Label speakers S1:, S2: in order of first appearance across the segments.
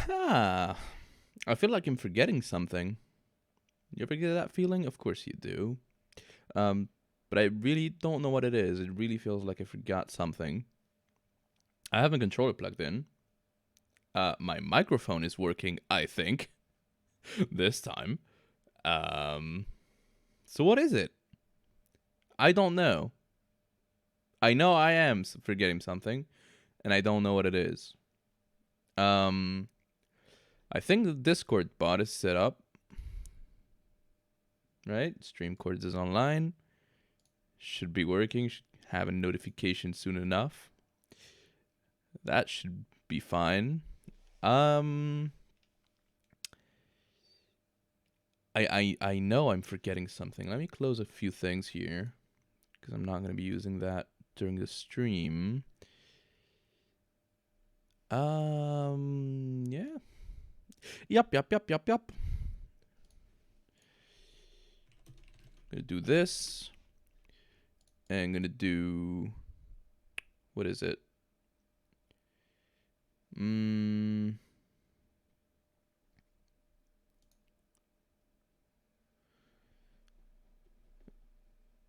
S1: Ah, I feel like I'm forgetting something. You ever get that feeling? Of course you do. Um, but I really don't know what it is. It really feels like I forgot something. I have a controller plugged in. My microphone is working, I think, this time. Um, so what is it? I don't know. I know I am forgetting something, and I don't know what it is. Um, I think the Discord bot is set up, right? Streamcords is online. Should be working. Should have a notification soon enough. That should be fine. Um, I know I'm forgetting something. Let me close a few things here because I'm not going to be using that during the stream. Yeah. Yup. Gonna do this. And gonna do. What is it?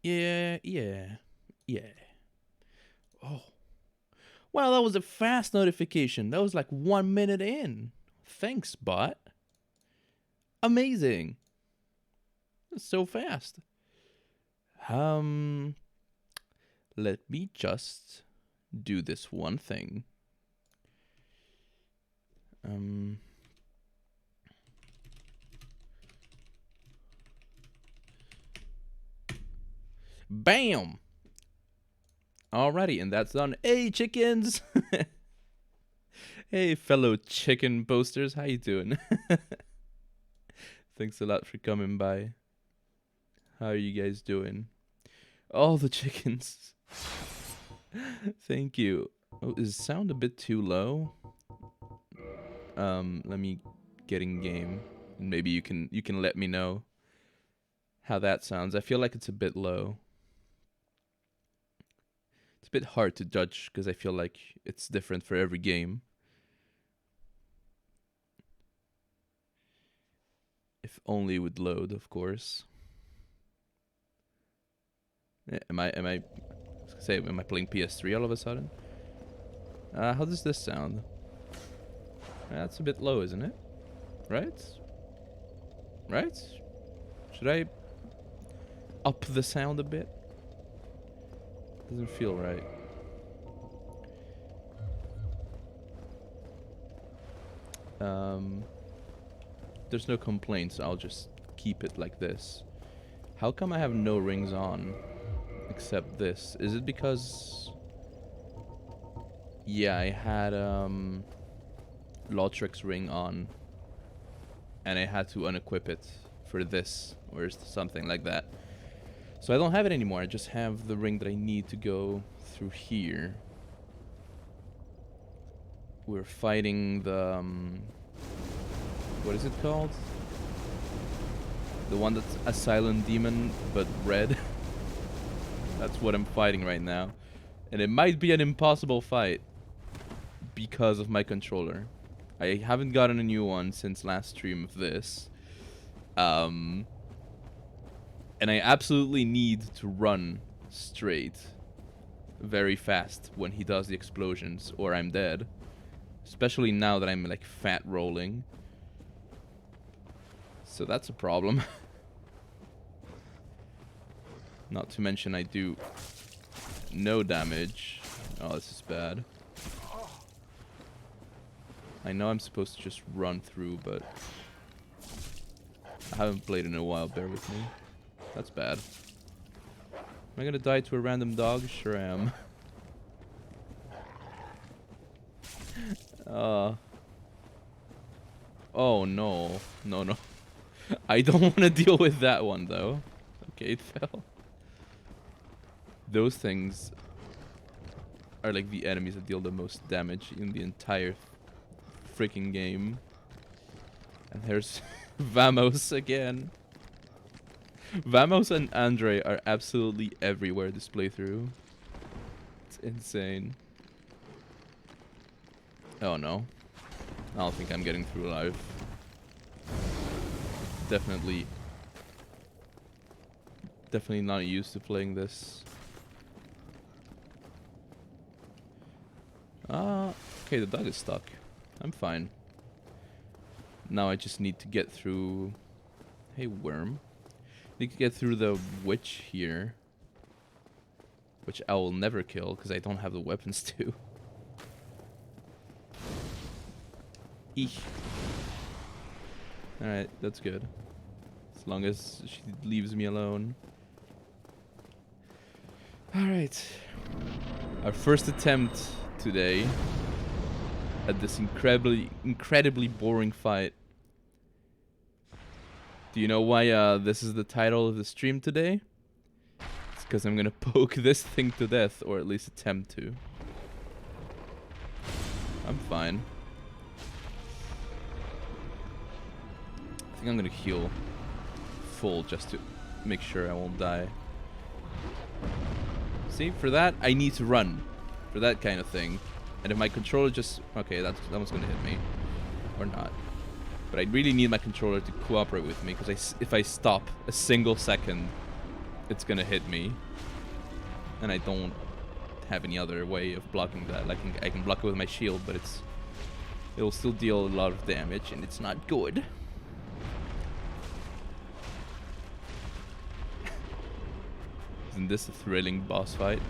S1: Yeah. Oh. Well, that was a fast notification. That was like 1 minute in. Thanks, bot. Amazing. That's so fast. Um, let me just do this one thing. Bam! Alrighty, and that's done. Hey, chickens! Hey, fellow chicken boasters, how you doing? Thanks a lot for coming by. How are you guys doing? All the chickens. Thank you. Oh, is sound a bit too low? Let me get in game. And maybe you can let me know how that sounds. I feel like it's a bit low. It's a bit hard to judge because I feel like it's different for every game. If only it would load, of course. Am I playing PS3 all of a sudden? How does this sound? That's a bit low, isn't it? Right? Right? Should I up the sound a bit? Doesn't feel right. There's no complaints. I'll just keep it like this. How come I have no rings on? Except this. Is it because... Yeah, I had Lautric's ring on. And I had to unequip it for this. Or something like that. So I don't have it anymore. I just have the ring that I need to go through here. We're fighting the... what is it called? The one that's a silent demon, but red. That's what I'm fighting right now. And it might be an impossible fight because of my controller. I haven't gotten a new one since last stream of this. And I absolutely need to run straight very fast when he does the explosions or I'm dead. Especially now that I'm like fat rolling. So that's a problem. Not to mention I do no damage. Oh, this is bad. I know I'm supposed to just run through, but I haven't played in a while, bear with me. That's bad. Am I gonna die to a random dog? Sure am. Oh no. No. I don't want to deal with that one though. Okay, it fell. Those things are like the enemies that deal the most damage in the entire freaking game. And there's Vamos again. Vamos and Andre are absolutely everywhere this playthrough. It's insane. Oh no. I don't think I'm getting through alive. Definitely not used to playing this. Okay, the dog is stuck. I'm fine. Now I just need to get through... Hey, worm. Need to get through the witch here. Which I will never kill, because I don't have the weapons to. Eesh. Alright, that's good. As long as she leaves me alone. Alright. Our first attempt today at this incredibly boring fight. Do you know why this is the title of the stream today? It's because I'm gonna poke this thing to death, or at least attempt to. I'm fine. I think I'm gonna heal full just to make sure I won't die. See, for that, I need to run. For that kind of thing. And if my controller just... Okay, that one's gonna hit me. Or not. But I really need my controller to cooperate with me, because if I stop a single second, it's gonna hit me. And I don't have any other way of blocking that. Like, I can block it with my shield, but it'll still deal a lot of damage, and it's not good. Isn't this a thrilling boss fight?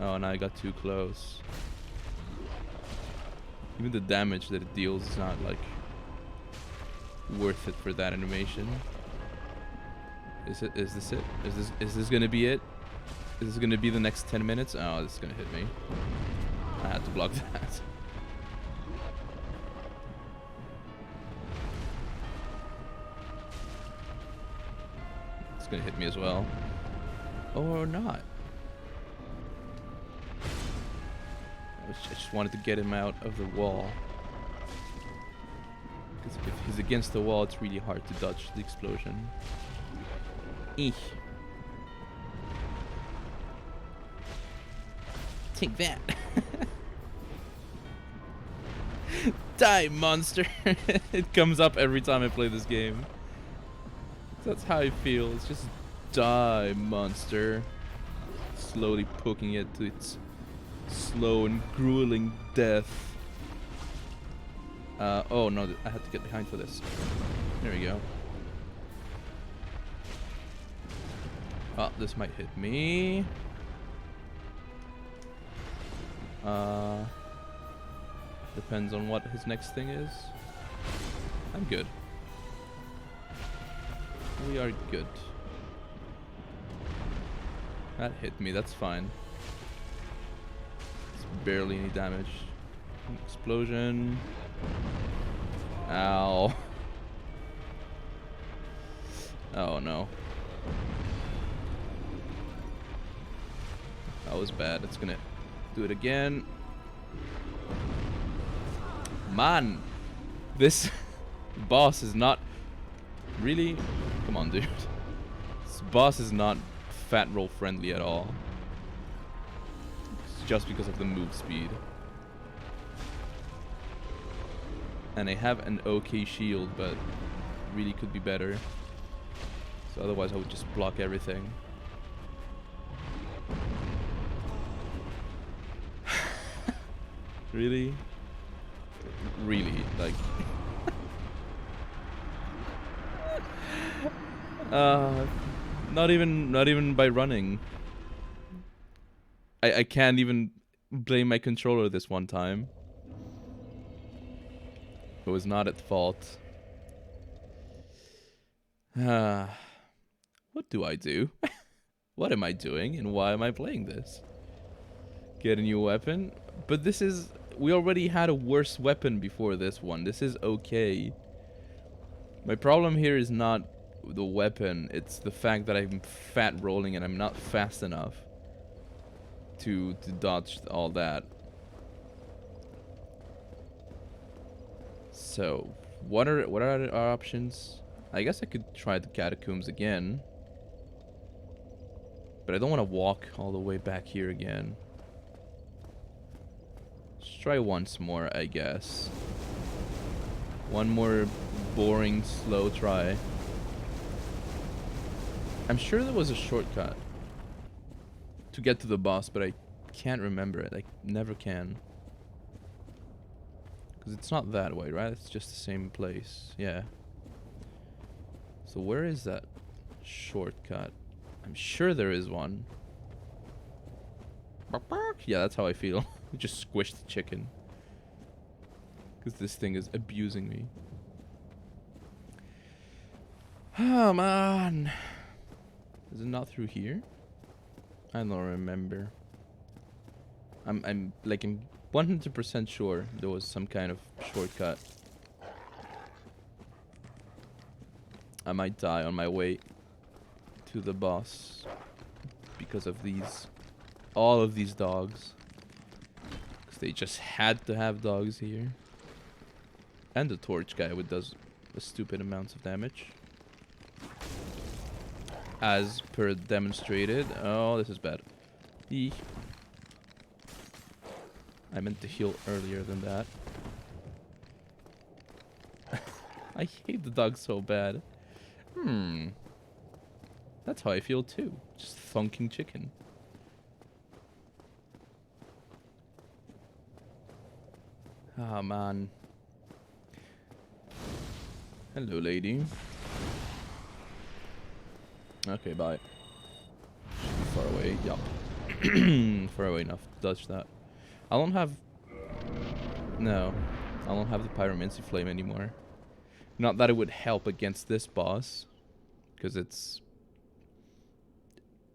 S1: Oh, and I got too close. Even the damage that it deals is not, like, worth it for that animation. Is this it? Is this gonna be it? Is this gonna be the next 10 minutes? Oh, this is gonna hit me. I had to block that. It's gonna hit me as well. Or not. I just wanted to get him out of the wall. Because if he's against the wall, it's really hard to dodge the explosion. Eesh. Take that. Die, monster. It comes up every time I play this game. That's how I feel. It's just die, monster. Slowly poking it to its slow and grueling death. Oh no, I had to get behind for this. There we go. Oh, this might hit me. Depends on what his next thing is. I'm good. We are good. That hit me, that's fine. It's barely any damage. Explosion. Ow. Oh no. That was bad. It's gonna do it again. Man, this boss is not really... Come on, dude. This boss is not fat roll friendly at all. It's just because of the move speed. And I have an okay shield, but really could be better. So otherwise I would just block everything. Really? Really, like... not even by running. I can't even blame my controller this one time. It was not at fault. What do I do? What am I doing and why am I playing this? Get a new weapon? But this is... We already had a worse weapon before this one. This is okay. My problem here is not the weapon. It's the fact that I'm fat rolling and I'm not fast enough to dodge all that. So, what are our options? I guess I could try the catacombs again. But I don't want to walk all the way back here again. Let's try once more, I guess. One more boring, slow try. I'm sure there was a shortcut to get to the boss, but I can't remember it. I never can. Because it's not that way, right? It's just the same place. Yeah. So where is that shortcut? I'm sure there is one. Yeah, that's how I feel. Just squished the chicken. Because this thing is abusing me. Oh, man. Is it not through here? I don't remember. I'm like, I'm 100% sure there was some kind of shortcut. I might die on my way to the boss because of these, all of these dogs. Because they just had to have dogs here. And the torch guy, which does a stupid amounts of damage. As per demonstrated. Oh, this is bad. Eek. I meant to heal earlier than that. I hate the dog so bad. That's how I feel too. Just thunking chicken. Ah, man. Hello, lady. Okay, bye. Should be far away. Yup. Far away enough to dodge that. I don't have... No. I don't have the pyromancy flame anymore. Not that it would help against this boss. Because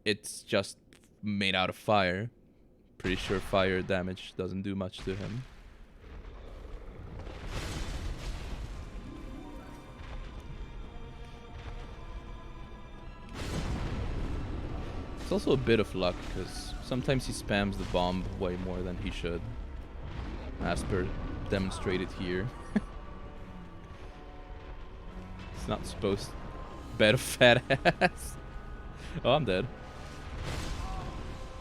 S1: it's just made out of fire. Pretty sure fire damage doesn't do much to him. It's also a bit of luck, because sometimes he spams the bomb way more than he should. As per demonstrated here. It's not supposed to bet a fat ass. Oh, I'm dead.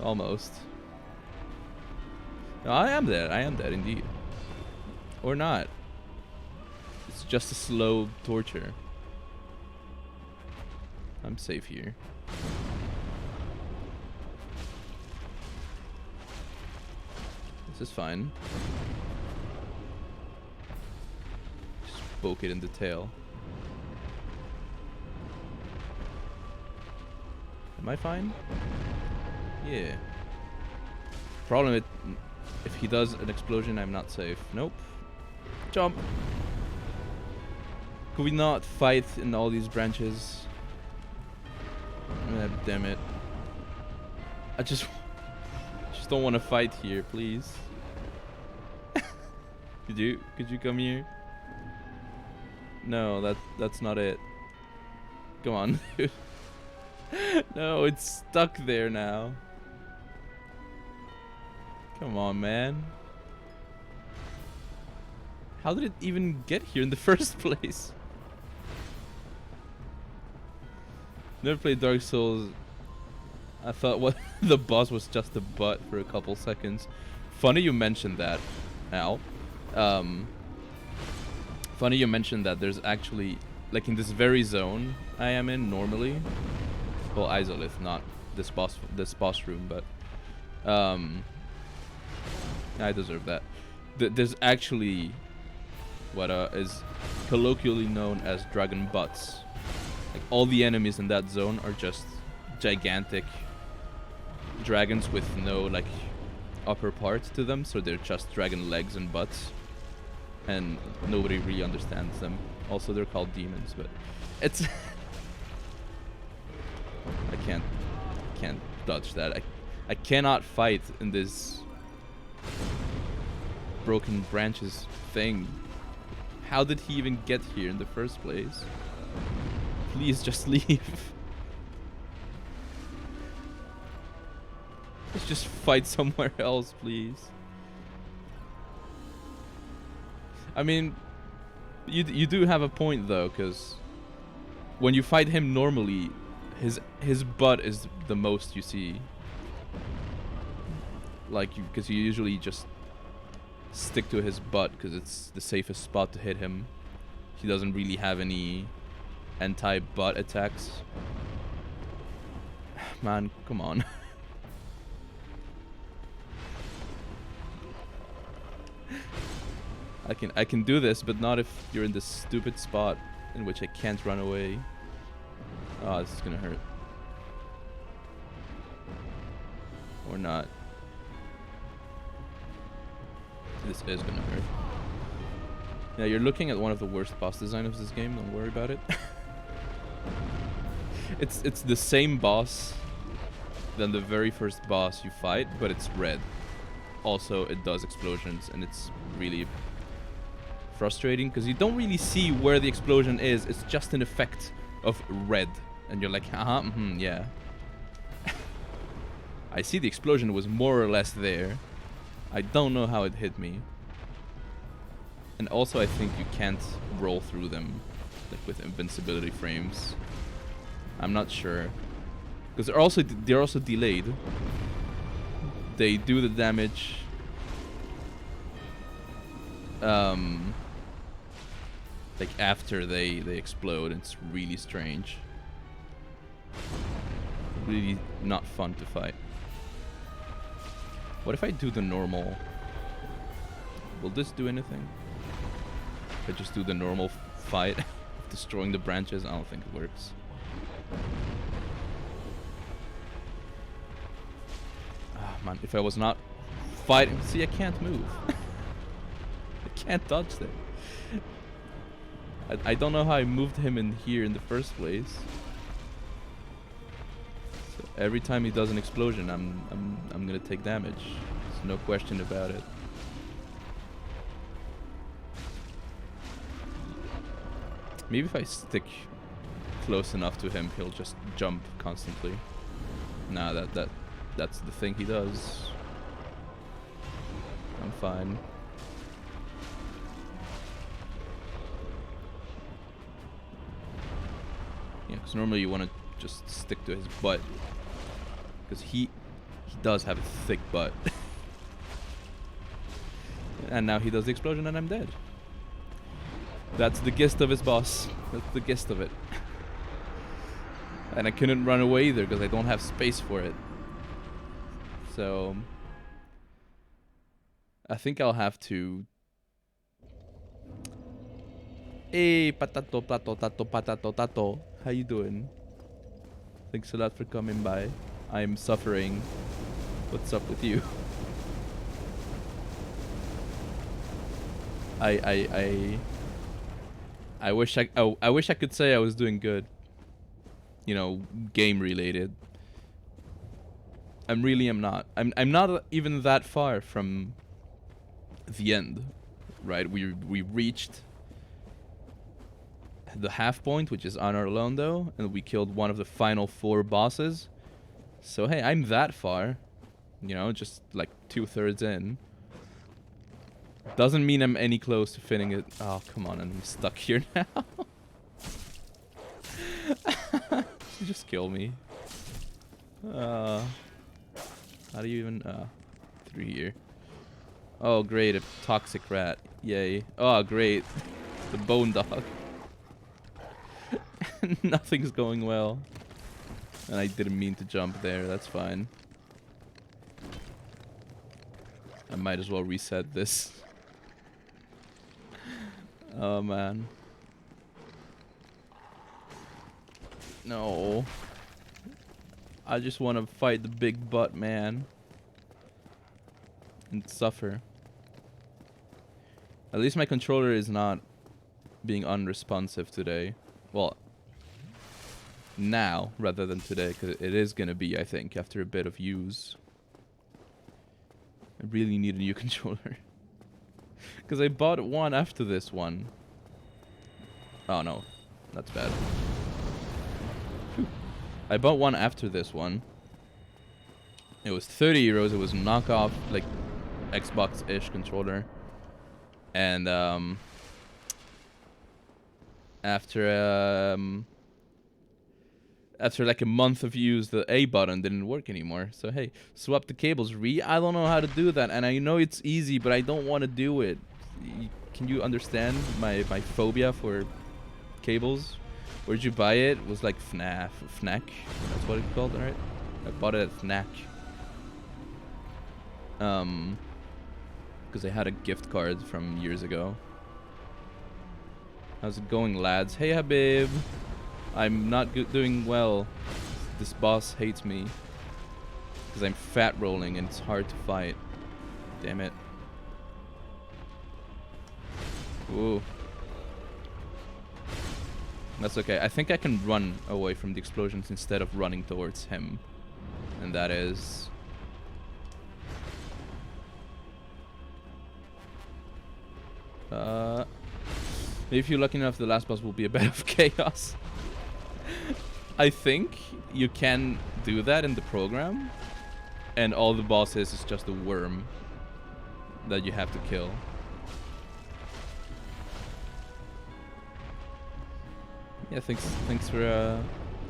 S1: Almost. No, I am dead. I am dead indeed. Or not. It's just a slow torture. I'm safe here. This is fine. Just poke it in the tail. Am I fine? Yeah. Problem is, if he does an explosion, I'm not safe. Nope. Jump. Could we not fight in all these branches? Damn it. I just don't want to fight here, please. Could you come here? No, that's not it. Come on, dude. No, it's stuck there now. Come on, man. How did it even get here in the first place? Never played Dark Souls. I thought what the boss was just a butt for a couple seconds. Funny you mentioned that, Al. Funny you mentioned that there's actually, like in this very zone I am in normally. Well, Izolith, not this boss room, but I deserve that. There's actually what is colloquially known as dragon butts. Like all the enemies in that zone are just gigantic dragons with no like upper part to them, so they're just dragon legs and butts, and nobody really understands them. Also, they're called demons, but it's I can't dodge that. I cannot fight in this broken branches thing. How did he even get here in the first place? Please just leave. Let's just fight somewhere else, please. I mean, you do have a point though, because when you fight him normally, his butt is the most you see. Like, because you usually just stick to his butt because it's the safest spot to hit him. he doesn't really have any anti-butt attacks. Man, come on. I can do this, but not if you're in this stupid spot in which I can't run away. Oh, this is gonna hurt. Or not. This is gonna hurt. Yeah, you're looking at one of the worst boss designs of this game, don't worry about it. It's the same boss than the very first boss you fight, but it's red. Also, it does explosions, and it's really frustrating because you don't really see where the explosion is. It's just an effect of red, and you're like, yeah. I see the explosion was more or less there. I don't know how it hit me. And also, I think you can't roll through them, like with invincibility frames. I'm not sure, because they're also delayed. They do the damage. Like after they explode. It's really strange. Really not fun to fight. What if I do the normal? Will this do anything? If I just do the normal fight of destroying the branches, I don't think it works. Ah, man, if I was not fighting... See, I can't move. I can't dodge there. I don't know how I moved him in here in the first place. So every time he does an explosion, I'm gonna take damage. There's no question about it. Maybe if I stick close enough to him, he'll just jump constantly. Nah, that's the thing he does. I'm fine. Yeah, because normally you want to just stick to his butt, because he does have a thick butt. And now he does the explosion and I'm dead. That's the gist of his boss. That's the gist of it. And I couldn't run away either because I don't have space for it. So I think I'll have to... Hey, patato, plato, tato, patato, tato. How you doing? Thanks a lot for coming by. I'm suffering. What's up with you? I wish I could say I was doing good. You know, game related. I really am not. I'm not even that far from the end, right? We reached the half point, which is Honor Londo, and we killed one of the final 4 bosses. So hey, I'm that far. You know, just like 2/3 in. Doesn't mean I'm any close to finishing it. Oh, come on, I'm stuck here now. You just kill me. How do you even... through here. Oh, great, a toxic rat. Yay. Oh, great. The bone dog. Nothing's going well. And I didn't mean to jump there, that's fine. I might as well reset this. Oh man. No. I just want to fight the big butt man. And suffer. At least my controller is not being unresponsive today. Well, now rather than today, because it is gonna be, I think, after a bit of use. I really need a new controller. Because I bought one after this one. Oh no, that's bad. Whew. I bought one after this one. It was 30 euros. It was a knockoff, like, Xbox-ish controller. And after like a month of use, the A button didn't work anymore. So hey, swap the cables. I don't know how to do that, and I know it's easy, but I don't want to do it. Can you understand my phobia for cables? Where'd you buy it? It was like Fnac. That's what it's called, right? I bought it at Fnac. Because I had a gift card from years ago. How's it going, lads? Hey, Habib. I'm not doing well. This boss hates me. Because I'm fat rolling and it's hard to fight. Damn it. Ooh. That's okay. I think I can run away from the explosions instead of running towards him. And that is... if you're lucky enough, the last boss will be a bed of chaos. I think you can do that in the program. And all the boss is just a worm that you have to kill. Yeah, thanks for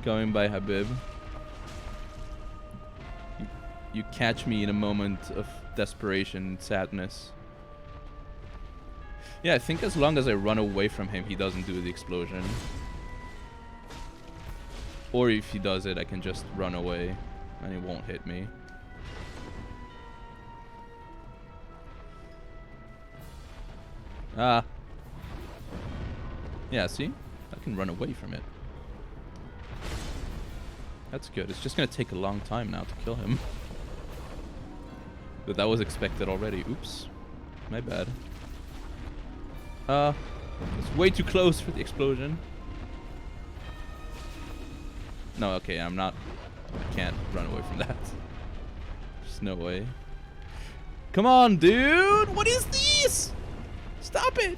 S1: going by, Habib. You catch me in a moment of desperation and sadness. Yeah, I think as long as I run away from him, he doesn't do the explosion. Or if he does it, I can just run away and it won't hit me. Ah. Yeah, see? I can run away from it. That's good. It's just gonna take a long time now to kill him. But that was expected already. Oops. My bad. It's way too close for the explosion. No, okay, I'm not... I can't run away from that. There's no way. Come on, dude! What is this? Stop it!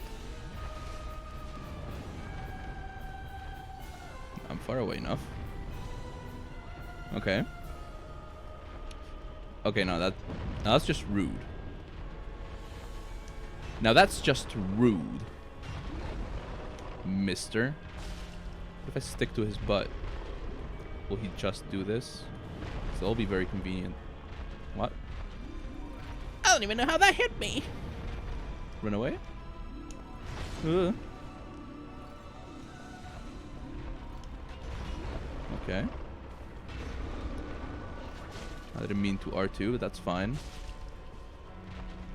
S1: I'm far away enough. Okay. Okay, no, that's just rude. Now that's just rude. Mister. What if I stick to his butt? Will he just do this? So that'll be very convenient. What? I don't even know how that hit me. Run away? Okay. I didn't mean to R2, but that's fine.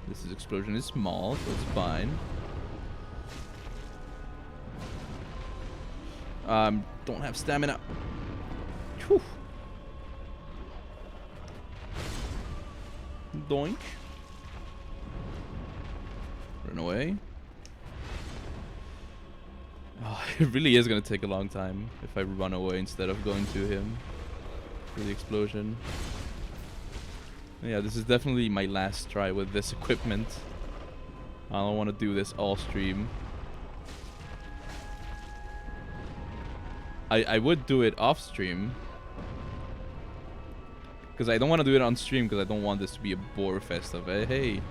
S1: This explosion is small, so it's fine. Don't have stamina. Whew. Doink. Run away. Oh, it really is gonna take a long time if I run away instead of going to him for the explosion. Yeah, this is definitely my last try with this equipment. I don't want to do this all stream. I would do it off stream. Because I don't want to do it on stream because I don't want this to be a bore fest of, hey,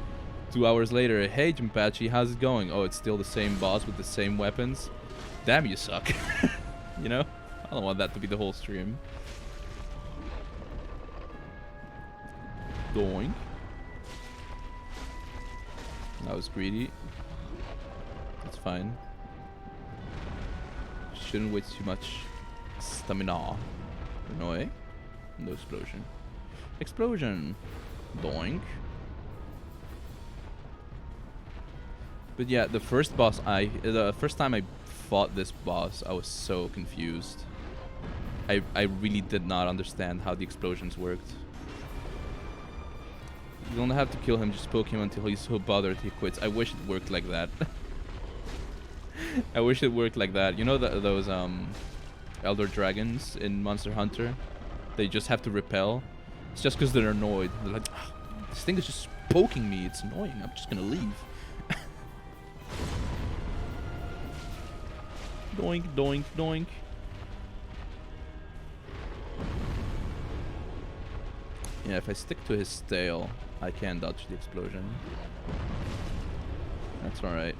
S1: 2 hours later, hey Jimpachi, how's it going? Oh, it's still the same boss with the same weapons. Damn, you suck. You know? I don't want that to be the whole stream. Doink. That was greedy. That's fine. Shouldn't waste too much stamina. Annoy. No explosion. Explosion. Doink. But yeah, the first boss the first time I fought this boss, I was so confused. I really did not understand how the explosions worked. You don't have to kill him, just poke him until he's so bothered he quits. I wish it worked like that. I wish it worked like that. You know those elder dragons in Monster Hunter? They just have to repel. It's just because they're annoyed. They're like, oh, this thing is just poking me. It's annoying. I'm just gonna leave. Doink, doink, doink. Yeah, if I stick to his tail, I can dodge the explosion. That's alright.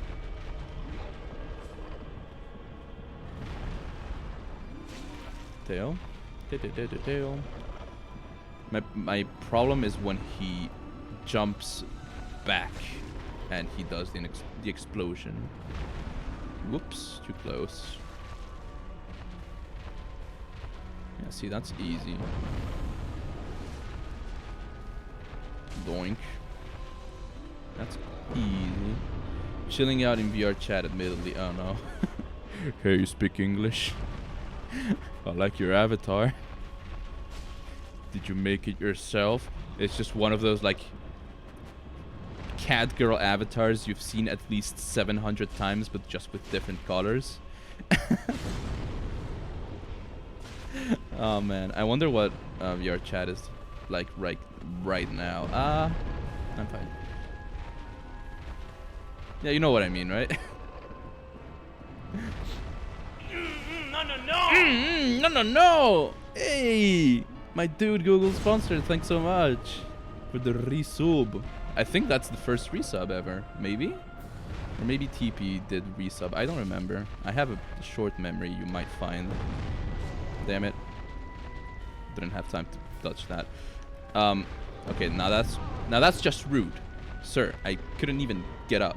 S1: Tail. Tail. My problem is when he jumps back and he does the explosion. Whoops, too close. Yeah, see, that's easy. Doink. That's easy. Chilling out in VR chat, admittedly. Oh no. Hey, you speak English? I like your avatar. Did you make it yourself? It's just one of those, like, cat girl avatars you've seen at least 700 times, but just with different colors. Oh man, I wonder what VR chat is like right now. I'm fine. Yeah, you know what I mean, right? No! Hey! My dude, Google sponsored, thanks so much for the resub. I think that's the first resub ever, maybe? Or maybe TP did resub, I don't remember. I have a short memory you might find. Damn it. Didn't have time to touch that. Okay, now that's just rude. Sir, I couldn't even get up.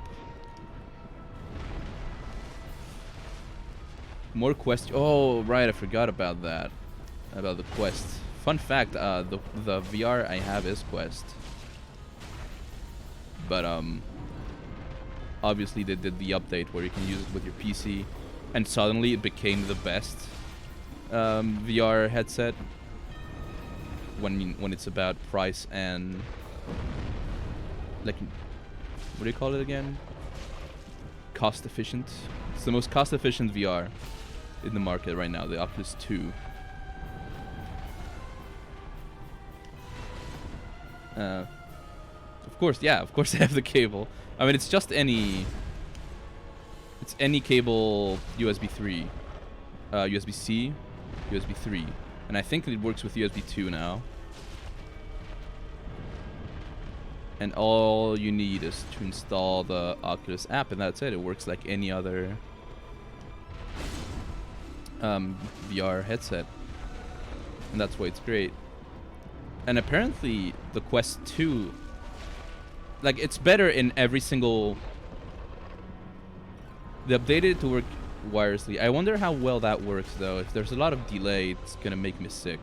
S1: More quest. Oh, right, I forgot about that. About the quest. Fun fact, the VR I have is Quest. But obviously they did the update where you can use it with your PC, and suddenly it became the best VR headset when it's about price and, like, what do you call it again? Cost efficient. It's the most cost efficient VR in the market right now, the Oculus 2. Of course, yeah, of course I have the cable. I mean, it's just any cable USB 3, USB-C, USB 3, and I think it works with USB 2 now. And all you need is to install the Oculus app, and that's it. It works like any other VR headset, and that's why it's great. And apparently the Quest 2, like, it's better in every single... They updated it to work wirelessly. I wonder how well that works, though. If there's a lot of delay, it's gonna make me sick.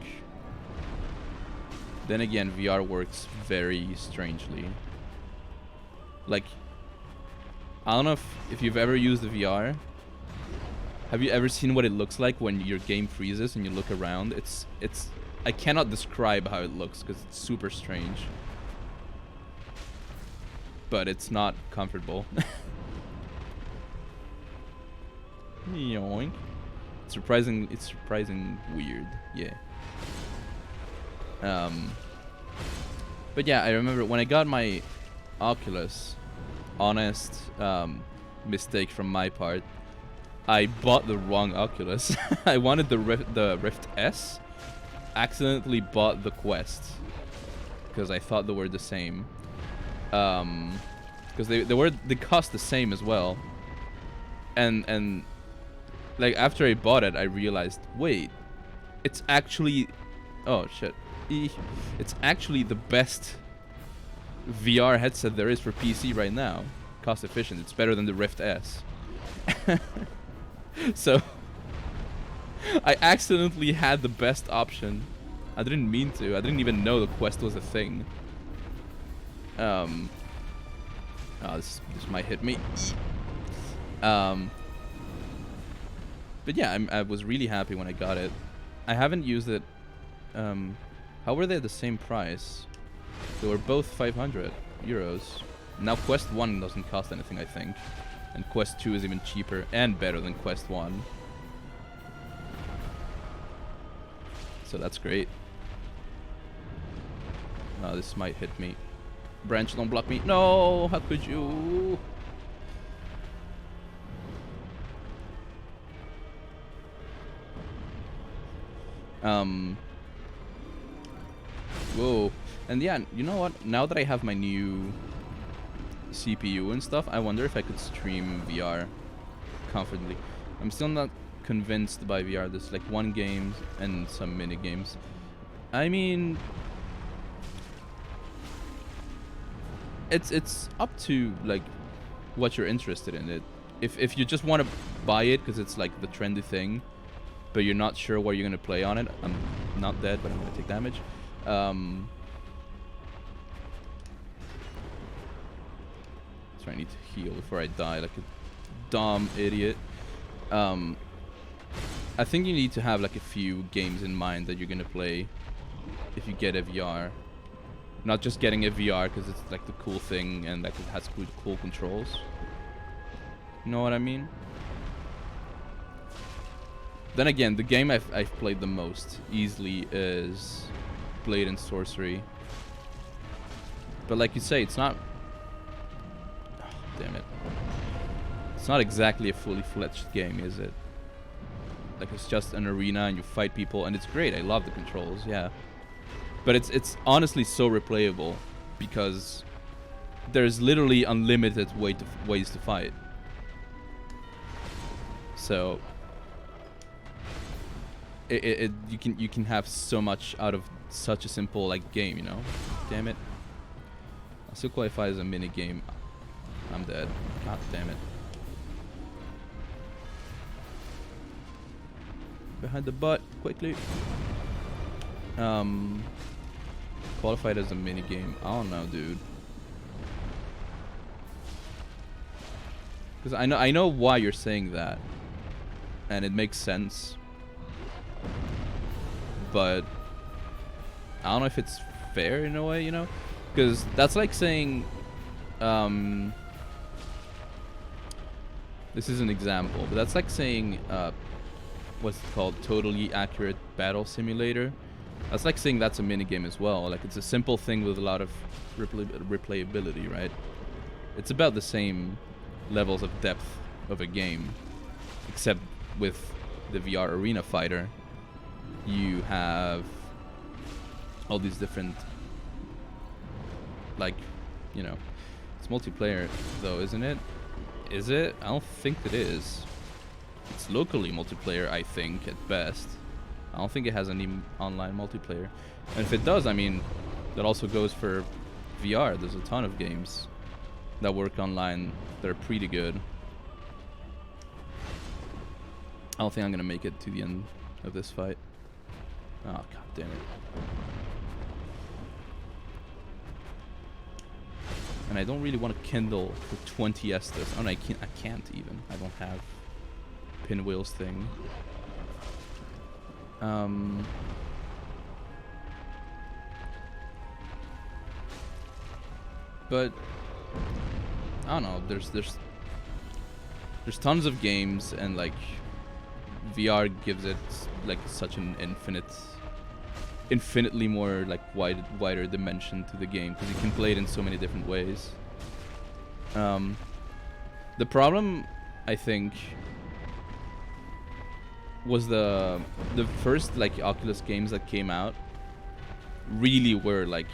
S1: Then again, VR works very strangely. Like, I don't know if you've ever used the VR. Have you ever seen what it looks like when your game freezes and you look around? It's I cannot describe how it looks because it's super strange. But it's not comfortable. Yoink. It's surprising weird, yeah. But yeah, I remember when I got my Oculus, honest mistake from my part, I bought the wrong Oculus. I wanted the Rift S, accidentally bought the Quest because I thought they were the same. Because they cost the same as well. And like after I bought it, I realized, wait, it's actually, oh shit, it's actually the best VR headset there is for PC right now. Cost efficient. It's better than the Rift S. So I accidentally had the best option. I didn't mean to. I didn't even know the Quest was a thing. Oh, this might hit me. But yeah, I was really happy when I got it. I haven't used it. How were they the same price? They were both 500 euros. Now Quest 1 doesn't cost anything, I think. And Quest 2 is even cheaper and better than Quest 1. So that's great. Oh, this might hit me. Branch, don't block me. No, how could you? Whoa. And yeah, you know what? Now that I have my new CPU and stuff, I wonder if I could stream VR comfortably. I'm still not convinced by VR. There's like one game and some mini games. I mean, it's up to like what you're interested in. It if you just want to buy it because it's like the trendy thing, but you're not sure what you're gonna play on it. I'm not dead, but I'm gonna take damage. So I need to heal before I die like a dumb idiot. I think you need to have like a few games in mind that you're gonna play if you get a VR. Not just getting a VR because it's like the cool thing and like it has cool controls. You know what I mean? Then again, the game I've played the most easily is Blade and Sorcery. But like you say, it's not... Oh, damn it. It's not exactly a fully fledged game, is it? Like it's just an arena and you fight people and it's great. I love the controls, yeah. But it's honestly so replayable because there's literally unlimited ways to fight. So you can have so much out of such a simple like game, you know? Damn it. I'll still qualify as a mini game. I'm dead. God damn it. Behind the butt, quickly. Qualified as a mini game. I don't know, dude. Because I know why you're saying that, and it makes sense. But I don't know if it's fair in a way, you know? Because that's like saying, this is an example, but that's like saying, what's it called? Totally Accurate Battle Simulator. That's like saying that's a minigame as well. Like, it's a simple thing with a lot of replayability, right? It's about the same levels of depth of a game, except with the VR Arena Fighter, you have all these different, like, you know, it's multiplayer though, isn't it? Is it? I don't think it is. It's locally multiplayer, I think, at best. I don't think it has any online multiplayer. And if it does, I mean, that also goes for VR. There's a ton of games that work online that are pretty good. I don't think I'm gonna make it to the end of this fight. Oh, god damn it. And I don't really want to kindle for 20 Estus. Oh no, I can't even. I don't have Pinwheel's thing. But I don't know, there's tons of games, and like VR gives it like such an infinitely more like wider dimension to the game, because you can play it in so many different ways. The problem, I think, was the first like Oculus games that came out really were like,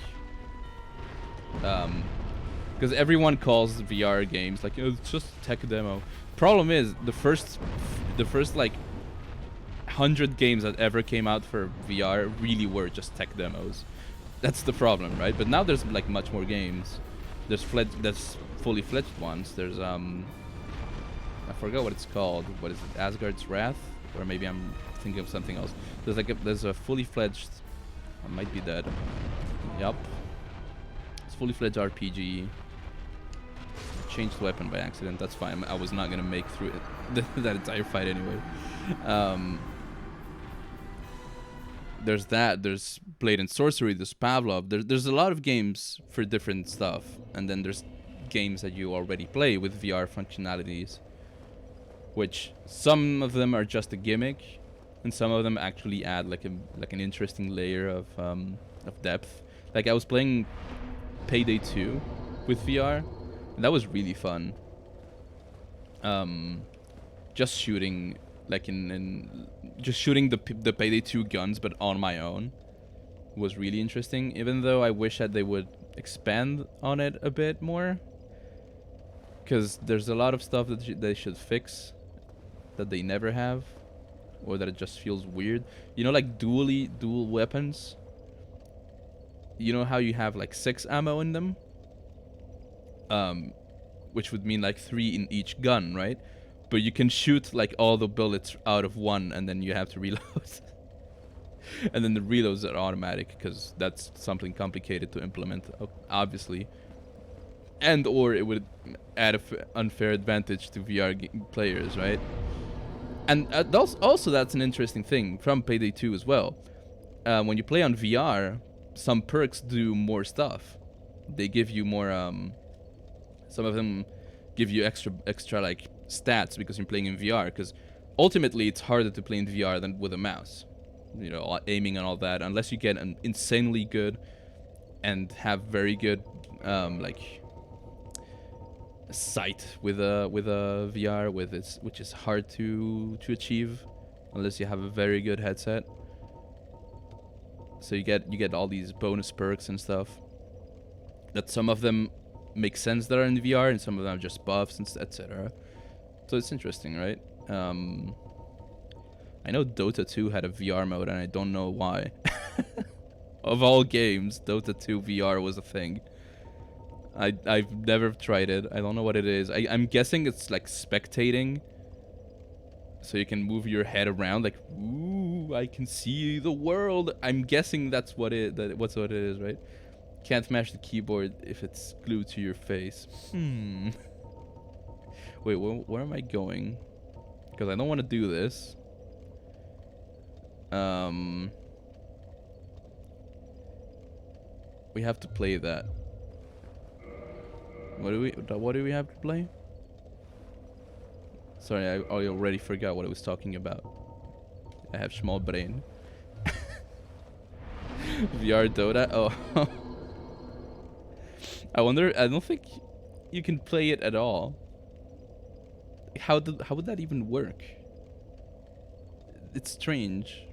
S1: because everyone calls VR games like, oh, it's just a tech demo. Problem is, the first like 100 games that ever came out for VR really were just tech demos. That's the problem, right? But now there's like much more games. There's fully fledged ones. There's I forgot what it's called. What is it? Asgard's Wrath? Or maybe I'm thinking of something else. There's a fully fledged... I might be dead. Yup. It's fully fledged RPG. Changed weapon by accident. That's fine. I was not gonna make through it that entire fight anyway. There's that. There's Blade and Sorcery. There's Pavlov. There's a lot of games for different stuff. And then there's games that you already play with VR functionalities, which some of them are just a gimmick, and some of them actually add like an interesting layer of depth. Like, I was playing Payday 2 with VR, and that was really fun. Just shooting like just shooting the Payday 2 guns, but on my own, was really interesting. Even though I wish that they would expand on it a bit more, because there's a lot of stuff that they should fix that they never have, or that it just feels weird. You know, like dual weapons. You know how you have like 6 ammo in them? which would mean like 3 in each gun, right? But you can shoot like all the bullets out of one, and then you have to reload. And then the reloads are automatic, because that's something complicated to implement, obviously. And or it would add an unfair advantage to VR players, right? And also that's an interesting thing from Payday 2 as well. When you play on VR, some perks do more stuff. They give you more. Some of them give you extra like stats because you're playing in VR. Because ultimately, it's harder to play in VR than with a mouse. You know, aiming and all that. Unless you get an insanely good and have very good like sight with a VR which is hard to achieve unless you have a very good headset. So you get all these bonus perks and stuff. That some of them make sense that are in VR, and some of them are just buffs and etc. So it's interesting, right? I know Dota 2 had a VR mode, and I don't know why. Of all games, Dota 2 VR was a thing. I've never tried it. I don't know what it is. I'm guessing it's like spectating. So you can move your head around like, ooh, I can see the world. I'm guessing that's what it is, right? Can't mash the keyboard if it's glued to your face. Wait, where am I going? Because I don't want to do this. We have to play that. What do we have to play? Sorry, I already forgot what I was talking about. I have small brain. VR Dota? Oh. I wonder, I don't think you can play it at all. How would that even work? It's strange.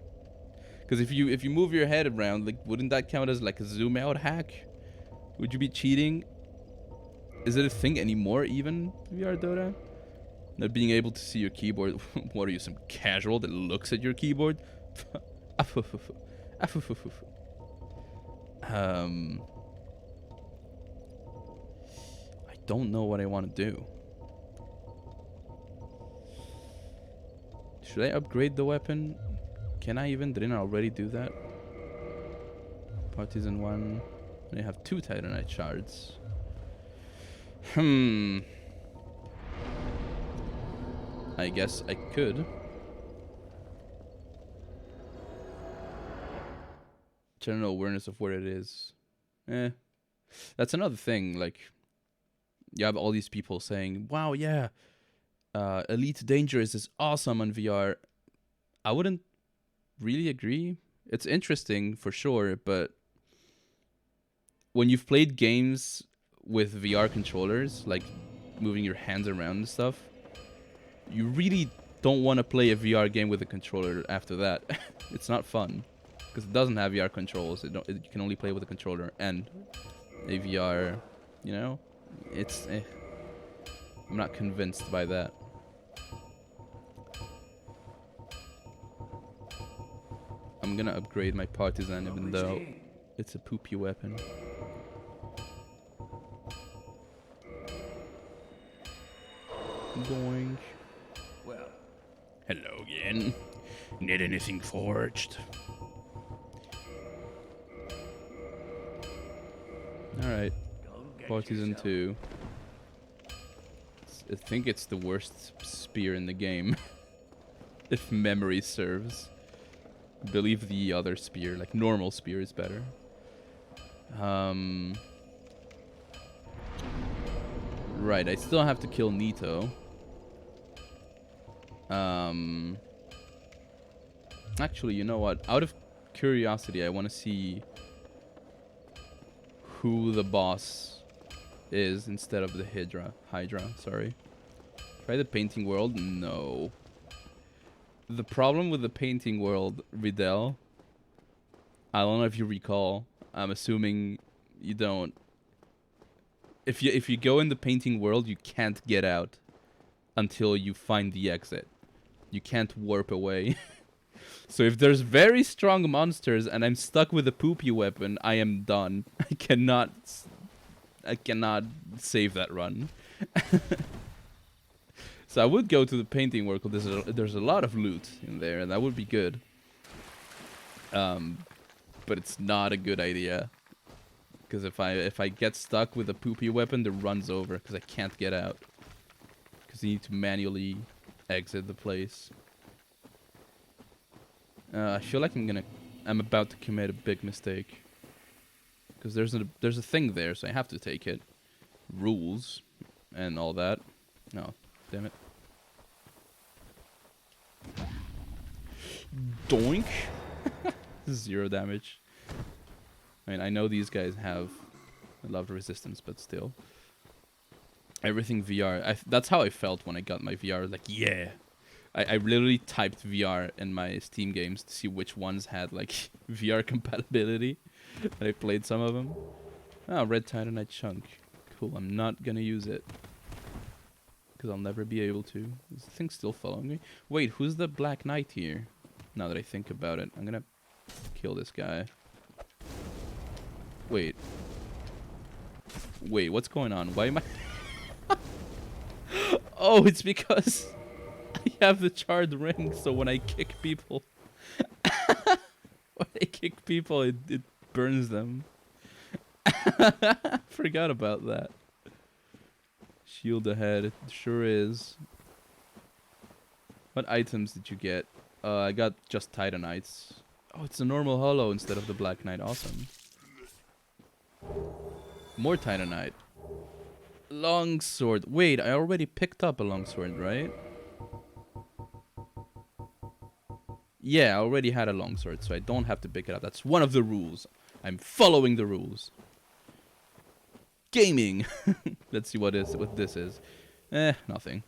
S1: Because if you move your head around, like, wouldn't that count as like a zoom out hack? Would you be cheating? Is it a thing anymore, even VR Dota? Not being able to see your keyboard. What are you, some casual that looks at your keyboard? I don't know what I want to do. Should I upgrade the weapon? Can I even? Didn't I already do that? Partisan 1. I have 2 Titanite shards. I guess I could. General awareness of where it is. That's another thing. Like, you have all these people saying, wow, yeah, Elite Dangerous is awesome on VR. I wouldn't really agree. It's interesting for sure, but when you've played games with VR controllers, like moving your hands around and stuff, you really don't want to play a VR game with a controller after that. It's not fun because it doesn't have VR controls. You can only play with a controller and a VR. You know, it's. I'm not convinced by that. I'm gonna upgrade my partisan even though it's a poopy weapon. Going.
S2: Well,
S1: hello again. Need anything forged? Alright. Partisan 2. I think it's the worst spear in the game. If memory serves. I believe the other spear, like normal spear, is better. Right, I still have to kill Nito. Actually, you know what? Out of curiosity, I want to see who the boss is instead of the Hydra, sorry. Try the painting world? No. The problem with the painting world, Riddell, I don't know if you recall. I'm assuming you don't. If you go in the painting world, you can't get out until you find the exit. You can't warp away. So if there's very strong monsters and I'm stuck with a poopy weapon, I am done. I cannot save that run. So I would go to the painting work. There's a lot of loot in there, and that would be good. But it's not a good idea. Because if I get stuck with a poopy weapon that runs over, because I can't get out. Because you need to manually exit the place. I feel like I'm about to commit a big mistake. Because there's a thing there, so I have to take it. Rules and all that. No, damn it. Doink. 0 damage. I mean, I know these guys have a lot of resistance, but still. Everything VR. That's how I felt when I got my VR. Like, yeah. I literally typed VR in my Steam games to see which ones had, like, VR compatibility. And I played some of them. Oh, red titanite chunk. Cool, I'm not gonna use it. Because I'll never be able to. This thing's still following me. Wait, who's the Black Knight here? Now that I think about it. I'm gonna kill this guy. Wait. Wait, what's going on? Why am I... Oh, it's because I have the charred ring, so when I kick people... when I kick people, it burns them. Forgot about that. Shield ahead, it sure is. What items did you get? I got just Titanites. Oh, it's a normal hollow instead of the Black Knight. Awesome. More Titanite. Longsword. Wait, I already picked up a longsword, right? Yeah, I already had a longsword, so I don't have to pick it up. That's one of the rules. I'm following the rules. Gaming. Let's see what this is. Nothing.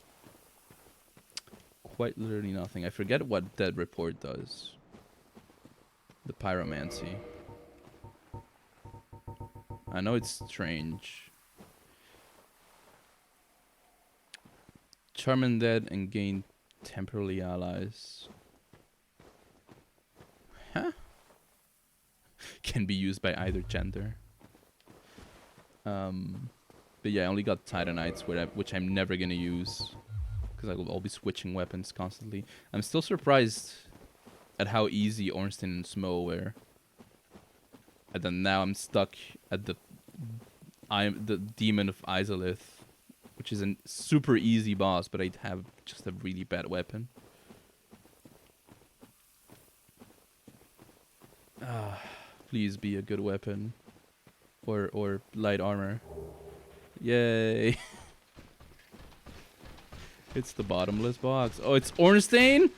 S1: Quite literally nothing. I forget what Dead Report does. The pyromancy. I know it's strange. Charm undead and gain temporarily allies. Huh? Can be used by either gender. But yeah, I only got Titanites, which I'm never gonna use. Because I'll be switching weapons constantly. I'm still surprised at how easy Ornstein and Smo were. And then now I'm stuck at the Demon of Izalith, which is a super easy boss, but I have just a really bad weapon. Please be a good weapon. Or light armor. Yay. It's the bottomless box. Oh, it's Ornstein?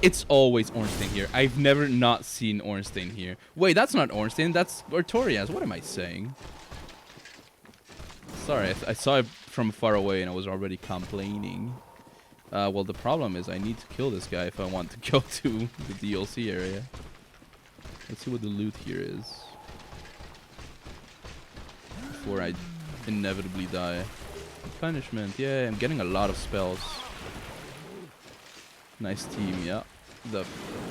S1: It's always Ornstein here. I've never not seen Ornstein here. Wait, that's not Ornstein. That's Artorias. What am I saying? Sorry, I saw it from far away and I was already complaining. Well, the problem is I need to kill this guy if I want to go to the DLC area. Let's see what the loot here is. Before I inevitably die. Punishment. Yeah, I'm getting a lot of spells. Nice team, yeah. The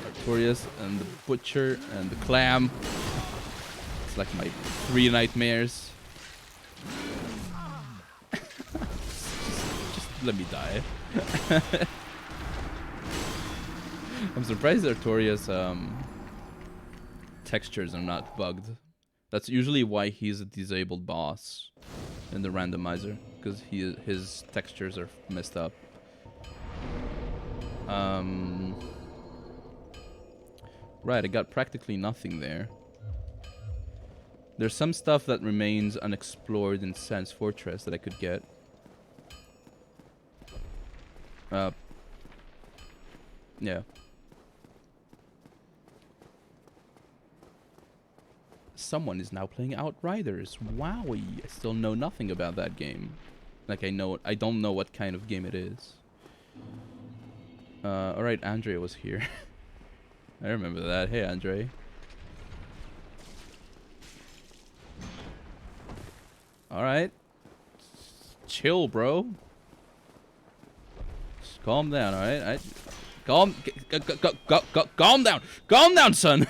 S1: Artorias and the Butcher and the Clam. It's like my 3 nightmares. just let me die. I'm surprised Artorias textures are not bugged. That's usually why he's a disabled boss in the randomizer, because his textures are messed up. Right, I got practically nothing there. There's some stuff that remains unexplored in Sans Fortress that I could get. Yeah. Someone is now playing Outriders. Wowie! I still know nothing about that game. Like I don't know what kind of game it is. Alright, Andre was here. I remember that. Hey, Andre. Alright. Chill, bro. Just calm down, alright? Calm down! Calm down, son!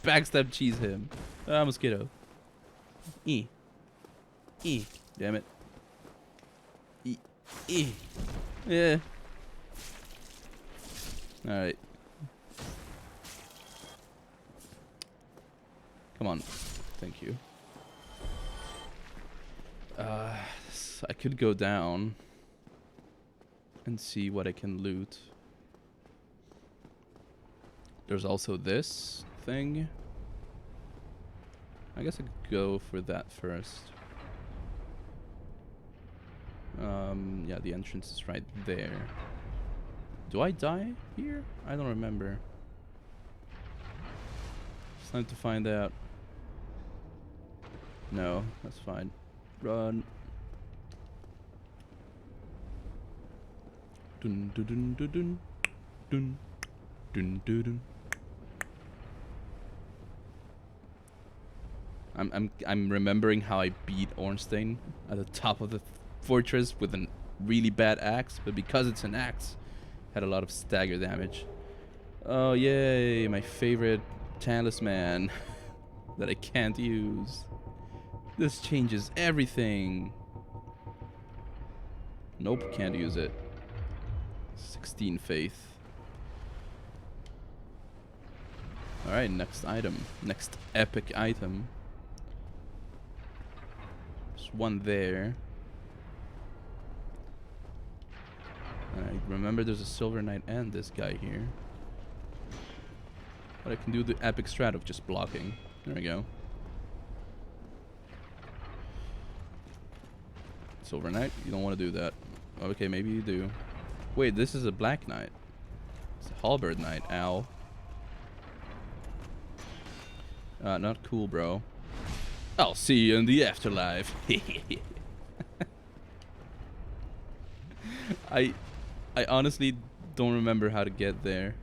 S1: backstab cheese him. Ah, mosquito. E. Damn it. E. Yeah. Alright. Come on. Thank you. I could go down and see what I can loot. There's also this thing. I guess I could go for that first. Yeah, the entrance is right there. Do I die here? I don't remember. It's time to find out. No, that's fine. Run. Dun dun dun dun dun dun dun dun dun. I'm remembering how I beat Ornstein at the top of the fortress with a really bad axe, but because it's an axe, had a lot of stagger damage. Oh yay, my favorite talisman that I can't use. This changes everything. Nope, can't use it. 16 faith. Alright, next item. Next epic item. There's one there. I remember there's a Silver Knight and this guy here. But I can do the epic strat of just blocking. There we go. Silver Knight, you don't want to do that. Okay, maybe you do. Wait, this is a Black Knight. It's a Halberd Knight. Ow. Not cool, bro. I'll see you in the afterlife. I honestly don't remember how to get there.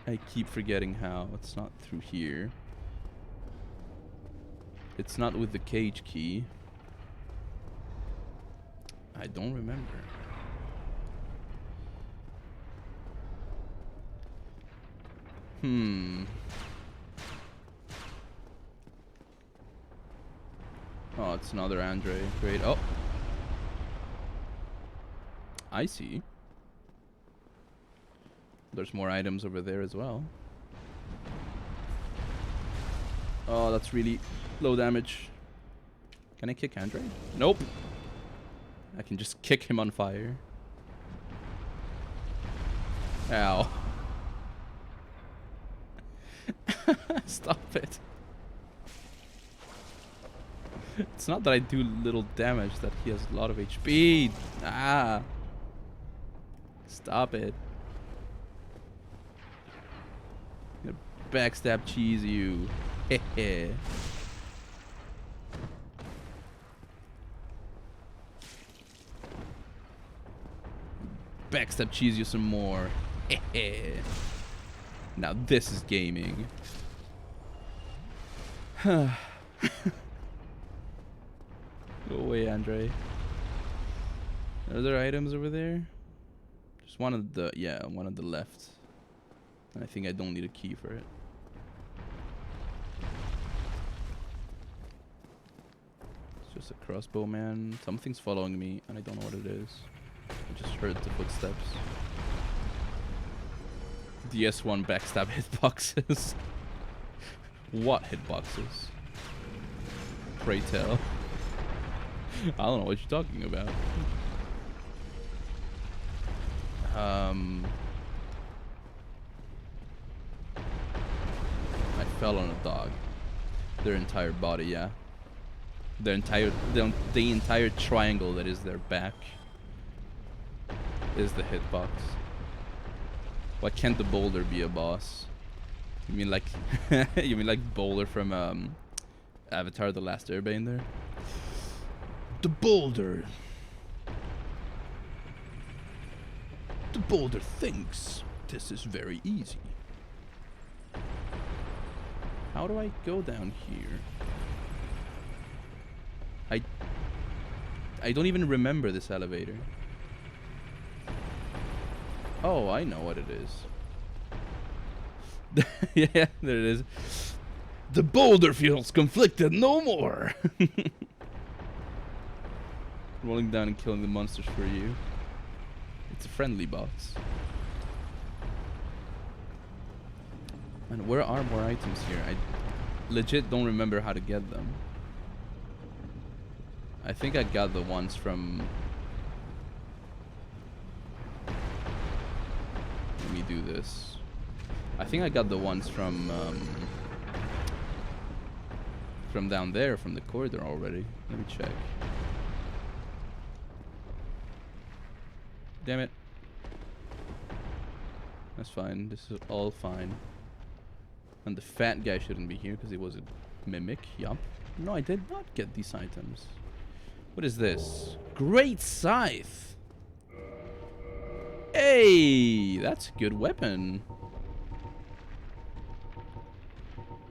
S1: I keep forgetting how. It's not through here. It's not with the cage key. I don't remember. Oh, it's another Andre. Great. Oh. I see. There's more items over there as well. Oh, that's really low damage. Can I kick Andre? Nope. I can just kick him on fire. Ow. Stop it. It's not that I do little damage, that he has a lot of HP. Ah. Stop it. I'm gonna backstab cheese you. Hehe. Backstab cheese you some more. Hehe. Now this is gaming. Go away, Andre. Are there items over there? Just one on the, yeah, one on the left. I think I don't need a key for it. It's just a crossbow, man. Something's following me, and I don't know what it is. I just heard the footsteps. The S1 backstab hitboxes. What hitboxes? Pray tell. I don't know what you're talking about. I fell on a dog. Their entire body, yeah. The entire triangle that is their back is the hitbox. Why can't the boulder be a boss? You mean like you mean like Boulder from Avatar: The Last Airbender? The boulder. The boulder thinks this is very easy. How do I go down here? I don't even remember this elevator. Oh, I know what it is. Yeah, there it is. The boulder feels conflicted no more. Rolling down and killing the monsters for you. It's a friendly boss. And where are more items here? I legit don't remember how to get them. I think I got the ones from... Let me do this. I think I got the ones from down there, from the corridor already. Let me check. Damn it. That's fine. This is all fine. And the fat guy shouldn't be here because he was a mimic. Yup. No, I did not get these items. What is this? Great Scythe! Hey! That's a good weapon.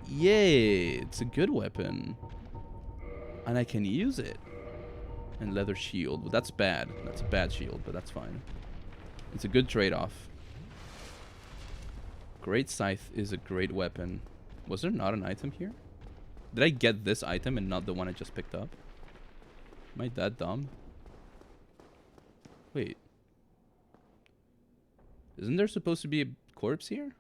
S1: Yay! It's a good weapon. And I can use it. And leather shield. Well, that's bad. That's a bad shield, but that's fine. It's a good trade-off. Great Scythe is a great weapon. Was there not an item here? Did I get this item and not the one I just picked up? Am I that dumb? Wait. Isn't there supposed to be a corpse here?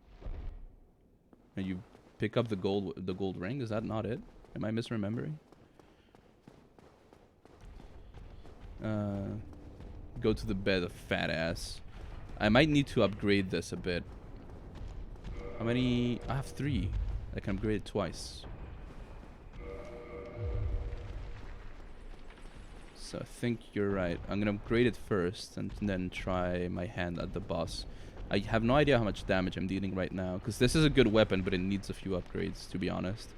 S1: And you pick up the gold ring? Is that not it? Am I misremembering? Go to the bed of fat ass. I might need to upgrade this a bit. How many? I have 3. I can upgrade it twice. So I think you're right. I'm gonna upgrade it first and then try my hand at the boss. I have no idea how much damage I'm dealing right now, because this is a good weapon, but it needs a few upgrades, to be honest.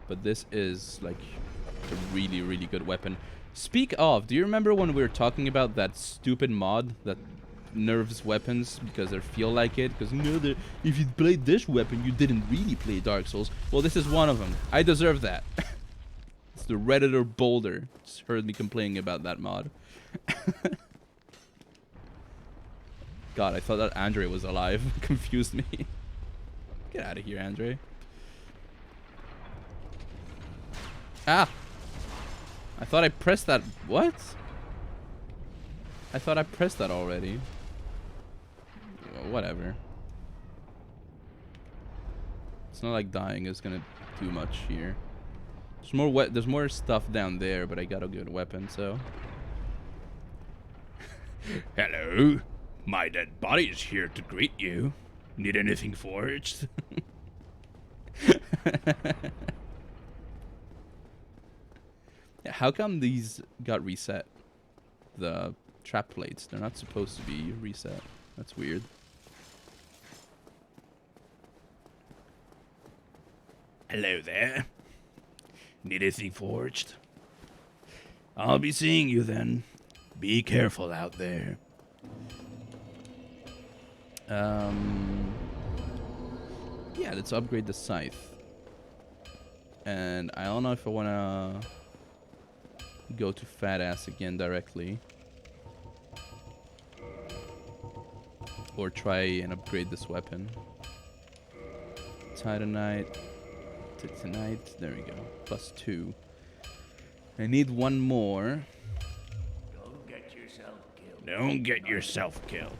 S1: But this is like a really, really good weapon. Speak of, do you remember when we were talking about that stupid mod that nerfs weapons because they feel like it? Because if you played this weapon, you didn't really play Dark Souls. Well, this is one of them. I deserve that. It's the Redditor Boulder. Just heard me complaining about that mod. God, I thought that Andre was alive. Confused me. Get out of here, Andre. Ah! I thought I pressed that. What? I thought I pressed that already. Well, whatever. It's not like dying is gonna do much here. There's more stuff down there, but I got a good weapon, so. Hello. My dead body is here to greet you. Need anything forged? How come these got reset? The trap plates, they're not supposed to be reset. That's weird. Hello there. Need anything forged? I'll be seeing you then. Be careful out there. Yeah, let's upgrade the scythe. And I don't know if I wanna go to fat ass again directly, or try and upgrade this weapon. Titanite, Titanite, there we go, +2. I need one more.
S2: Don't get yourself killed.
S1: Don't get yourself killed.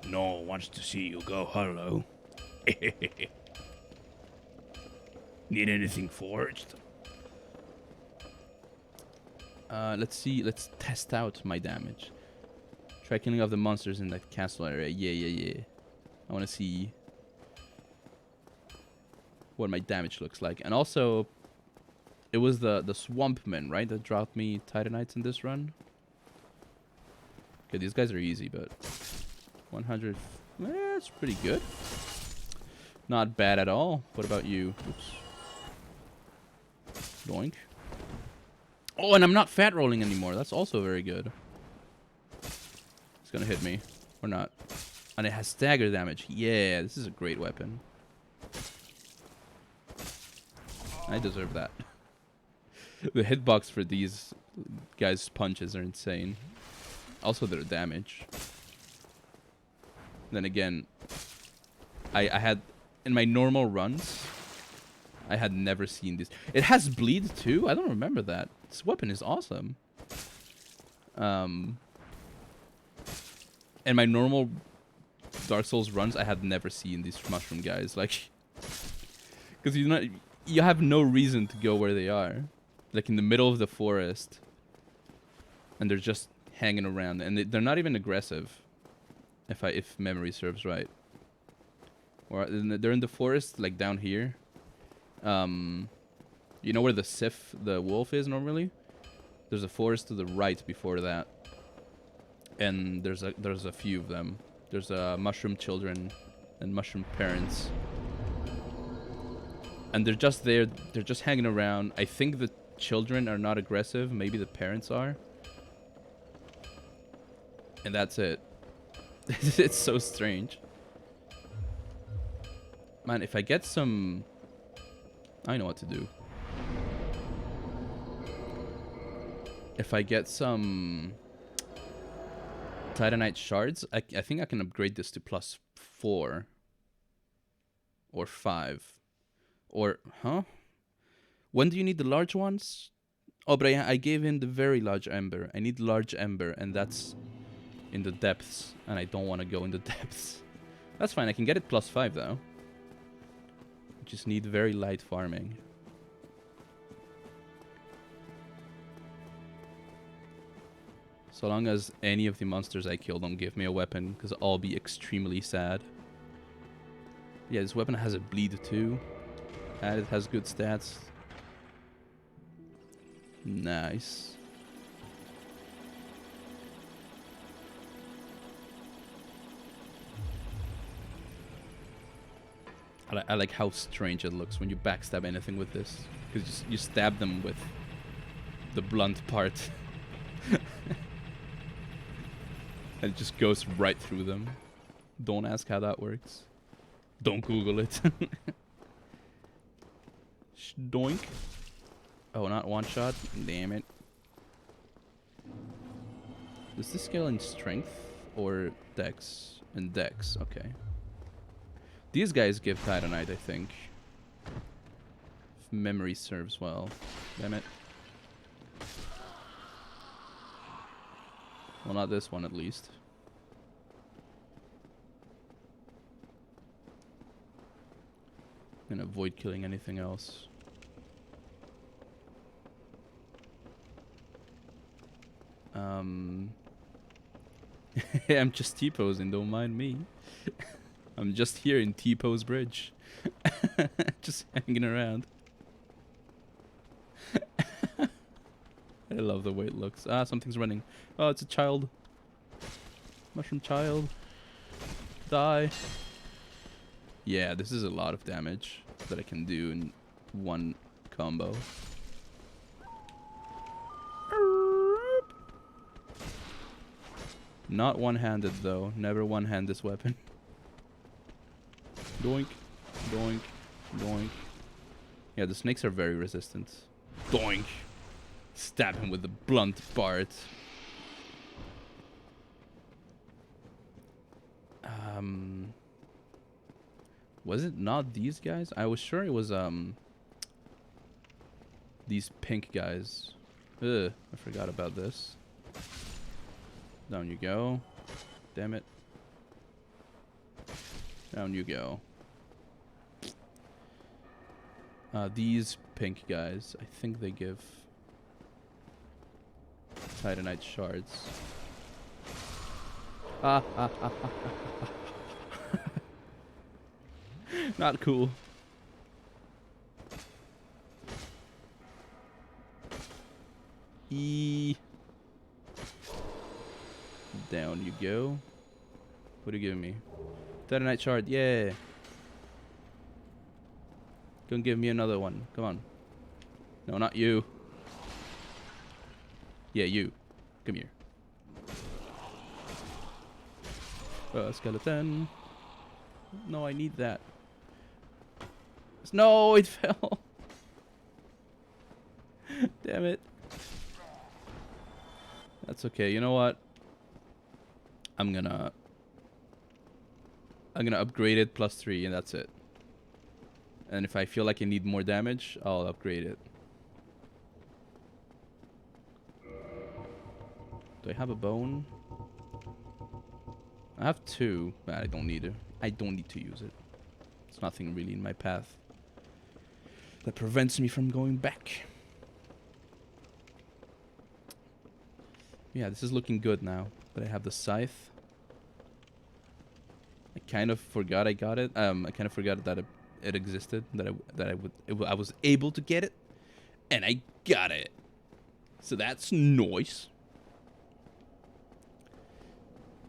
S1: No one wants to see you go hollow. Need anything forged? Let's see. Let's test out my damage. Try killing off the monsters in that castle area. Yeah. I want to see what my damage looks like. And also, it was the Swampmen, right, that dropped me Titanites in this run. Okay, these guys are easy, but 100. That's pretty good. Not bad at all. What about you? Oops. Doink. Oh, and I'm not fat rolling anymore. That's also very good. It's gonna hit me. Or not. And it has stagger damage. Yeah, this is a great weapon. I deserve that. The hitbox for these guys' punches are insane. Also their damage. Then again, I had in my normal runs, I had never seen this. It has bleed too. I don't remember that. This weapon is awesome. In my normal Dark Souls runs, I had never seen these mushroom guys. Like, because you have no reason to go where they are, like in the middle of the forest, and they're just hanging around, and they're not even aggressive, if memory serves right. Or they're in the forest, like down here. You know where the Sif, the wolf, is normally? There's a forest to the right before that, and there's a few of them. There's mushroom children and mushroom parents, and they're just there. They're just hanging around. I think the children are not aggressive. Maybe the parents are, and that's it. It's so strange. Man, if I get some... I know what to do. If I get some Titanite shards, I think I can upgrade this to +4 or 5. Or, huh? When do you need the large ones? Oh, but I gave him the very large ember. I need large ember, and that's in the depths, and I don't want to go in the depths. That's fine, I can get it +5 though. Just need very light farming. So long as any of the monsters I kill don't give me a weapon, because I'll be extremely sad. Yeah, this weapon has a bleed too, and it has good stats. Nice. I like how strange it looks when you backstab anything with this, because you stab them with the blunt part. And it just goes right through them. Don't ask how that works. Don't Google it. Doink. Oh, not one shot? Damn it. Does this scale in strength or dex? In dex, okay. These guys give Titanite, I think. If memory serves well. Damn it. Well, not this one, at least. I'm gonna avoid killing anything else. I'm just T-posing, don't mind me. I'm just here in T-pose bridge. Just hanging around. I love the way it looks. Ah, something's running. Oh, it's a child. Mushroom child. Die. Yeah, this is a lot of damage that I can do in one combo. Not one-handed though. Never one-hand this weapon. Doink. Doink. Doink. Yeah, the snakes are very resistant. Doink. Stab him with the blunt part. Was it not these guys? I was sure it was these pink guys. Ugh, I forgot about this. Down you go. Damn it. Down you go. These pink guys, I think they give Titanite shards. Not cool. Down you go. What are you giving me? Titanite shard, yeah. Don't give me another one. Come on. No, not you. Yeah, you. Come here. Skeleton. No, I need that. No, it fell. Damn it. That's okay. You know what? I'm gonna upgrade it +3 and that's it. And if I feel like I need more damage, I'll upgrade it. Do I have a bone? I have 2, but I don't need it. I don't need to use it. There's nothing really in my path that prevents me from going back. Yeah, this is looking good now that I have the scythe. I kind of forgot I got it. I kind of forgot that it existed. I was able to get it, and I got it. So that's nice.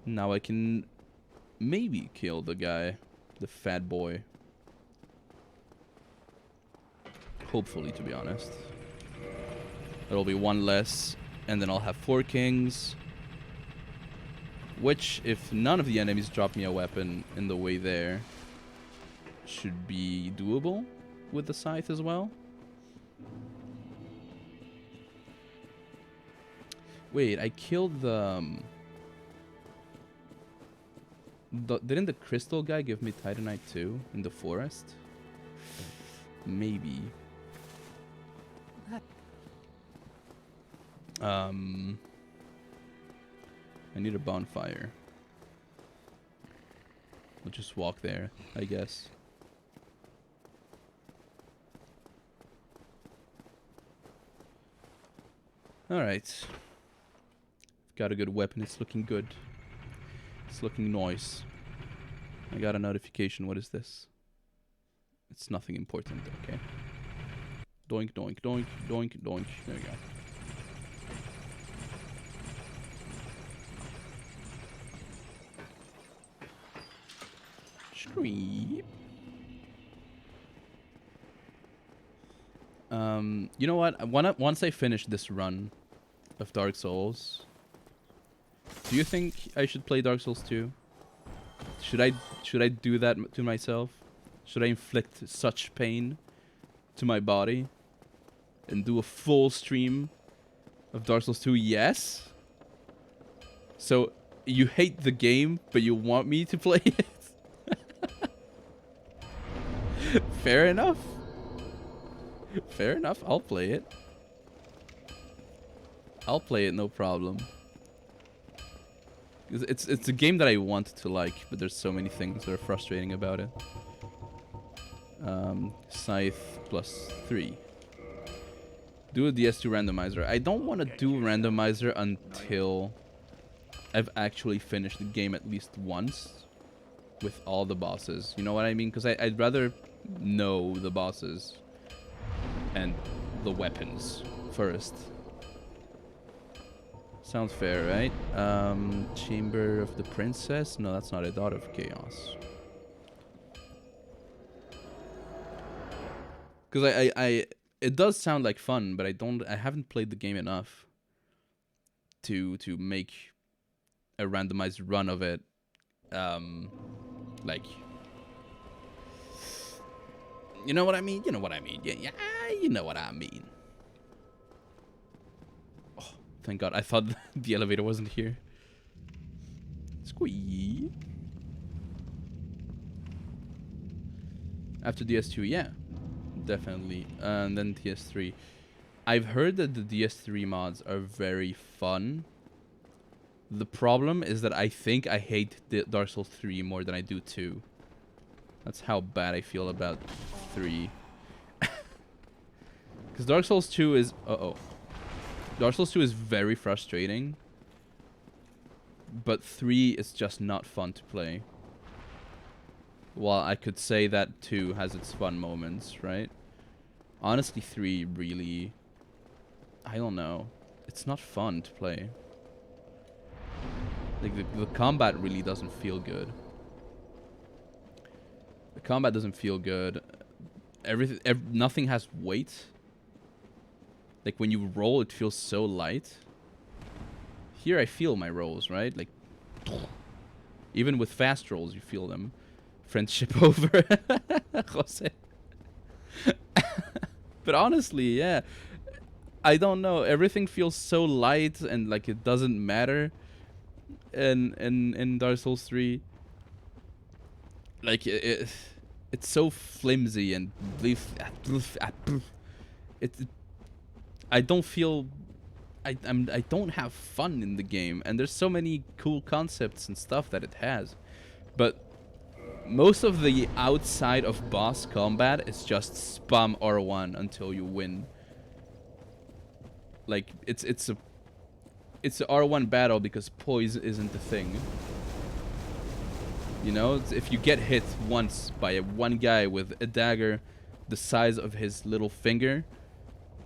S1: Now I can maybe kill the guy, the fat boy. Hopefully, to be honest. There'll be 1 less, and then I'll have 4 kings. Which, if none of the enemies drop me a weapon in the way there, should be doable with the scythe as well. Wait, I killed the... didn't the crystal guy give me Titanite too in the forest? Maybe. I need a bonfire. I'll just walk there, I guess. Alright. Got a good weapon. It's looking good. It's looking nice. I got a notification. What is this? It's nothing important. Okay. Doink, doink, doink, doink, doink. There we go. Streep. You know what? Once I finish this run of Dark Souls, do you think I should play Dark Souls 2? Should I do that to myself? Should I inflict such pain to my body and do a full stream of Dark Souls 2? Yes. So you hate the game, but you want me to play it? Fair enough. Fair enough. I'll play it. I'll play it, no problem. It's a game that I want to like, but there's so many things that are frustrating about it. Scythe +3. Do a DS2 randomizer. I don't want to do randomizer until I've actually finished the game at least once with all the bosses. You know what I mean? Because I'd rather know the bosses and the weapons first. Sounds fair, right? Chamber of the Princess? No, that's not a Daughter of Chaos. Because it does sound like fun, but I haven't played the game enough to make a randomized run of it. Like, you know what I mean? You know what I mean? Yeah, you know what I mean. Oh, thank God! I thought the elevator wasn't here. Squee. After DS2, yeah, definitely, and then DS3. I've heard that the DS3 mods are very fun. The problem is that I think I hate Dark Souls 3 more than I do 2. That's how bad I feel about 3. Because Dark Souls 2 is... Dark Souls 2 is very frustrating. But 3 is just not fun to play. While I could say that 2 has its fun moments, right? Honestly, 3 really... I don't know. It's not fun to play. Like, the combat really doesn't feel good. The combat doesn't feel good. Nothing has weight. Like, when you roll, it feels so light. Here, I feel my rolls, right? Like, even with fast rolls, you feel them. Friendship over. Jose. But honestly, yeah. I don't know. Everything feels so light and like it doesn't matter. in Dark Souls 3. Like it's so flimsy and it I don't feel I don't have fun in the game, and there's so many cool concepts and stuff that it has, but most of the outside of boss combat is just spam R1 until you win. Like it's a R1 battle because poise isn't the thing. You know, if you get hit once by one guy with a dagger the size of his little finger,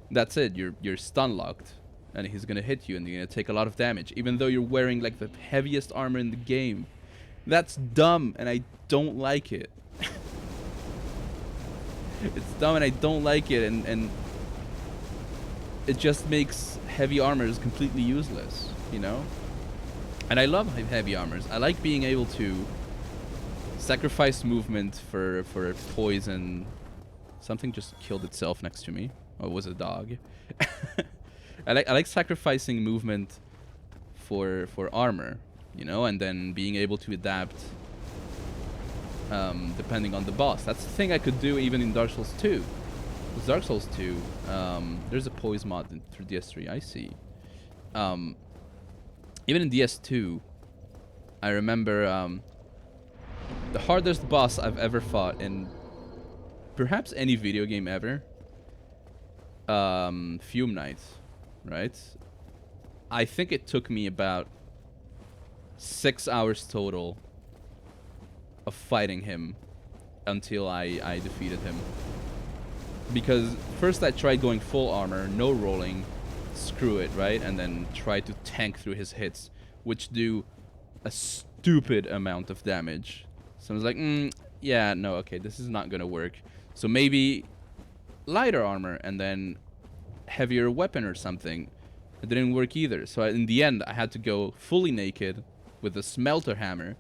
S1: that's it. You're stun locked, and he's gonna hit you, and you're gonna take a lot of damage, even though you're wearing like the heaviest armor in the game. That's dumb, and I don't like it. It's dumb, and I don't like it, and it just makes heavy armors completely useless, you know? And I love heavy armors. I like being able to sacrifice movement for poison. Something just killed itself next to me. Oh, it was a dog. I like sacrificing movement for armor, you know, and then being able to adapt depending on the boss. That's the thing I could do even in Dark Souls 2. With Dark Souls 2, there's a poise mod through DS3. I see. Even in DS2, I remember the hardest boss I've ever fought in perhaps any video game ever. Fume Knight, right? I think it took me about 6 hours total of fighting him until I defeated him. Because first I tried going full armor, no rolling, screw it, right? And then tried to tank through his hits, which do a stupid amount of damage. So I was like, yeah, no, okay, this is not gonna work. So maybe lighter armor and then heavier weapon or something. It didn't work either. So in the end, I had to go fully naked with a smelter hammer,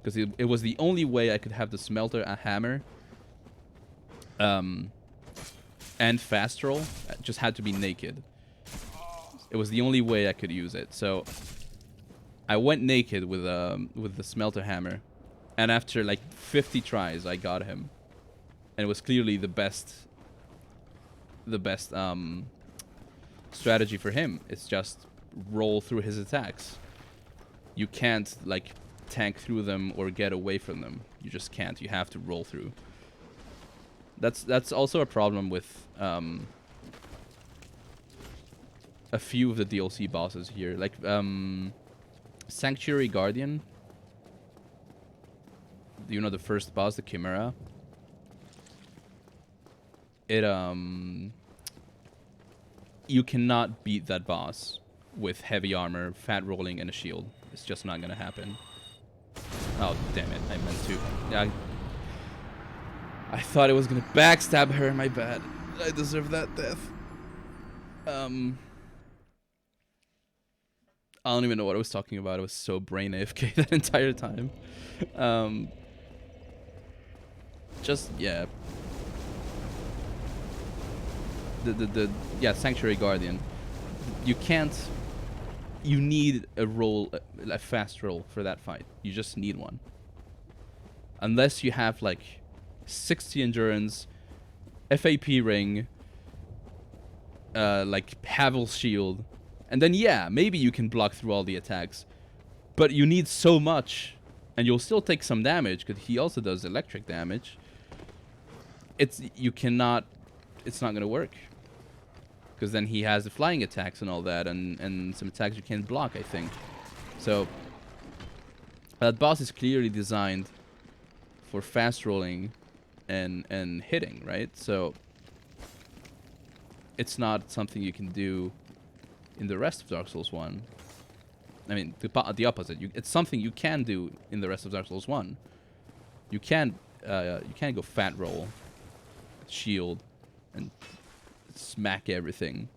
S1: because it was the only way I could have the smelter hammer. And fast roll. I just had to be naked. It was the only way I could use it. So I went naked with the smelter hammer, and after like 50 tries, I got him, and it was clearly the best strategy for him. It's just roll through his attacks. You can't like tank through them or get away from them. You just can't. You have to roll through. That's also a problem with a few of the DLC bosses here, like Sanctuary Guardian. You know, the first boss, the Chimera. It you cannot beat that boss with heavy armor, fat rolling, and a shield. It's just not gonna happen. Oh damn it! I meant to. Yeah. I thought it was gonna backstab her. My bad. I deserve that death. I don't even know what I was talking about. I was so brain AFK that entire time. Just yeah. Yeah, Sanctuary Guardian. You can't. You need a roll, a fast roll for that fight. You just need one. Unless you have like 60 endurance, FAP ring, like Havel's shield, and then yeah, maybe you can block through all the attacks. But you need so much, and you'll still take some damage because he also does electric damage. You cannot. It's not gonna work. Because then he has the flying attacks and all that, and some attacks you can't block, I think. So that boss is clearly designed for fast rolling and hitting, right? So it's not something you can do in the rest of Dark Souls 1. I mean, the opposite. It's something you can do in the rest of Dark Souls 1. You can go fat roll, shield, and smack everything,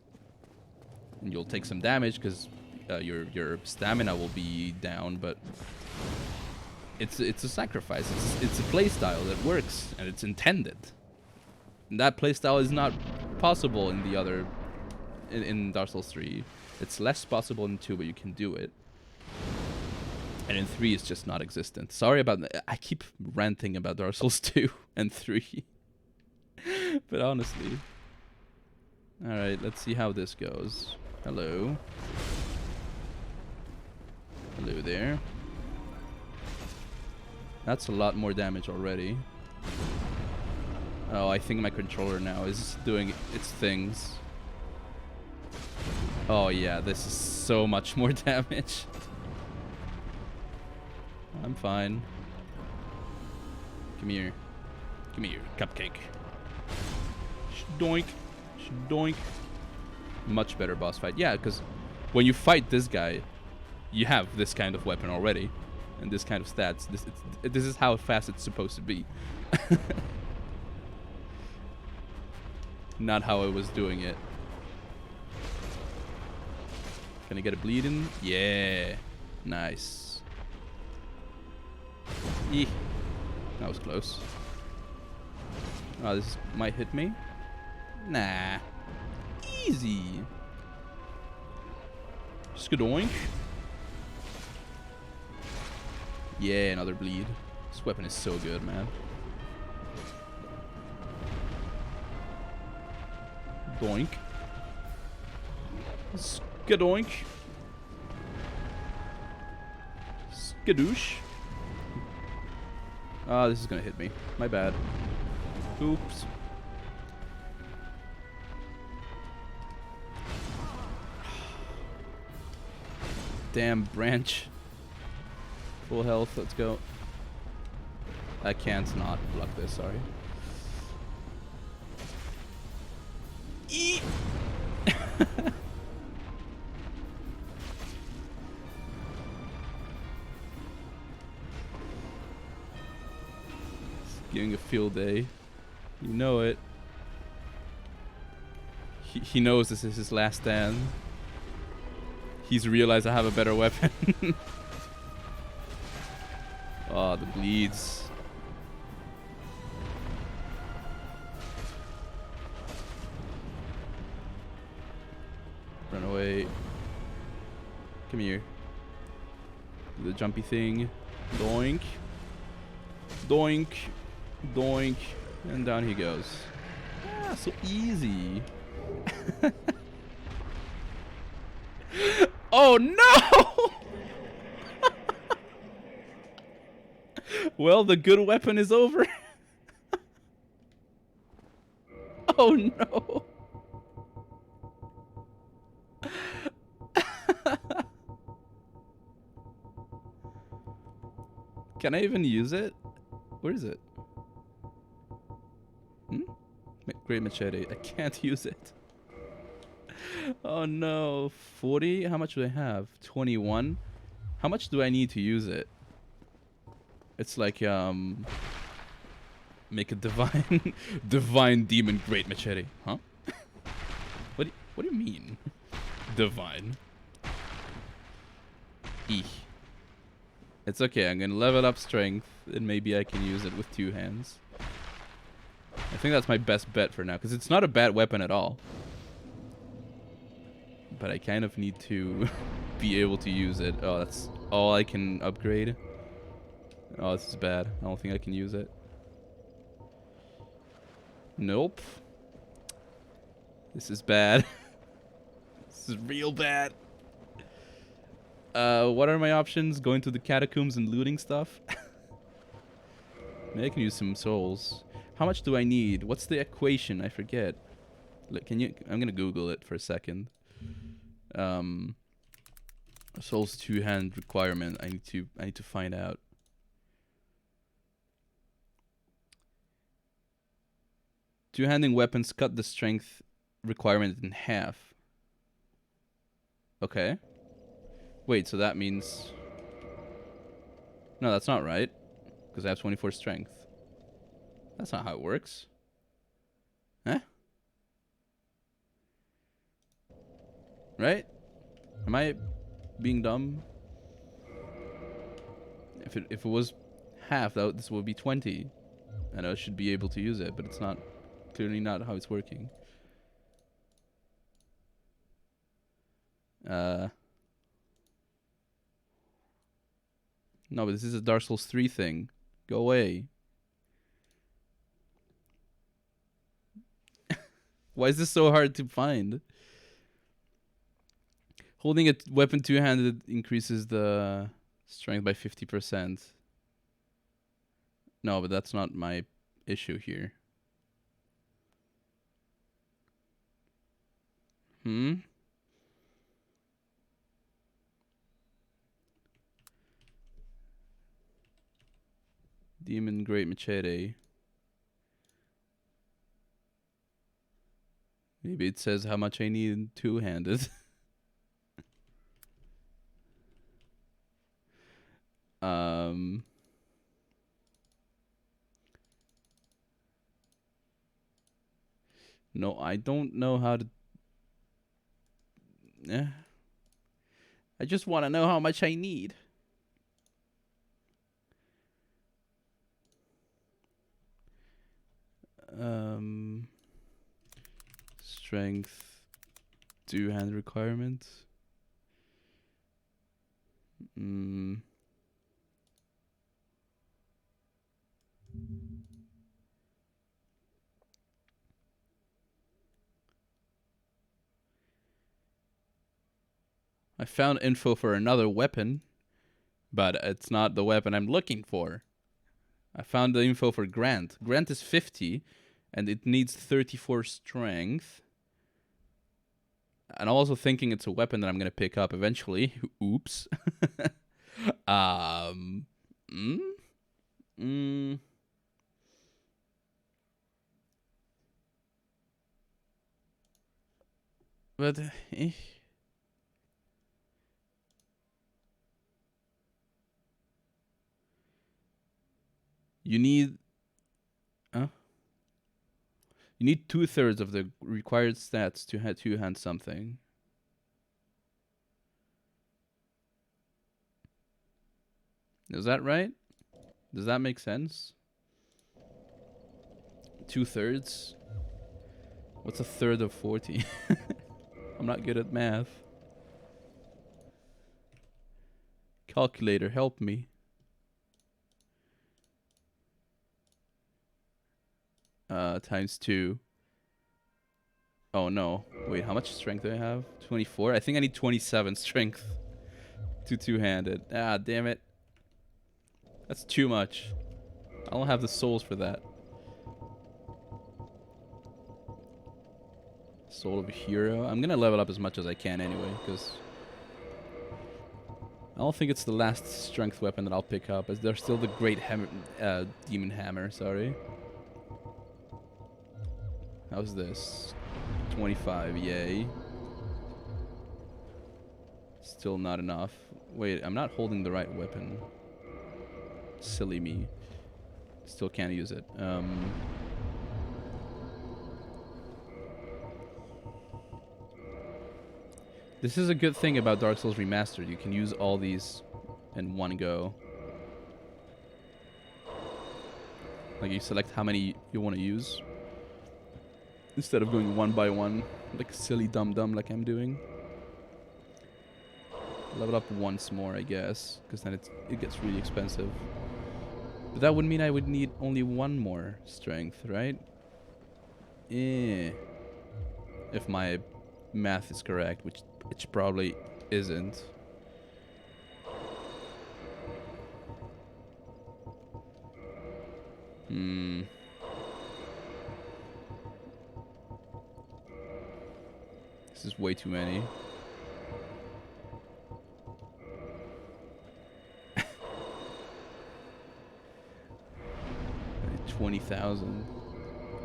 S1: and you'll take some damage because your stamina will be down, but it's a sacrifice. It's a playstyle that works, and it's intended. And that playstyle is not possible in the other in Dark Souls 3. It's less possible in 2, but you can do it. And in 3, it's just not existent. Sorry about that. I keep ranting about Dark Souls 2 and 3. But honestly. Alright, let's see how this goes. Hello. Hello there. That's a lot more damage already. Oh, I think my controller now is doing its things. Oh yeah, this is so much more damage. I'm fine. Come here. Come here, cupcake. Doink. Doink. Much better boss fight. Yeah, because when you fight this guy, you have this kind of weapon already. And this kind of stats. This is how fast it's supposed to be. Not how I was doing it. Can I get a bleed in? Yeah. Nice. Eeh. That was close. Oh, this might hit me. Nah. Easy. Skadoink. Yeah, another bleed. This weapon is so good, man. Doink. Skadoink. Skadoosh. Ah, this is gonna hit me. My bad. Oops. Damn branch. Full health, let's go. I can't not block this, sorry. Eee! Giving a field day. You know it. He knows this is his last stand. He's realized I have a better weapon. Oh, the bleeds. Run away. Come here. Do the jumpy thing. Doink. Doink. Doink. And down he goes. Ah, so easy. Oh no! Well, the good weapon is over. Oh no. Can I even use it? Where is it? Great machete. I can't use it. Oh no. 40? How much do I have? 21? How much do I need to use it? It's like, make a divine divine demon great machete. Huh? What do you mean? Divine. Eek. It's okay, I'm gonna level up strength and maybe I can use it with 2 hands. I think that's my best bet for now, because it's not a bad weapon at all. But I kind of need to be able to use it. Oh, that's all I can upgrade. Oh, this is bad. I don't think I can use it. Nope. This is bad. This is real bad. What are my options? Going to the catacombs and looting stuff? Maybe I can use some souls. How much do I need? What's the equation? I forget. Look, can you? I'm gonna Google it for a second. Souls 2-hand requirement. I need to find out. Two-handing weapons cut the strength requirement in half. Okay. Wait, so that means... No, that's not right. Because I have 24 strength. That's not how it works. Huh? Right? Am I being dumb? If it was half, this would be 20. And I should be able to use it, but it's not. Clearly not how it's working. No, but this is a Dark Souls 3 thing. Go away. Why is this so hard to find? Holding a weapon two-handed increases the strength by 50%. No, but that's not my issue here. Demon Great Machete. Maybe it says how much I need two-handed. No, I don't know how to... I just want to know how much I need. Strength, two-hand requirement. I found info for another weapon, but it's not the weapon I'm looking for. I found the info for Grant. Grant is 50, and it needs 34 strength. And I'm also thinking it's a weapon that I'm gonna pick up eventually. Oops. But you need you need 2/3 of the required stats to two-hand something. Is that right? Does that make sense? 2/3? What's a third of 40? I'm not good at math. Calculator, help me. Times 2. Oh no. Wait, how much strength do I have? 24? I think I need 27 strength to two-handed. Ah, damn it. That's too much. I don't have the souls for that. Soul of a hero. I'm gonna level up as much as I can anyway, because I don't think it's the last strength weapon that I'll pick up, as there's still the great demon hammer, sorry. How's this? 25, yay. Still not enough. Wait, I'm not holding the right weapon. Silly me. Still can't use it. This is a good thing about Dark Souls Remastered. You can use all these in one go. Like, you select how many you want to use, instead of going one by one, like a silly dum-dum like I'm doing. Level up once more, I guess, because then it gets really expensive. But that would mean I would need only one more strength, right? If my math is correct, which probably isn't. This is way too many. 20,000.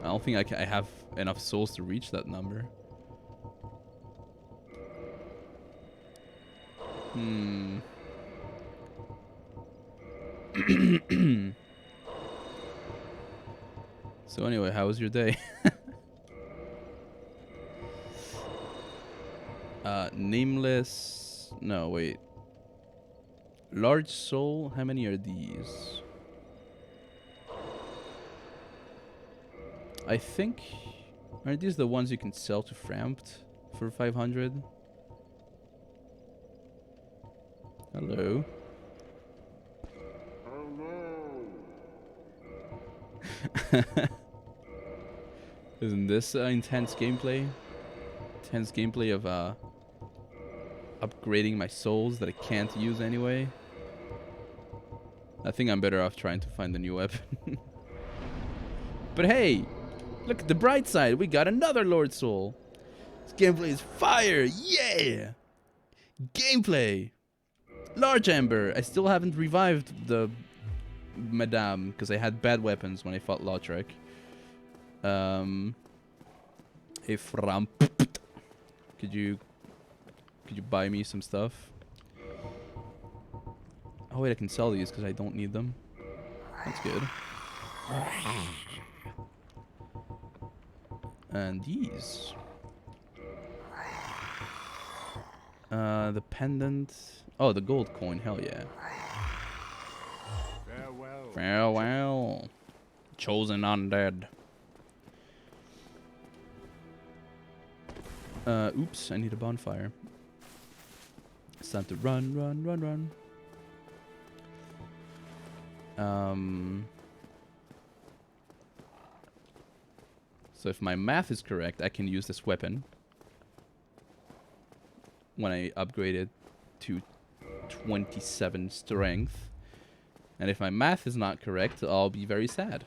S1: I don't think I have enough souls to reach that number. So anyway, how was your day? Nameless. No, wait. Large soul. How many are these? I think... Aren't these the ones you can sell to Framped for 500? Hello. Isn't this intense gameplay? Intense gameplay of upgrading my souls that I can't use anyway. I think I'm better off trying to find a new weapon. But hey, look at the bright side. We got another Lord Soul. This gameplay is fire. Yeah. Gameplay. Large Ember. I still haven't revived the Madame because I had bad weapons when I fought Lautrec. Hey, Fram. Could you buy me some stuff? Oh wait, I can sell these because I don't need them. That's good. And these. The pendant. Oh, the gold coin. Hell yeah.
S2: Farewell.
S1: Farewell. Chosen undead. Oops, I need a bonfire. It's time to run, run, run, run. So if my math is correct, I can use this weapon when I upgrade it to 27 strength. And if my math is not correct, I'll be very sad.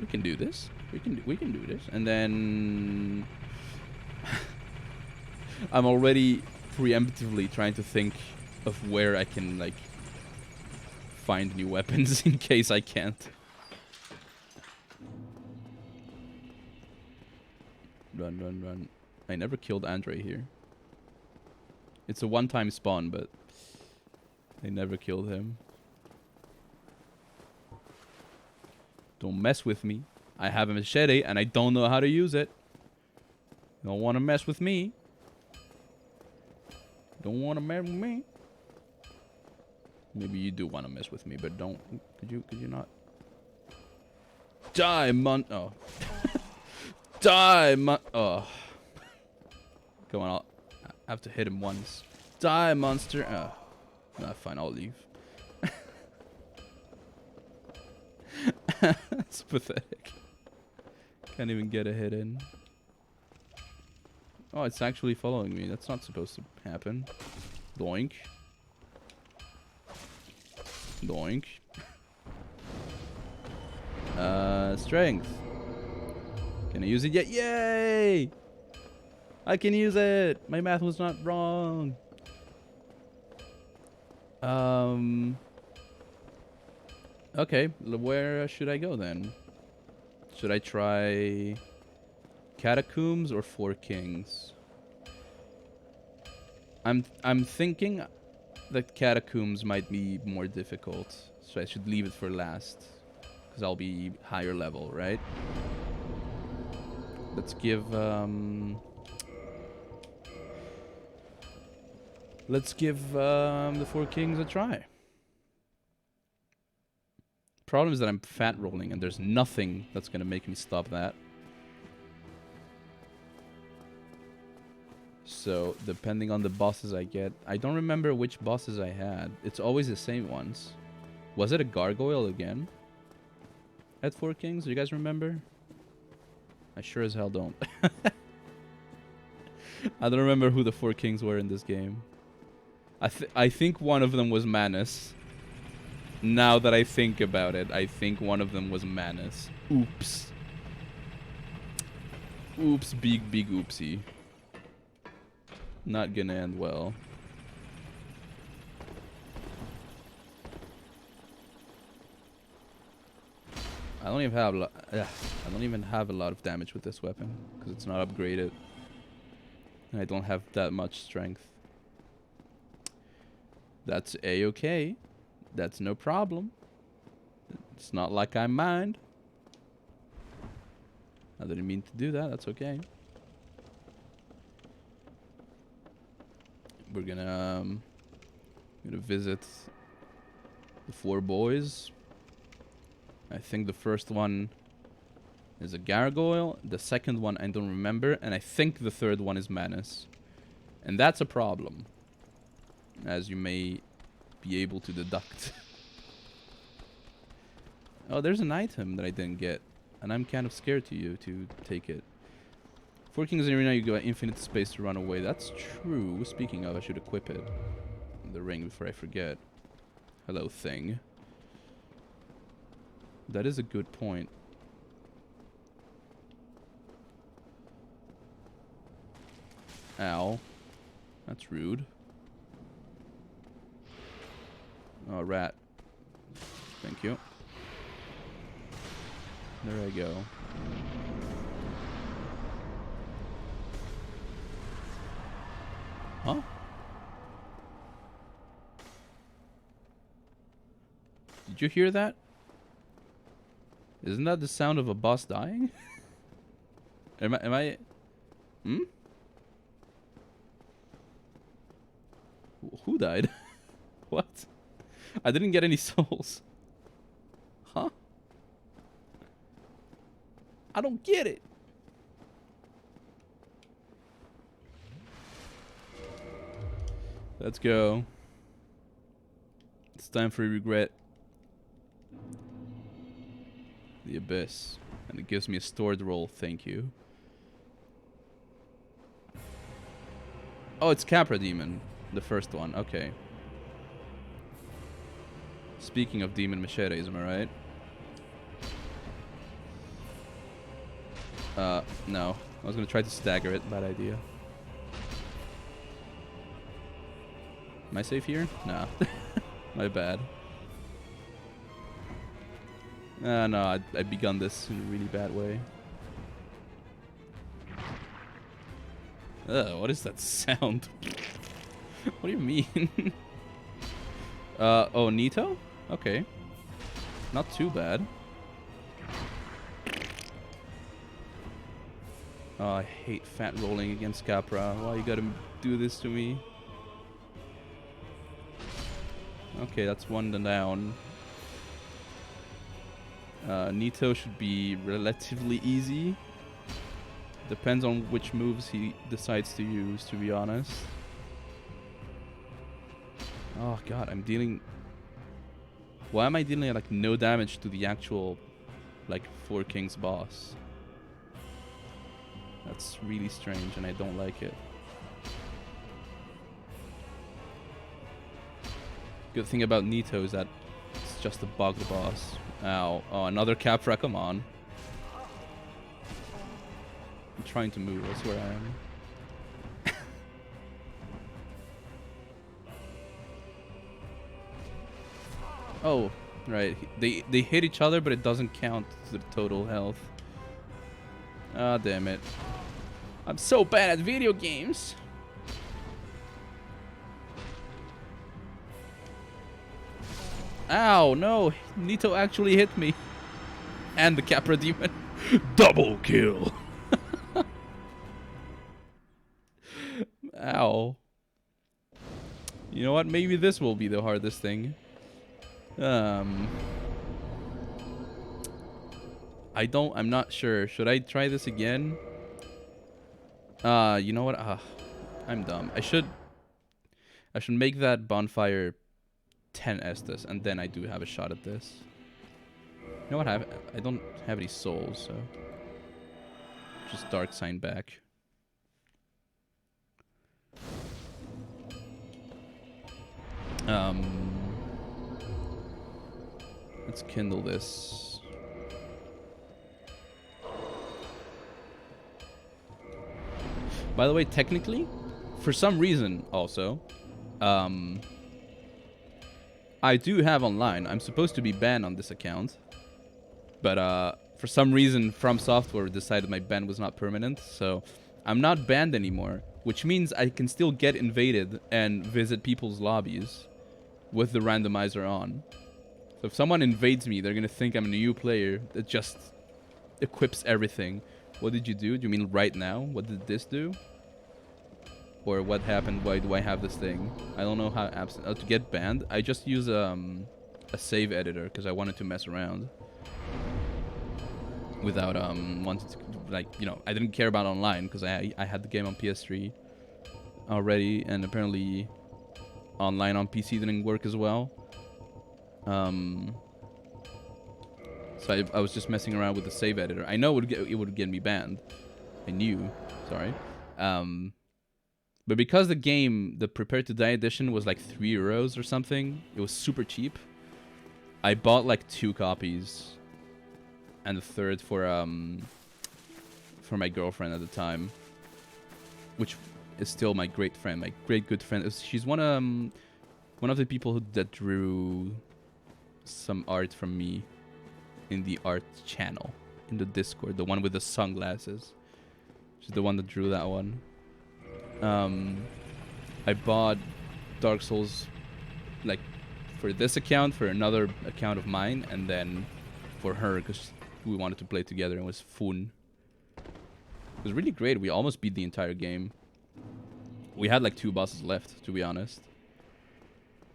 S1: We can do this. We can do this. And then I'm already preemptively trying to think of where I can like find new weapons in case I can't. Run, run, run. I never killed Andre here. It's a one-time spawn, but I never killed him. Don't mess with me. I have a machete and I don't know how to use it. Don't want to mess with me. Don't want to mess with me. Maybe you do want to mess with me, but don't. Could you not? Die, oh. Die, oh. Come on, I have to hit him once. Die, monster. Oh. Nah, fine, I'll leave. That's pathetic. Can't even get a hit in. Oh, it's actually following me. That's not supposed to happen. Doink. Doink. Strength. Can I use it yet? Yay! I can use it! My math was not wrong. Okay, where should I go then? Should I try Catacombs or Four Kings? I'm thinking that Catacombs might be more difficult, so I should leave it for last, because I'll be higher level, right? Let's give the Four Kings a try. Problem is that I'm fat rolling and there's nothing that's gonna make me stop that. So depending on the bosses I get, I don't remember which bosses I had. It's always the same ones. Was it a gargoyle again at Four Kings? Do you guys remember? I sure as hell don't. I don't remember who the Four Kings were in this game. I think one of them was Manus. Now that I think about it, I think one of them was Manus. Oops. Oops, big oopsie. Not gonna end well. I don't even have a lot of damage with this weapon because it's not upgraded. And I don't have that much strength. That's a-okay. That's no problem. It's not like I mind. I didn't mean to do that. That's okay. We're gonna visit the four boys. I think the first one is a gargoyle. The second one I don't remember, and I think the third one is Manus. And that's a problem, as you may be able to deduct. Oh, there's an item that I didn't get, and I'm kind of scared to take it. 4 Kings Arena, you got infinite space to run away. That's true. Speaking of, I should equip it. The ring before I forget. Hello, thing. That is a good point. Ow. That's rude. Oh, rat. Thank you. There I go. Huh? Did you hear that? Isn't that the sound of a boss dying? Am I... Hmm? Who died? What? I didn't get any souls. Huh? I don't get it. Let's go. It's time for regret. The Abyss. And it gives me a stored roll, thank you. Oh, it's Capra Demon. The first one, okay. Speaking of demon machetes, am I right? No. I was gonna try to stagger it, bad idea. Am I safe here? Nah. My bad. No, I begun this in a really bad way. What is that sound? What do you mean? Oh, Nito? Okay. Not too bad. Oh, I hate fat rolling against Capra. Why you gotta do this to me? Okay, that's one down. Nito should be relatively easy. Depends on which moves he decides to use, to be honest. Oh god, I'm dealing... Why am I dealing like no damage to the actual like 4 Kings boss? That's really strange and I don't like it. Good thing about Nito is that it's just a bug boss. Ow. Oh, another Capra, come on. I'm trying to move, I swear I am. Oh, right. They hit each other, but it doesn't count to the total health. Ah, damn it. I'm so bad at video games. Ow, no. Nito actually hit me. And the Capra Demon. Double kill. Ow. You know what? Maybe this will be the hardest thing. I'm not sure. Should I try this again? You know what? I'm dumb. I should make that bonfire 10 Estus, and then I do have a shot at this. You know what? I don't have any souls, so just Dark Sign back. Let's kindle this. By the way, technically, for some reason also, I do have online. I'm supposed to be banned on this account. But for some reason, From Software decided my ban was not permanent. So I'm not banned anymore, which means I can still get invaded and visit people's lobbies with the randomizer on. So if someone invades me, they're going to think I'm a new player that just equips everything. What did you do? Do you mean right now? What did this do? Or what happened? Why do I have this thing? I don't know how apps... to get banned, I just use a save editor because I wanted to mess around. Without wanting to... Like, you know, I didn't care about online because I had the game on PS3 already. And apparently online on PC didn't work as well. So I was just messing around with the save editor. I know it would get me banned. I knew. Sorry. But because the game, the Prepare to Die edition, was like €3 or something, it was super cheap. I bought like 2 copies, and the third for my girlfriend at the time, which is still my great friend, my great good friend. She's one of the people that drew some art from me in the art channel in the Discord, the one with the sunglasses. She's the one that drew that one. I bought Dark Souls like for this account, for another account of mine, and then for her because we wanted to play together. It was fun. It was really great. We almost beat the entire game. We had like 2 bosses left, to be honest.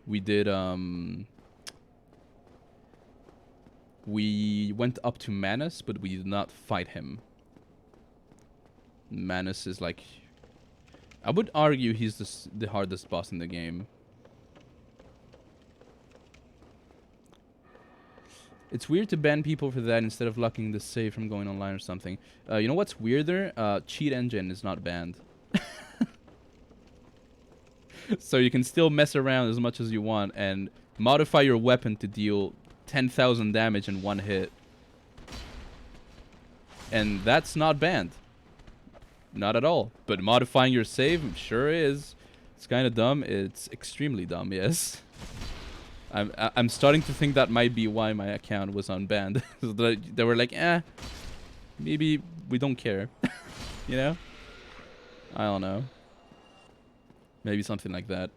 S1: We did we went up to Manus, but we did not fight him. Manus is like, I would argue he's the hardest boss in the game. It's weird to ban people for that instead of locking the save from going online or something. You know what's weirder? Cheat engine is not banned. So you can still mess around as much as you want and modify your weapon to deal 10,000 damage in one hit. And that's not banned. Not at all. But modifying your save sure is. It's kind of dumb. It's extremely dumb, yes. I'm starting to think that might be why my account was unbanned. They were like, maybe we don't care. You know? I don't know. Maybe something like that.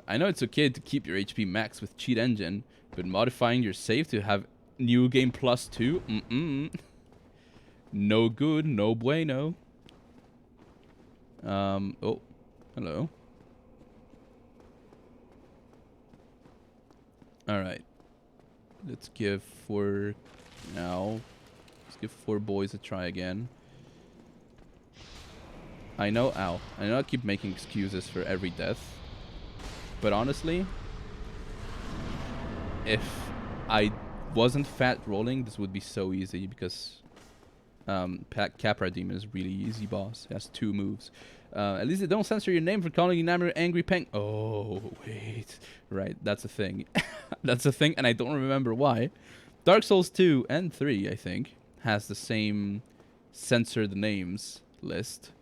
S1: I know it's okay to keep your HP max with cheat engine, but modifying your save to have new game +2? No good, no bueno. Oh, hello. Alright. Let's give 4 now. Let's give 4 boys a try again. I know, I know I keep making excuses for every death. But honestly, if I wasn't fat rolling, this would be so easy because Capra Demon is a really easy boss. He has 2 moves. At least they don't censor your name for calling you Angry Peng. Oh, wait. Right, that's a thing. That's a thing, and I don't remember why. Dark Souls 2 and 3, I think, has the same censor the names list.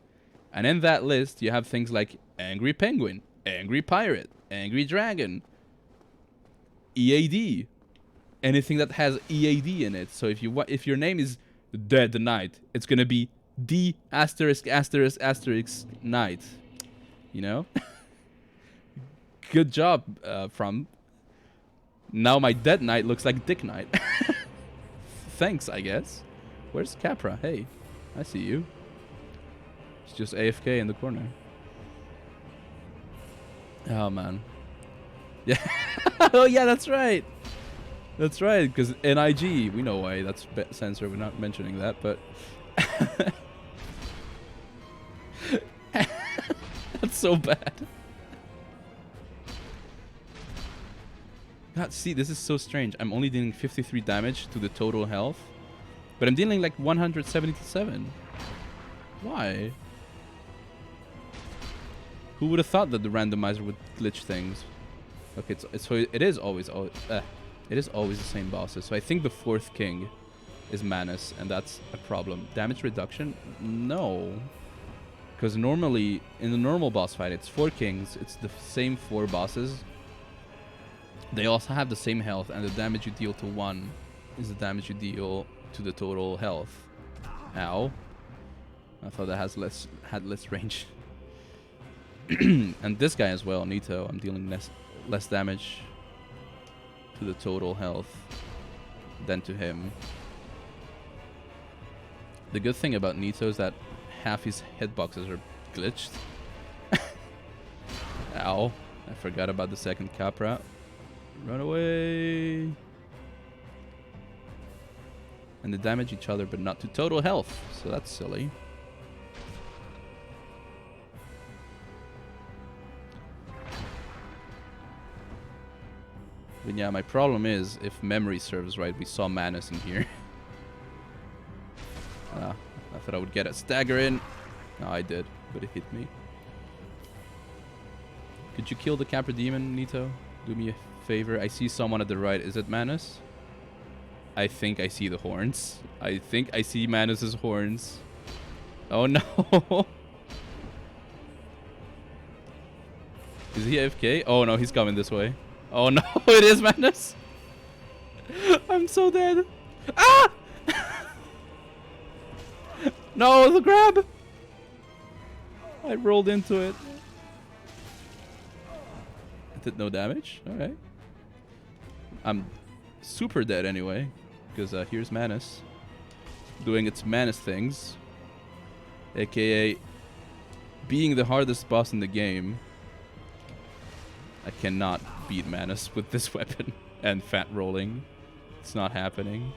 S1: And in that list, you have things like Angry Penguin, Angry Pirate, Angry Dragon, EAD. Anything that has EAD in it. So if your name is Dead Knight, it's gonna be D asterisk asterisk asterisk Knight. You know? Good job, from. Now my Dead Knight looks like Dick Knight. Thanks, I guess. Where's Capra? Hey, I see you. It's just AFK in the corner. Oh, man. Yeah. Oh, yeah, that's right. That's right, because NIG, we know why that's censored. We're not mentioning that, but... That's so bad. God, see, this is so strange. I'm only dealing 53 damage to the total health, but I'm dealing like 177. Why? Who would have thought that the randomizer would glitch things? Okay, so it is always the same bosses. So I think the 4th king is Manus, and that's a problem. Damage reduction? No. Because normally, in the normal boss fight, it's 4 kings. It's the same 4 bosses. They also have the same health, and the damage you deal to one is the damage you deal to the total health. Ow. I thought that had less range. And this guy as well, Nito, I'm dealing less damage to the total health than to him. The good thing about Nito is that half his hitboxes are glitched. Ow. I forgot about the second Capra. Run away. And they damage each other, but not to total health. So that's silly. But yeah, my problem is, if memory serves right, we saw Manus in here. I thought I would get a stagger in. No, I did, but it hit me. Could you kill the Capra Demon, Nito? Do me a favor. I see someone at the right. Is it Manus? I think I see the horns. I think I see Manus's horns. Oh no. Is he AFK? Oh no, he's coming this way. Oh no, it is Manus. I'm so dead. Ah! No, the grab. I rolled into it. It did no damage. All right. I'm super dead anyway, because here's Manus doing its Manus things, aka being the hardest boss in the game. I cannot beat Manus with this weapon and fat rolling. It's not happening.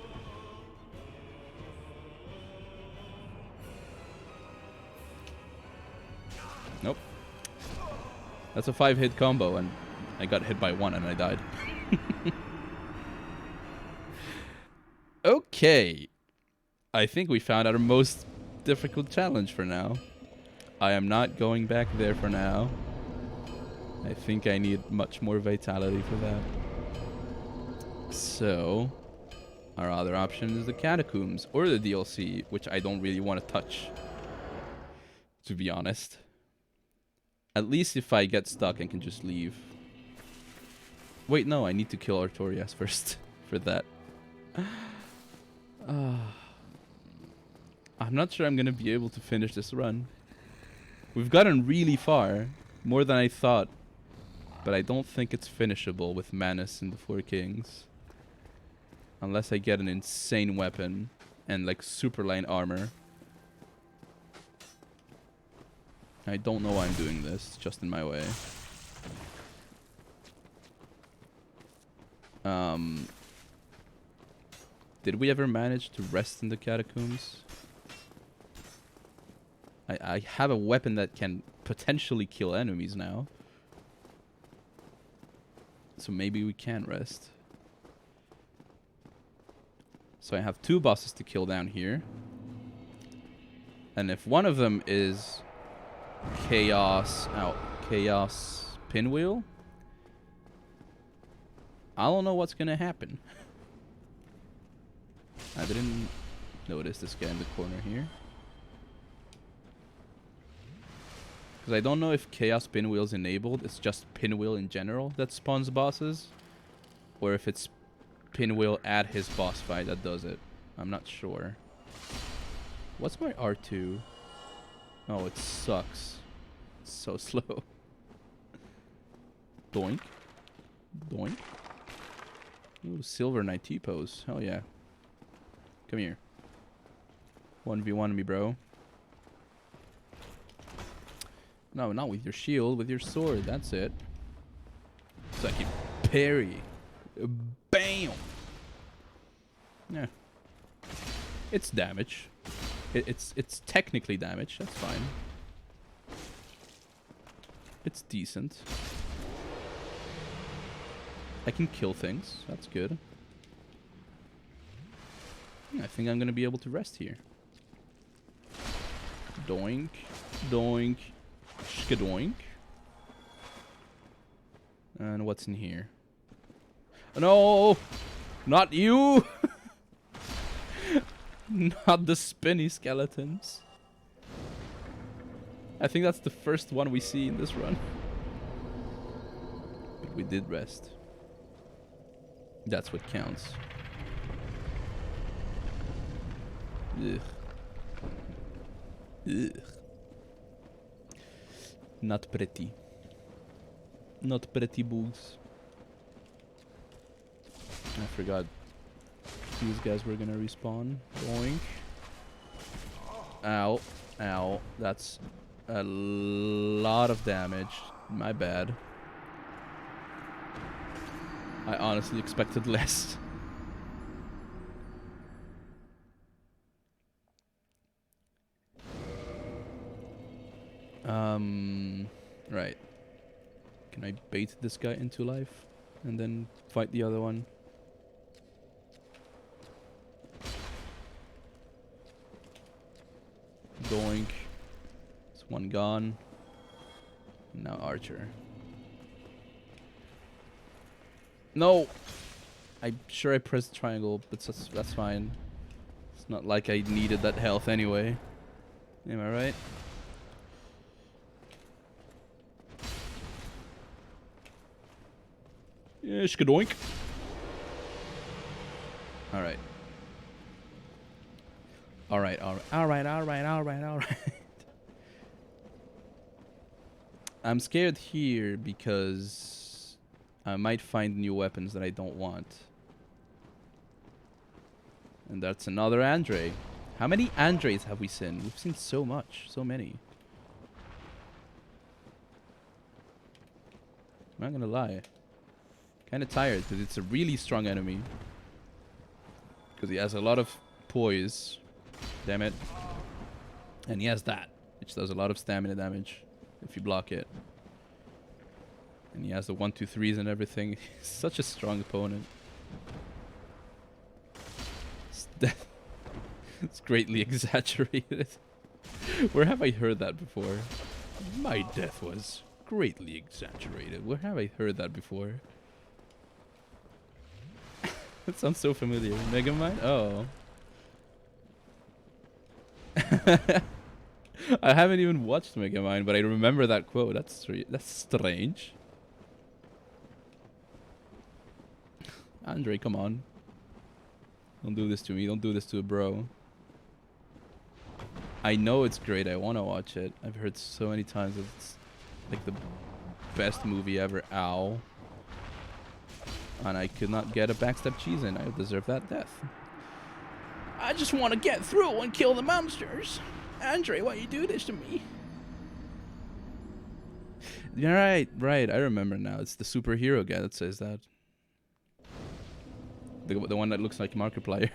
S1: Nope. That's a 5-hit combo, and I got hit by 1 and I died. Okay. I think we found our most difficult challenge for now. I am not going back there for now. I think I need much more vitality for that. So, our other option is the Catacombs or the DLC, which I don't really want to touch, to be honest. At least if I get stuck, I can just leave. Wait, no, I need to kill Artorias first for that. I'm not sure I'm going to be able to finish this run. We've gotten really far, more than I thought. But I don't think it's finishable with Manus and the Four Kings. Unless I get an insane weapon and like super line armor. I don't know why I'm doing this, it's just in my way. Did we ever manage to rest in the Catacombs? I have a weapon that can potentially kill enemies now. So maybe we can rest. So I have 2 bosses to kill down here. And if one of them is Chaos Pinwheel, I don't know what's gonna happen. I didn't notice this guy in the corner here. Because I don't know if Chaos Pinwheel is enabled. It's just Pinwheel in general that spawns bosses. Or if it's Pinwheel at his boss fight that does it. I'm not sure. What's my R2? Oh, it sucks. It's so slow. Doink. Doink. Ooh, Silver Knight T-pose. Hell yeah. Come here. 1v1 me, bro. No, not with your shield, with your sword. That's it. So I can parry. Bam! Yeah. It's damage. It's technically damage. That's fine. It's decent. I can kill things. That's good. I think I'm gonna be able to rest here. Doink. Doink. Skadoink. And what's in here? No! Not you! Not the spinny skeletons. I think that's the first one we see in this run. But we did rest. That's what counts. Ugh. Ugh. Not pretty. Not pretty boobs. I forgot these guys were gonna respawn. Boink. Ow. Ow. That's a lot of damage. My bad. I honestly expected less. Right. Can I bait this guy into life? And then fight the other one. Doink. It's one gone. Now Archer. No! I'm sure I pressed triangle, but that's fine. It's not like I needed that health anyway. Am I right? Yeah, shkadoink. Alright. Alright. I'm scared here because I might find new weapons that I don't want. And that's another Andre. How many Andres have we seen? We've seen so much. So many. I'm not gonna lie. Kinda tired because it's a really strong enemy. Because he has a lot of poise. Damn it. And he has that, which does a lot of stamina damage if you block it. And he has the 1, 2, 3s and everything. He's such a strong opponent. It's greatly exaggerated. Where have I heard that before? My death was greatly exaggerated. Where have I heard that before? That sounds so familiar. Megamind? Oh. I haven't even watched Megamind, but I remember that quote. That's strange. Andre, come on. Don't do this to me. Don't do this to a bro. I know it's great. I want to watch it. I've heard so many times that it's like the best movie ever. Ow. And I could not get a backstab cheese in. I deserve that death. I just want to get through and kill the monsters. Andre, why you do this to me? Yeah, right. I remember now. It's the superhero guy that says that. The one that looks like Markiplier.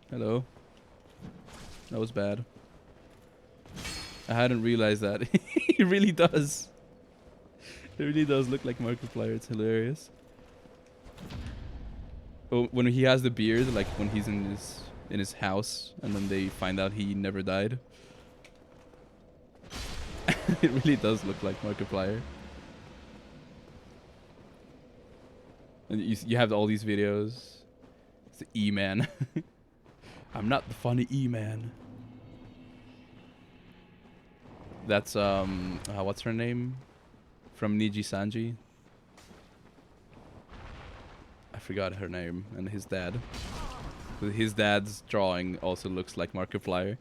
S1: Hello. That was bad. I hadn't realized that. He really does. It really does look like Markiplier. It's hilarious. Oh, when he has the beard, like when he's in his house, and then they find out he never died. It really does look like Markiplier. And you have all these videos. It's the E-Man. I'm not the funny E-Man. That's what's her name? From Niji Sanji. I forgot her name. And his dad. His dad's drawing also looks like Markiplier.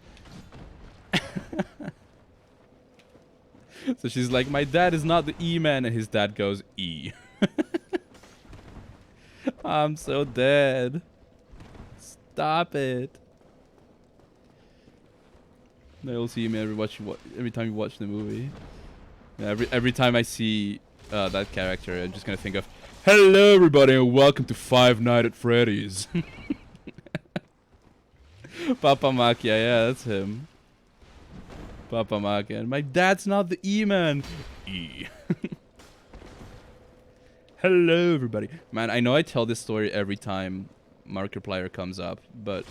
S1: So she's like, my dad is not the E-Man, and his dad goes, E. I'm so dead. Stop it. You'll see me every time you watch the movie. Yeah, every time I see that character, I'm just gonna think of, hello everybody and welcome to Five Nights at Freddy's. Papa Makia, yeah, that's him. Papa Makia. And my dad's not the E-Man. E. Hello everybody. Man, I know I tell this story every time Markiplier comes up, but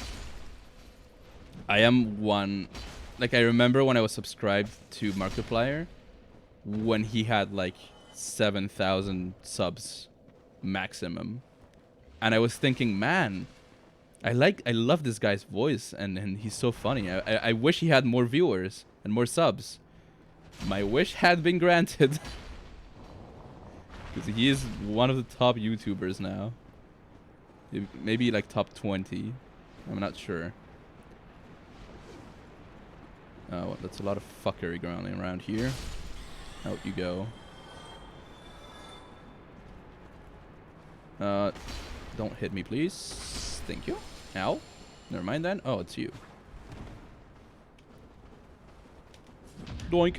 S1: I am one... Like, I remember when I was subscribed to Markiplier, when he had, like, 7,000 subs maximum. And I was thinking, man, I love this guy's voice, and he's so funny. I wish he had more viewers and more subs. My wish had been granted. Because he is one of the top YouTubers now. Maybe, like, top 20. I'm not sure. Oh, that's a lot of fuckery going around here. Out you go. Don't hit me, please. Thank you. Ow. Never mind then. Oh, it's you. Doink.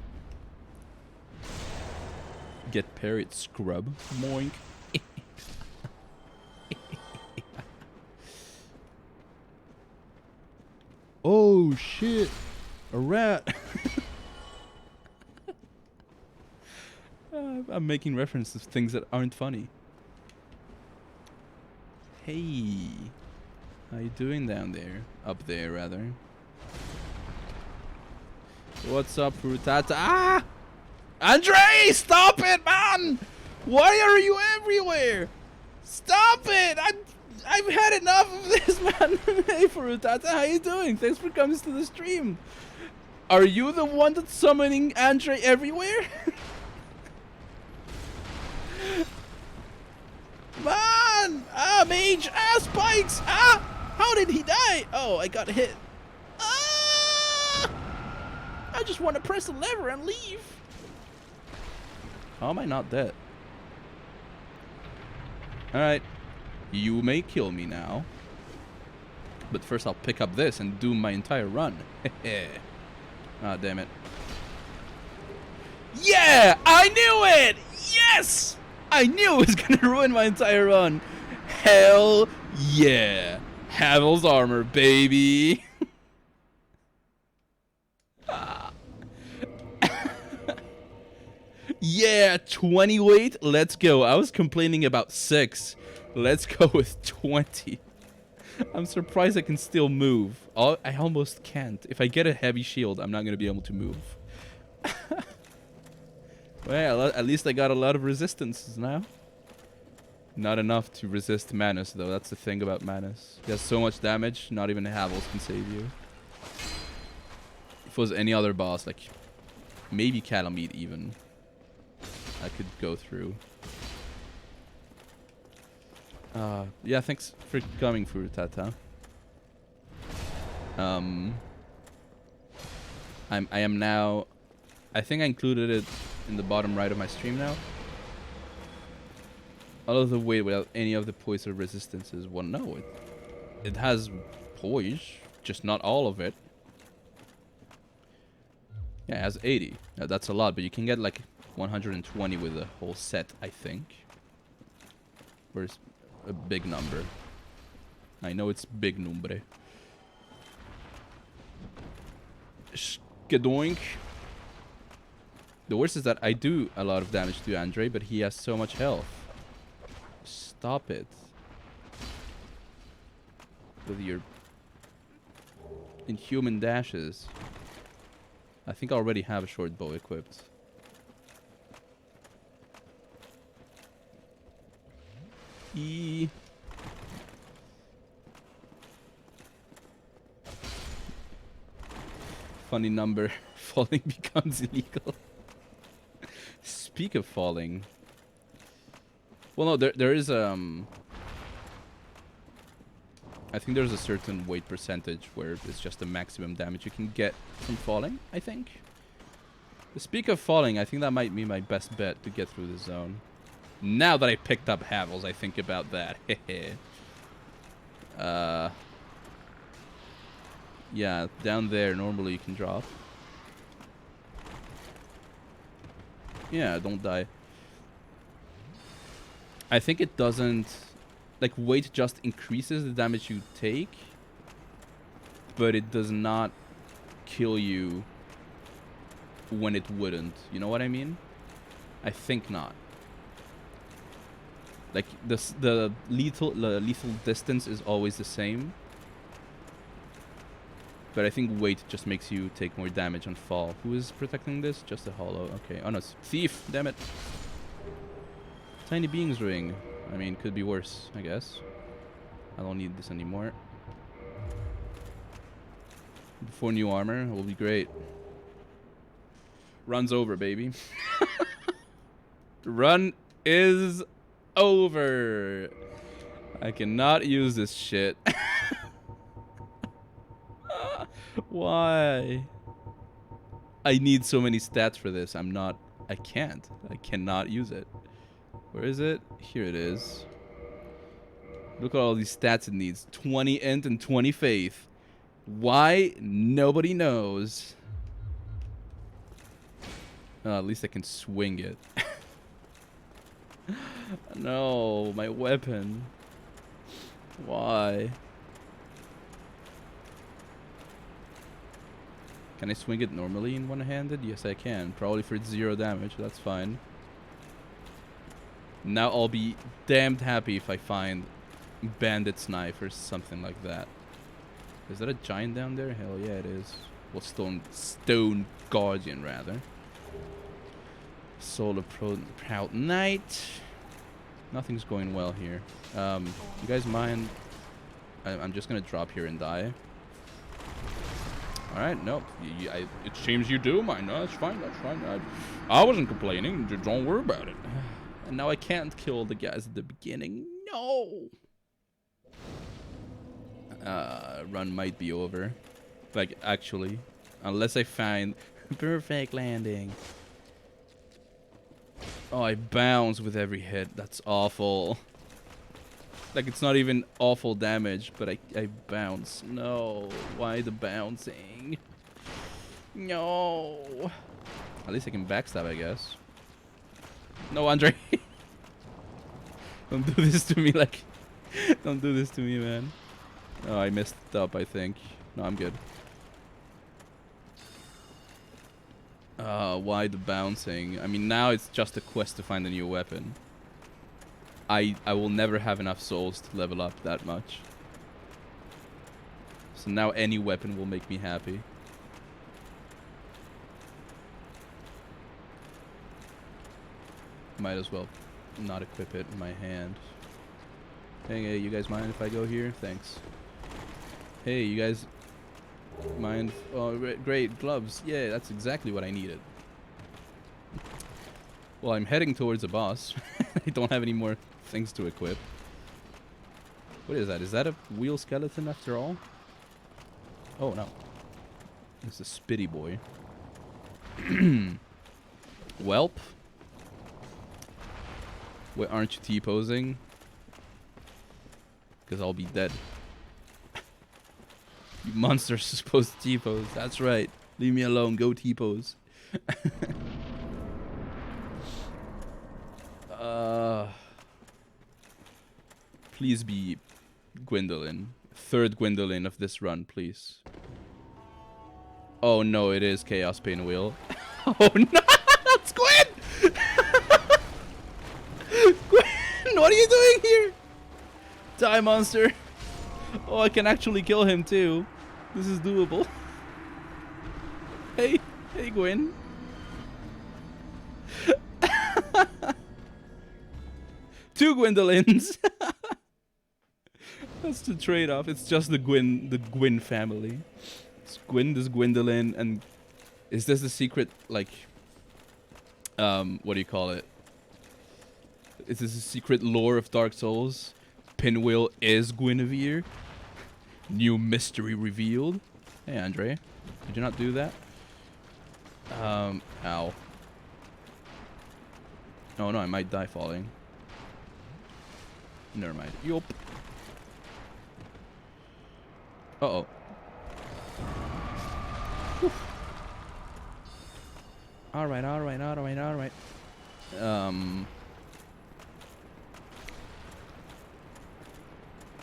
S1: Get parried, scrub. Moink. Oh shit! A rat! I'm making references to things that aren't funny. Hey, how you doing down there? Up there, rather. What's up, Frutata? Ah! Andre, stop it, man! Why are you everywhere? Stop it! I've had enough of this, man. Hey, Frutata, how you doing? Thanks for coming to the stream. Are you the one that's summoning Andre everywhere? Man! Ah, mage! Ah, spikes! Ah! How did he die? Oh, I got hit. Ah! I just want to press the lever and leave. How am I not dead? Alright. You may kill me now. But first I'll pick up this and do my entire run. Ah, damn it. Yeah! I knew it! Yes! I knew it was gonna ruin my entire run. Hell yeah. Havel's armor, baby. Yeah, 20 weight. Let's go. I was complaining about 6. Let's go with 20. I'm surprised I can still move. I almost can't. If I get a heavy shield, I'm not going to be able to move. Well, at least I got a lot of resistances now. Not enough to resist Manus, though. That's the thing about Manus. He has so much damage, not even Havels can save you. If it was any other boss, like maybe Calamite even, I could go through. Yeah, thanks for coming, Furutata. I am now. I think I included it in the bottom right of my stream now. All of the weight without any of the poise or resistances. Well, no, it has poise, just not all of it. Yeah, it has 80. Now, that's a lot, but you can get like 120 with the whole set, I think. Where's a big number? I know it's big number. Skadoink. The worst is that I do a lot of damage to Andre, but he has so much health. Stop it. With your inhuman dashes. I think I already have a short bow equipped. E. Funny number. Falling becomes illegal. Speak of falling. Well, no, there is I think there's a certain weight percentage where it's just the maximum damage you can get from falling, I think. Speak of falling, I think that might be my best bet to get through the zone. Now that I picked up Havels, I think about that. Yeah, down there, normally you can drop. Yeah, don't die. I think it doesn't... Like, weight just increases the damage you take, but it does not kill you when it wouldn't. You know what I mean? I think not. Like, the lethal distance is always the same, but I think weight just makes you take more damage on fall. Who is protecting this? Just a hollow. Okay. Oh no, it's thief. Damn it. Tiny beings ring. I mean, could be worse, I guess. I don't need this anymore. Before new armor will be great. Run's over, baby. The run is over. I cannot use this shit. Why? I need so many stats for this. I can't. I cannot use it. Where is it? Here it is. Look at all these stats it needs. 20 int and 20 faith. Why? Nobody knows. At least I can swing it. No, my weapon. Why? Can I swing it normally in one-handed? Yes, I can. Probably for 0 damage. That's fine. Now I'll be damned happy if I find Bandit's Knife or something like that. Is that a giant down there? Hell yeah, it is. Well, Stone Guardian, rather. Soul of Proud Knight. Nothing's going well here. You guys mind? I'm just gonna drop here and die. Alright, nope. It seems you do mind. No, that's fine, that's fine. I wasn't complaining. Don't worry about it. And now I can't kill the guys at the beginning. No! Run might be over. Like, actually. Unless I find perfect landing. Oh, I bounce with every hit. That's awful. Like, it's not even awful damage, but I bounce. No. Why the bouncing? No. At least I can backstab, I guess. No, Andre. Don't do this to me, like... Don't do this to me, man. Oh, I messed up, I think. No, I'm good. Why the bouncing? I mean, now it's just a quest to find a new weapon. I will never have enough souls to level up that much. So now any weapon will make me happy. Might as well not equip it in my hand. Hey, you guys mind if I go here? Thanks. Hey, you guys mind? Oh, great, gloves. Yeah, that's exactly what I needed. Well, I'm heading towards a boss. I don't have any more things to equip. What is that? Is that a wheel skeleton after all? Oh, no. It's a spitty boy. Welp. Wait, aren't you T-posing? Because I'll be dead. You monsters are supposed to T-pose. That's right. Leave me alone. Go T-pose. Please be Gwendolyn. Third Gwendolyn of this run, please. Oh no, it is Chaos Pinwheel. Oh no, that's Gwen! Gwen, what are you doing here? Die, monster. Oh, I can actually kill him too. This is doable. Hey, hey, Gwen. Two Gwendolyns. That's the trade-off. It's just the Gwyn family. It's Gwyn, this Gwendolyn, and is this the secret, like, what do you call it? Is this a secret lore of Dark Souls? Pinwheel is Guinevere. New mystery revealed. Hey, Andre. Did you not do that? Ow. Oh no, I might die falling. Never mind. Yup. Uh-oh. Alright, alright, alright, alright.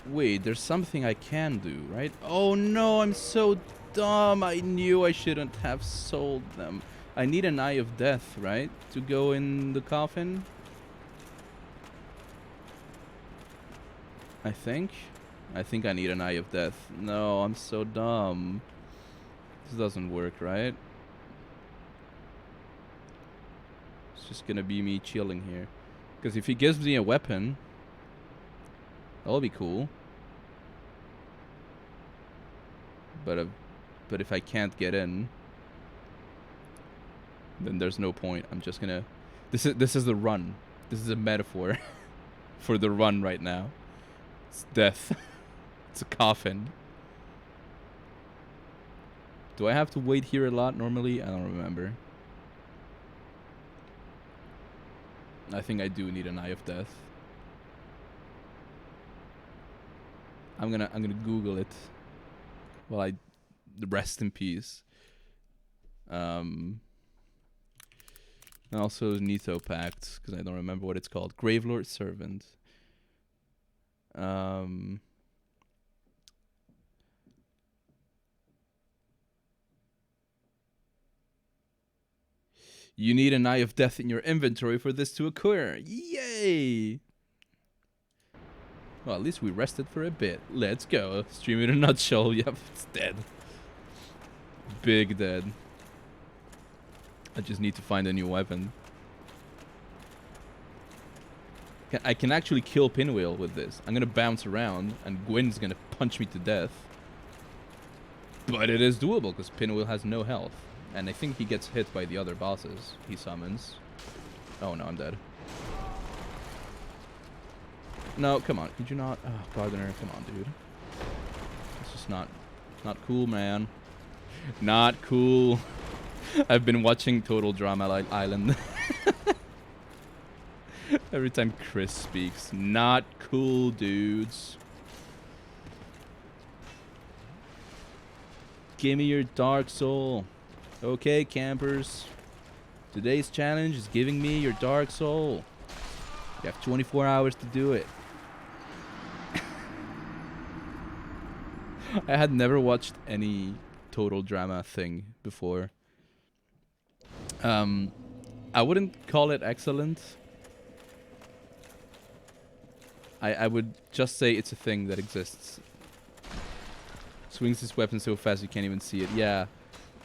S1: Wait, there's something I can do, right? Oh no, I'm so dumb. I knew I shouldn't have sold them. I need an Eye of Death, right? To go in the coffin? I think I need an Eye of Death. No, I'm so dumb. This doesn't work, right? It's just gonna be me chilling here. Because if he gives me a weapon, that'll be cool. But if I can't get in, then there's no point. I'm just gonna... This is the run. This is a metaphor for the run right now. It's death. It's a coffin. Do I have to wait here a lot normally? I don't remember. I think I do need an Eye of Death. I'm gonna Google it while I rest in peace. And also Nito Pact, because I don't remember what it's called. Gravelord Servant. You need an Eye of Death in your inventory for this to occur. Yay! Well, at least we rested for a bit. Let's go. Stream in a nutshell. Yep, it's dead. Big dead. I just need to find a new weapon. I can actually kill Pinwheel with this. I'm gonna bounce around, and Gwyn's gonna punch me to death. But it is doable, because Pinwheel has no health. And I think he gets hit by the other bosses he summons. Oh no, I'm dead. No, come on. Could you not? Oh, Gardener, come on, dude. It's just not cool, man. Not cool. I've been watching Total Drama Island. Every time Chris speaks. Not cool, dudes. Give me your Dark Soul. Okay, campers. Today's challenge is giving me your Dark Soul. You have 24 hours to do it. I had never watched any Total Drama thing before. I wouldn't call it excellent. I would just say it's a thing that exists. Swings his weapon so fast you can't even see it. Yeah.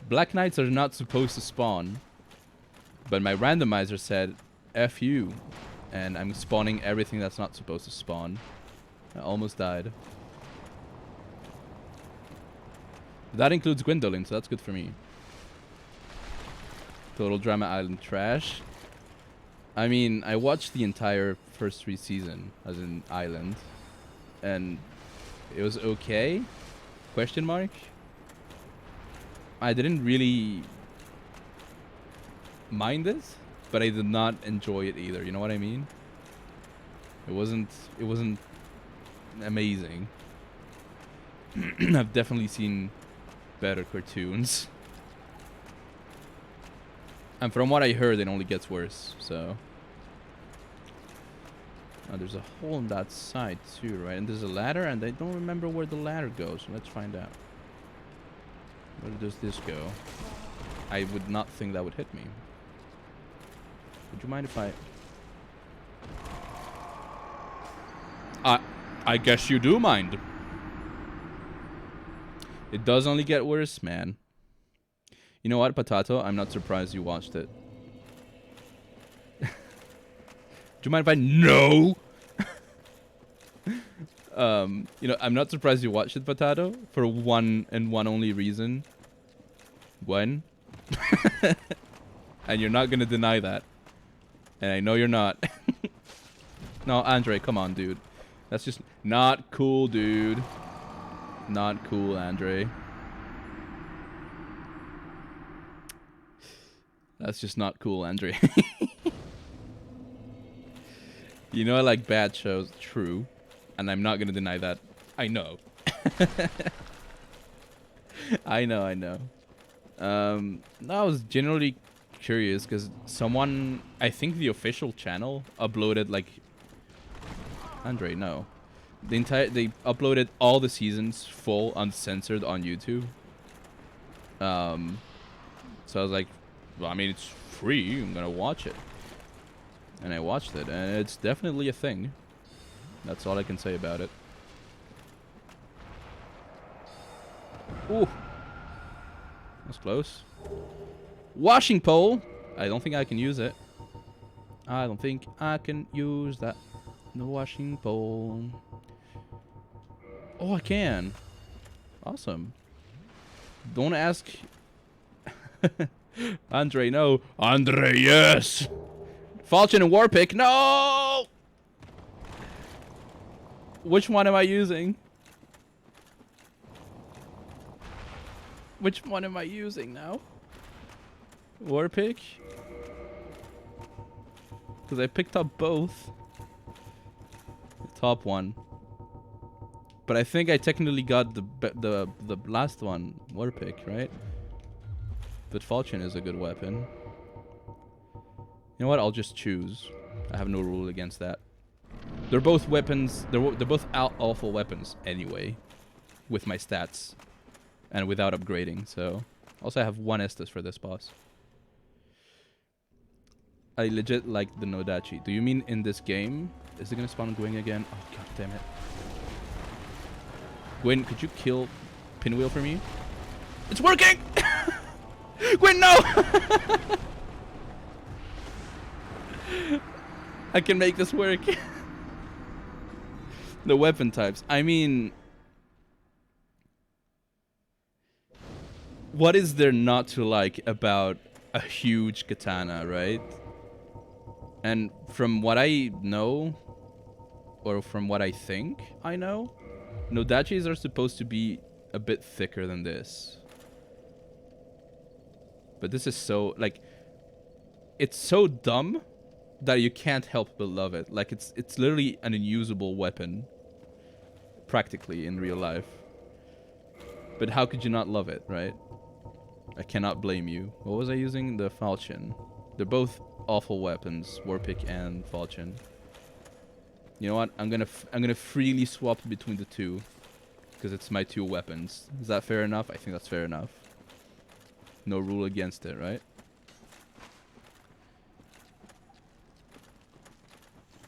S1: Black Knights are not supposed to spawn. But my randomizer said, F you. And I'm spawning everything that's not supposed to spawn. I almost died. That includes Gwendolyn, so that's good for me. Total Drama Island trash. I mean, I watched the entire first 3 seasons, as in Island. And it was okay? Question mark? I didn't really mind it, but I did not enjoy it either. You know what I mean? It wasn't amazing. I've definitely seen better cartoons. And from what I heard, it only gets worse, so. Oh, there's a hole on that side too, right? And there's a ladder, and I don't remember where the ladder goes. So let's find out. Where does this go? I would not think that would hit me. Would you mind if I guess you do mind. It does only get worse, man. You know what, Potato? I'm not surprised you watched it. Do you mind if I... No! You know, I'm not surprised you watched it, Potato, for one and one only reason. Gwen. And you're not gonna deny that. And I know you're not. No, Andre, come on, dude. That's just not cool, dude. Not cool, Andre. That's just not cool, Andre. You know I like bad shows. True. And I'm not gonna deny that. I know. I know. I was generally curious because someone, I think the official channel, uploaded like... Andre, no. They uploaded all the seasons full, uncensored on YouTube. So I was like, well, I mean, it's free. I'm gonna watch it. And I watched it, and it's definitely a thing. That's all I can say about it. Ooh. That's close. Washing pole. I don't think I can use it. I don't think I can use that. The washing pole. Oh, I can. Awesome. Don't ask. Andre, no. Andre, yes. Falchion and Warpick, no! Which one am I using? Which one am I using now? Warpick? Because I picked up both. The top one. But I think I technically got the last one, Warpick, right? But Falchion is a good weapon. You know what? I'll just choose. I have no rule against that. They're both weapons. They're both awful weapons anyway, with my stats, and without upgrading. So, also I have 1 Estus for this boss. I legit like the Nodachi. Do you mean in this game? Is it gonna spawn Gwyn again? Oh god damn it! Gwyn, could you kill Pinwheel for me? It's working! Gwyn, no! I can make this work. The weapon types. I mean, what is there not to like about a huge katana, right? And from what I know, or from what I think I know, Nodachis are supposed to be a bit thicker than this. But this is so, like, it's so dumb that you can't help but love it. Like, it's literally an unusable weapon, practically, in real life. But how could you not love it, right? I cannot blame you. What was I using? The falchion. They're both awful weapons, Warpick and falchion. You know what? I'm gonna freely swap between the two, because it's my 2 weapons. Is that fair enough? I think that's fair enough. No rule against it, right?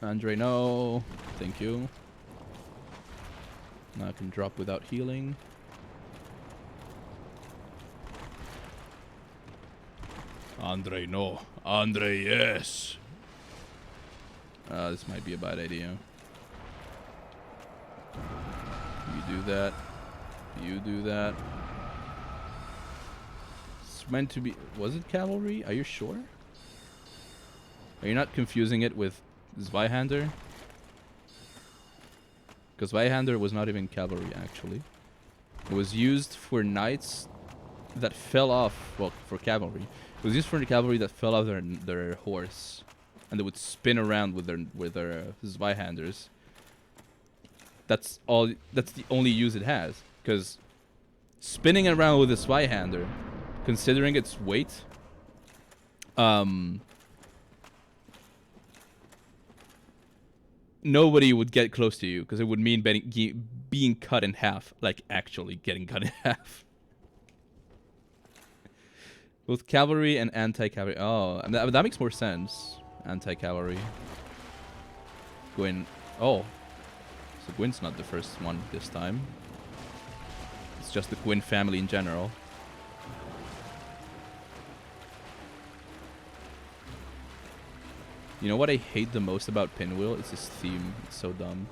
S1: Andre, no. Thank you. Now I can drop without healing. Andre, no. Andre, yes. This might be a bad idea. You do that. You do that. It's meant to be... Was it cavalry? Are you sure? Are you not confusing it with Zweihander? Because Zweihander was not even cavalry, actually. It was used for knights that fell off... Well, for cavalry. It was used for the cavalry that fell off their horse. And they would spin around with their Zweihanders. That's all. That's the only use it has. Because spinning around with a Zweihander, considering its weight, nobody would get close to you because it would mean being cut in half, like actually getting cut in half. Both cavalry and anti-cavalry. Oh, that makes more sense. Anti-cavalry. Gwyn. Oh. So Gwyn's not the first one this time. It's just the Gwyn family in general. You know what I hate the most about Pinwheel? It's his theme. It's so dumb.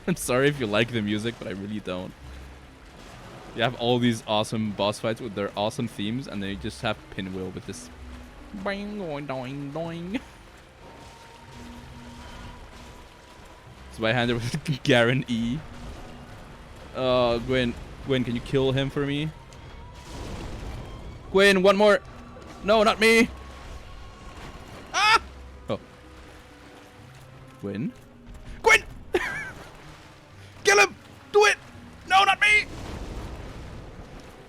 S1: I'm sorry if you like the music, but I really don't. You have all these awesome boss fights with their awesome themes, and then you just have Pinwheel with this boing, doing, doing, doing. Zweihander with Garen E. Gwyn, can you kill him for me? Gwyn, one more. No, not me. Ah! Oh. Gwyn? Gwyn! Kill him! Do it! No, not me!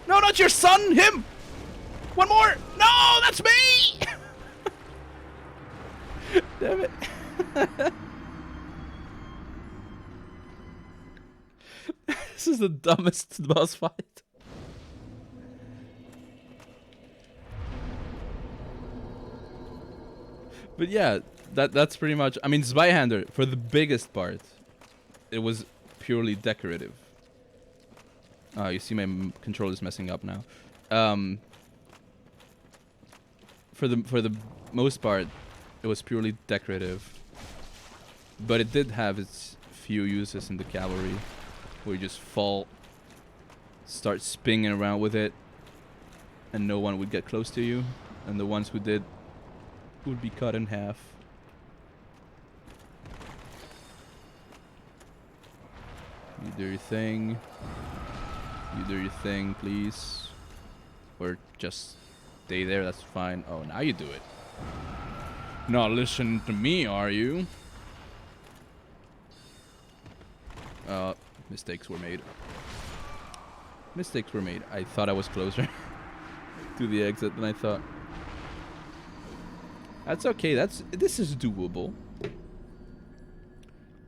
S1: No, not your son! Him! One more! No, that's me! Damn it. This is the dumbest boss fight. But yeah, that's pretty much... I mean, Zweihander, for the biggest part, it was purely decorative. You see my controller's messing up now. For the most part, it was purely decorative. But it did have its few uses in the cavalry, where you just fall, start spinning around with it, and no one would get close to you, and the ones who did would be cut in half. You do your thing. You do your thing, please. Or just stay there, that's fine. Oh, now you do it. Not listening to me, are you? Mistakes were made. Mistakes were made. I thought I was closer to the exit than I thought. That's okay. This is doable.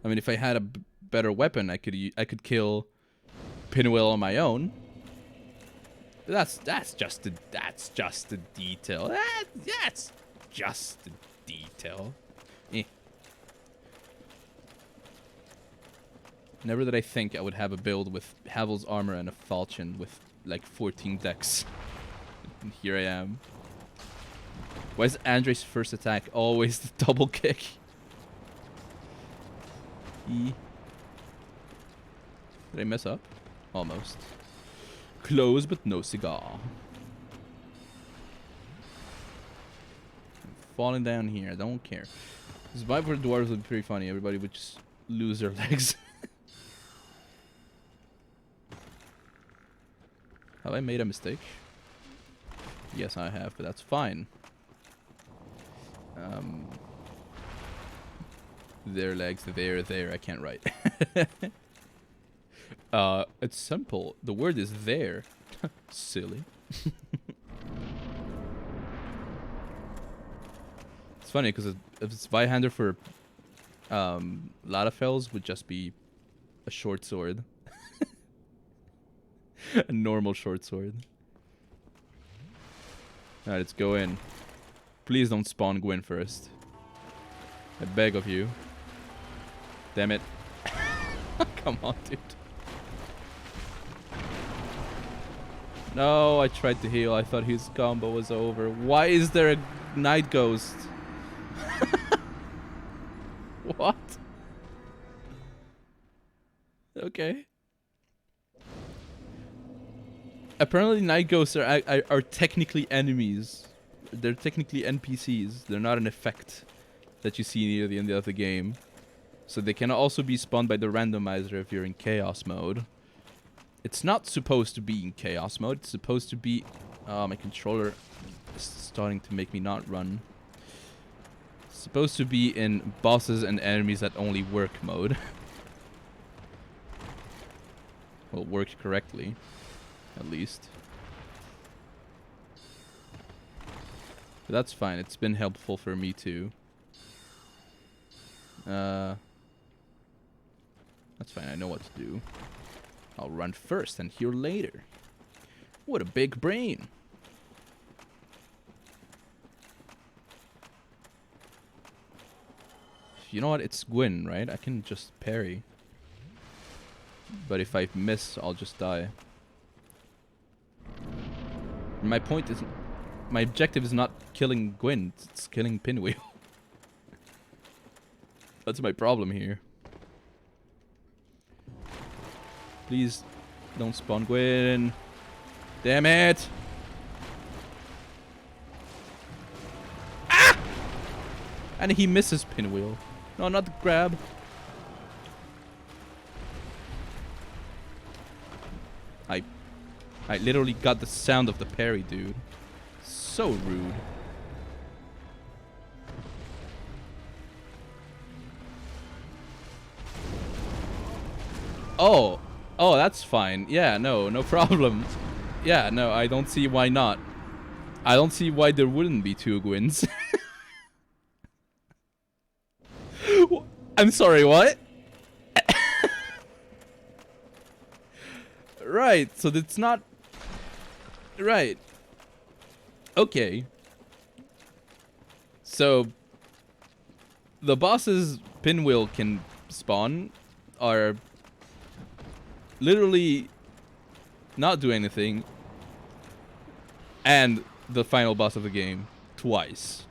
S1: I mean, if I had a better weapon, I could kill Pinwheel on my own. That's just a detail. That's just a detail. Eh. Never did I think I would have a build with Havel's armor and a falchion with like 14 decks. And here I am. Why is Andre's first attack always the double kick? Did I mess up? Almost. Close but no cigar. I'm falling down here. I don't care. Survivor dwarves would be pretty funny. Everybody would just lose their legs. Have I made a mistake? Yes, I have, but that's fine. Their legs, there. I can't write. It's simple. The word is there. Silly. It's funny because if it's Zweihander for Ladafels would just be a short sword. A normal short sword. Alright, let's go in. Please don't spawn Gwyn first. I beg of you. Damn it. Come on, dude. No, I tried to heal. I thought his combo was over. Why is there a Night Ghost? What? Okay. Apparently Night Ghosts are technically enemies. They're technically NPCs. They're not an effect that you see near the end of the game. So they can also be spawned by the randomizer if you're in chaos mode. It's not supposed to be in chaos mode. It's supposed to be... Oh, my controller is starting to make me not run. It's supposed to be in bosses and enemies that only work mode. Well, worked correctly. At least. But that's fine. It's been helpful for me too. That's fine. I know what to do. I'll run first and heal later. What a big brain. You know what? It's Gwyn, right? I can just parry. But if I miss, I'll just die. My point is... My objective is not killing Gwyn. It's killing Pinwheel. That's my problem here. Please don't spawn Gwyn. Damn it! Ah! And he misses Pinwheel. No, not the grab. I literally got the sound of the parry, dude. So rude. Oh. Oh, that's fine. Yeah, no problem. Yeah, no, I don't see why not. I don't see why there wouldn't be two Gwyns. I'm sorry, what? Right, so it's not... Right. Okay. So... The bosses Pinwheel can spawn are... literally not do anything, and the final boss of the game twice.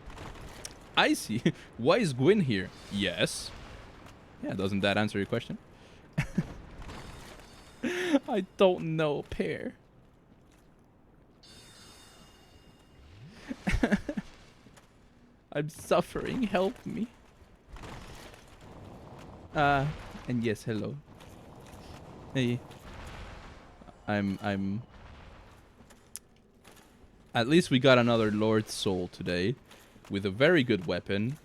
S1: I see. Why is Gwyn here? Yes. Yeah, doesn't that answer your question? I don't know, Pear. I'm suffering. Help me. And yes, hello. Hey. I'm At least we got another Lord Soul today with a very good weapon.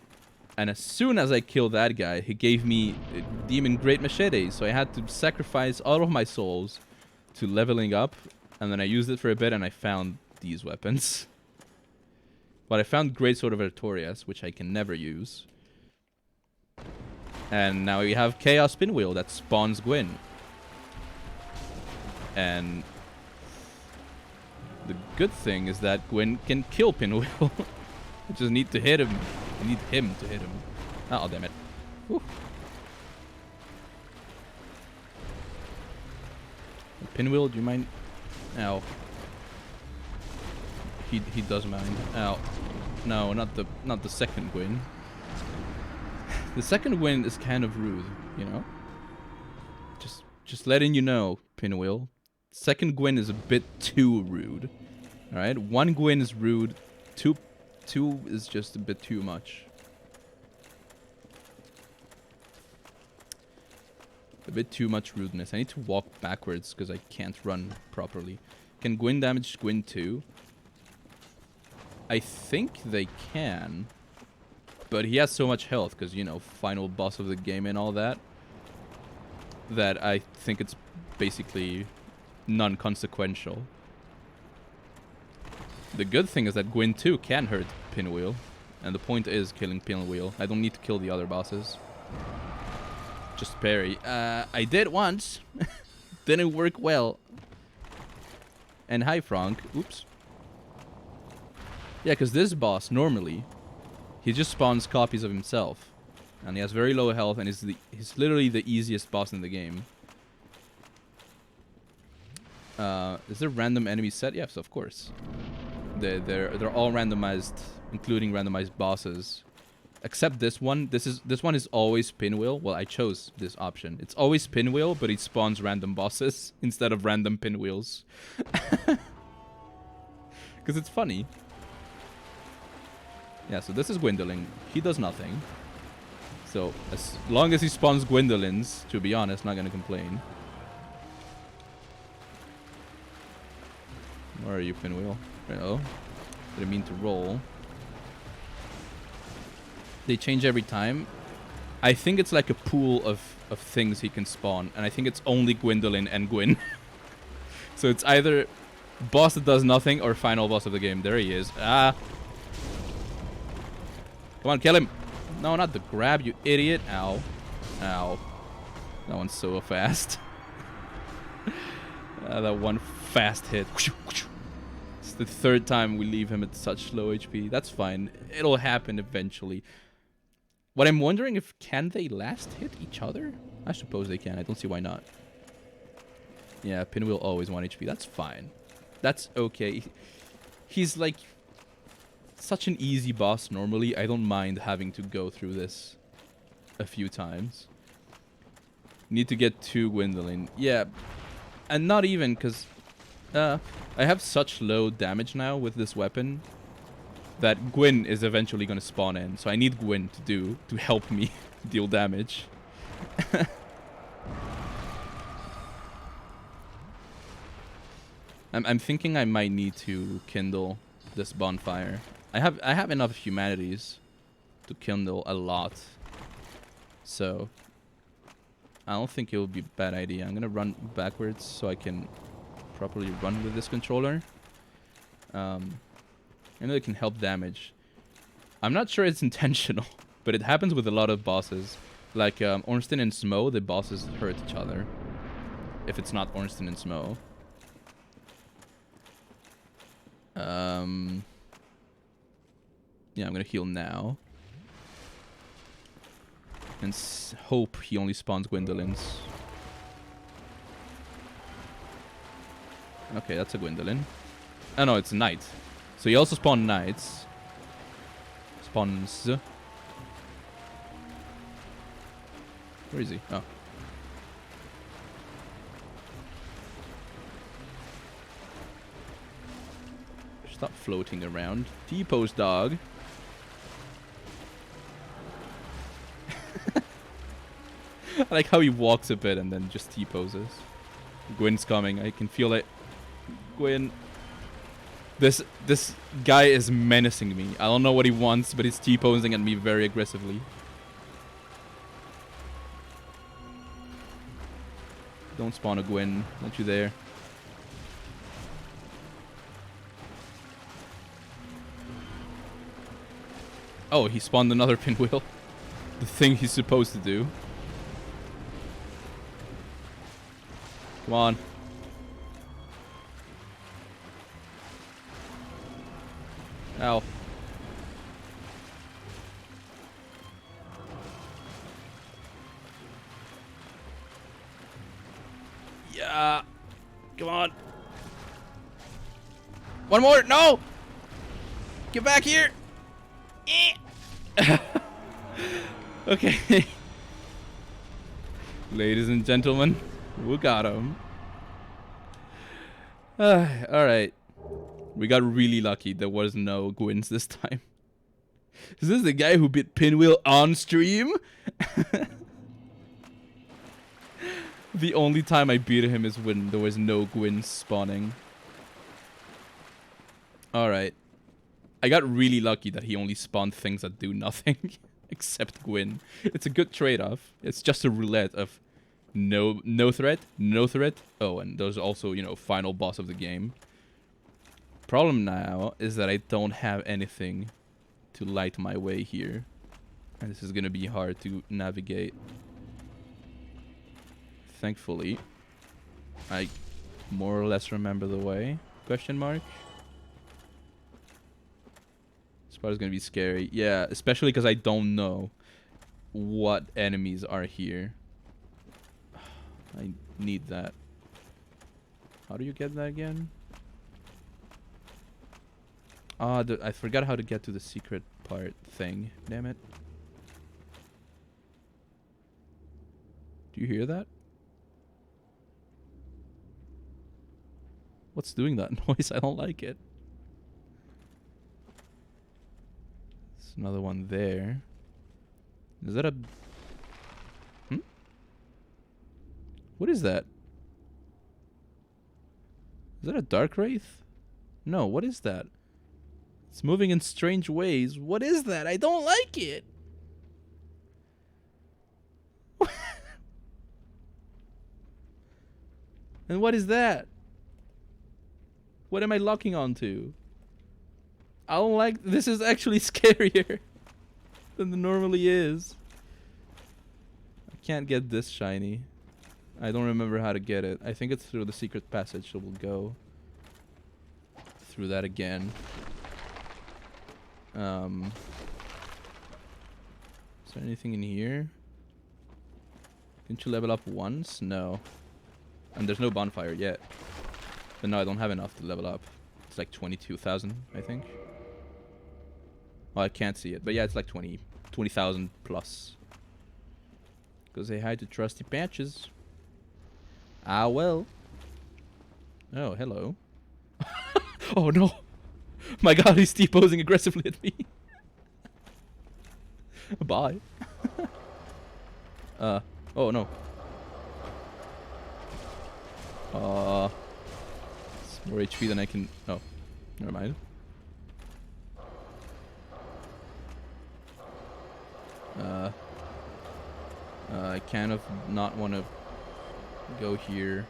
S1: And as soon as I killed that guy, he gave me a Demon Great Machete. So I had to sacrifice all of my souls to leveling up. And then I used it for a bit and I found these weapons. But I found Great Sword of Artorias, which I can never use. And now we have Chaos Pinwheel that spawns Gwyn. And the good thing is that Gwyn can kill Pinwheel. I just need to hit him. I need him to hit him. Oh, damn it. Whew. Pinwheel, do you mind? Ow. He does mind. Ow. No, not the second Gwyn. The second Gwyn is kind of rude, you know? Just letting you know, Pinwheel. Second Gwyn is a bit too rude. Alright? One Gwyn is rude. Two is just a bit too much. A bit too much rudeness. I need to walk backwards because I can't run properly. Can Gwyn damage Gwyn too? I think they can. But he has so much health because, you know, final boss of the game and all that. That I think it's basically non-consequential. The good thing is that Gwyn 2 can hurt Pinwheel. And the point is killing Pinwheel. I don't need to kill the other bosses. Just parry. I did once. Didn't work well. And hi, Frank. Oops. Yeah, because this boss, normally, he just spawns copies of himself. And he has very low health, and he's literally the easiest boss in the game. Is there random enemy set? Yes, of course. They're all randomized, including randomized bosses. Except this one. This one is always Pinwheel. Well, I chose this option. It's always Pinwheel, but it spawns random bosses instead of random Pinwheels. Because it's funny. Yeah, so this is Gwendolyn. He does nothing. So, as long as he spawns Gwendolyns, to be honest, not gonna complain. Where are you, Pinwheel? Oh, didn't mean to roll. They change every time. I think it's like a pool of things he can spawn, and I think it's only Gwendolyn and Gwyn. So it's either boss that does nothing or final boss of the game. There he is. Ah. Come on, kill him. No, not the grab, you idiot. Ow. Ow. That one's so fast. That one fast hit. It's the third time we leave him at such low HP. That's fine. It'll happen eventually. What I'm wondering if can they last hit each other? I suppose they can. I don't see why not. Yeah, Pinwheel always 1 HP. That's fine. That's okay. He's like such an easy boss normally. I don't mind having to go through this a few times. Need to get to Gwendolyn. Yeah. And not even because I have such low damage now with this weapon that Gwyn is eventually going to spawn in. So I need Gwyn to help me deal damage. I'm thinking I might need to kindle this bonfire. I have enough humanities to kindle a lot. So I don't think it would be a bad idea. I'm going to run backwards so I can properly run with this controller. I know it can help damage. I'm not sure it's intentional, but it happens with a lot of bosses. Like Ornstein and Smo, the bosses hurt each other. If it's not Ornstein and Smo. Yeah, I'm gonna heal now. And hope he only spawns Gwendolyns. Okay, that's a Gwendolyn. Oh no, it's a knight. So he also spawned knights. Spawns. Where is he? Oh. Stop floating around. T-pose, dog. I like how he walks a bit and then just T-poses. Gwyn's coming. I can feel it. Gwyn. This guy is menacing me. I don't know what he wants, but he's T-posing at me very aggressively. Don't spawn a Gwyn. Don't you dare. Oh, he spawned another pinwheel. The thing he's supposed to do. Come on. Ow. Yeah. Come on. One more. No. Get back here. Okay. Ladies and gentlemen, we got him. Alright. We got really lucky. There was no Gwyn's this time. Is this the guy who beat Pinwheel on stream? The only time I beat him is when there was no Gwyn spawning. Alright. I got really lucky that he only spawned things that do nothing. Except Gwyn. It's a good trade-off. It's just a roulette of no threat, no threat. Oh, and there's also, you know, final boss of the game. Problem now is that I don't have anything to light my way here. And this is gonna be hard to navigate. Thankfully, I more or less remember the way. Question mark? This part is gonna be scary. Yeah, especially because I don't know what enemies are here. I need that. How do you get that again? Ah, I forgot how to get to the secret part thing. Damn it. Do you hear that? What's doing that noise? I don't like it. There's another one there. Is that a... What is that? Is that a dark wraith? No, what is that? It's moving in strange ways. What is that? I don't like it. And what is that? What am I locking onto? I don't like... This is actually scarier than it normally is. I can't get this shiny. I don't remember how to get it. I think it's through the secret passage, so we'll go through that again. Is there anything in here? Didn't you level up once? No. And there's no bonfire yet. But no, I don't have enough to level up. It's like 22,000, I think. Well, I can't see it. But yeah, it's like 20,000 plus. Go say hi to Trusty Patches. Ah, well. Oh, hello. Oh, no. My god, he's T-posing aggressively at me. Bye. Oh, no. It's more HP than I can... Oh, never mind. I kind of not want to go here.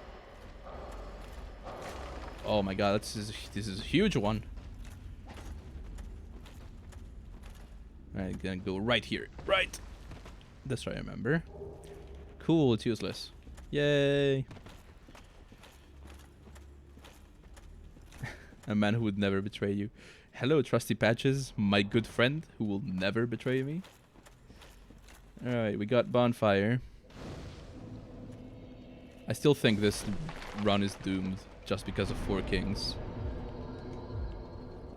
S1: Oh my god, this is a huge one. Alright, gonna go right here. Right! That's what I remember. Cool, it's useless. Yay! A man who would never betray you. Hello, Trusty Patches, my good friend who will never betray me. Alright, we got Bonfire. I still think this run is doomed just because of 4 kings.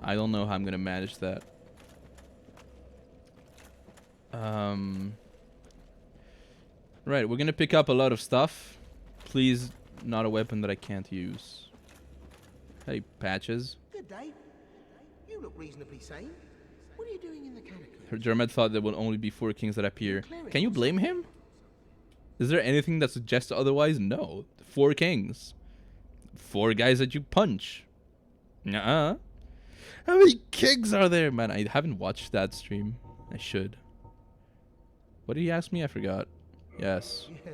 S1: I don't know how I'm gonna manage that. Right, we're gonna pick up a lot of stuff. Please, not a weapon that I can't use. Hey, Patches.
S3: Good day. You look reasonably sane. What are you doing in the catacombs?
S1: Herjermed thought there will only be 4 kings that appear. Can you blame him? Is there anything that suggests otherwise? No. 4 kings. 4 guys that you punch. Nuh-uh. How many kings are there? Man, I haven't watched that stream. I should. What did he ask me? I forgot. Yes.
S3: Yes.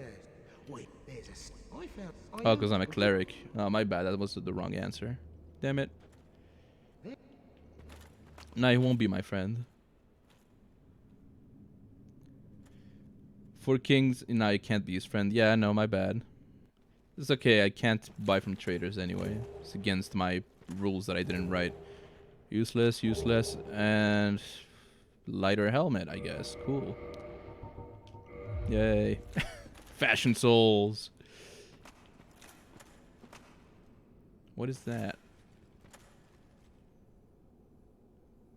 S3: Wait, there's a... I found...
S1: Oh, because I'm a cleric. Oh, my bad. That was the wrong answer. Damn it. No, he won't be my friend. 4 kings. Now you can't be his friend. Yeah, no, my bad. It's okay. I can't buy from traders anyway. It's against my rules that I didn't write. Useless, useless, and lighter helmet, I guess. Cool. Yay. Fashion souls. What is that?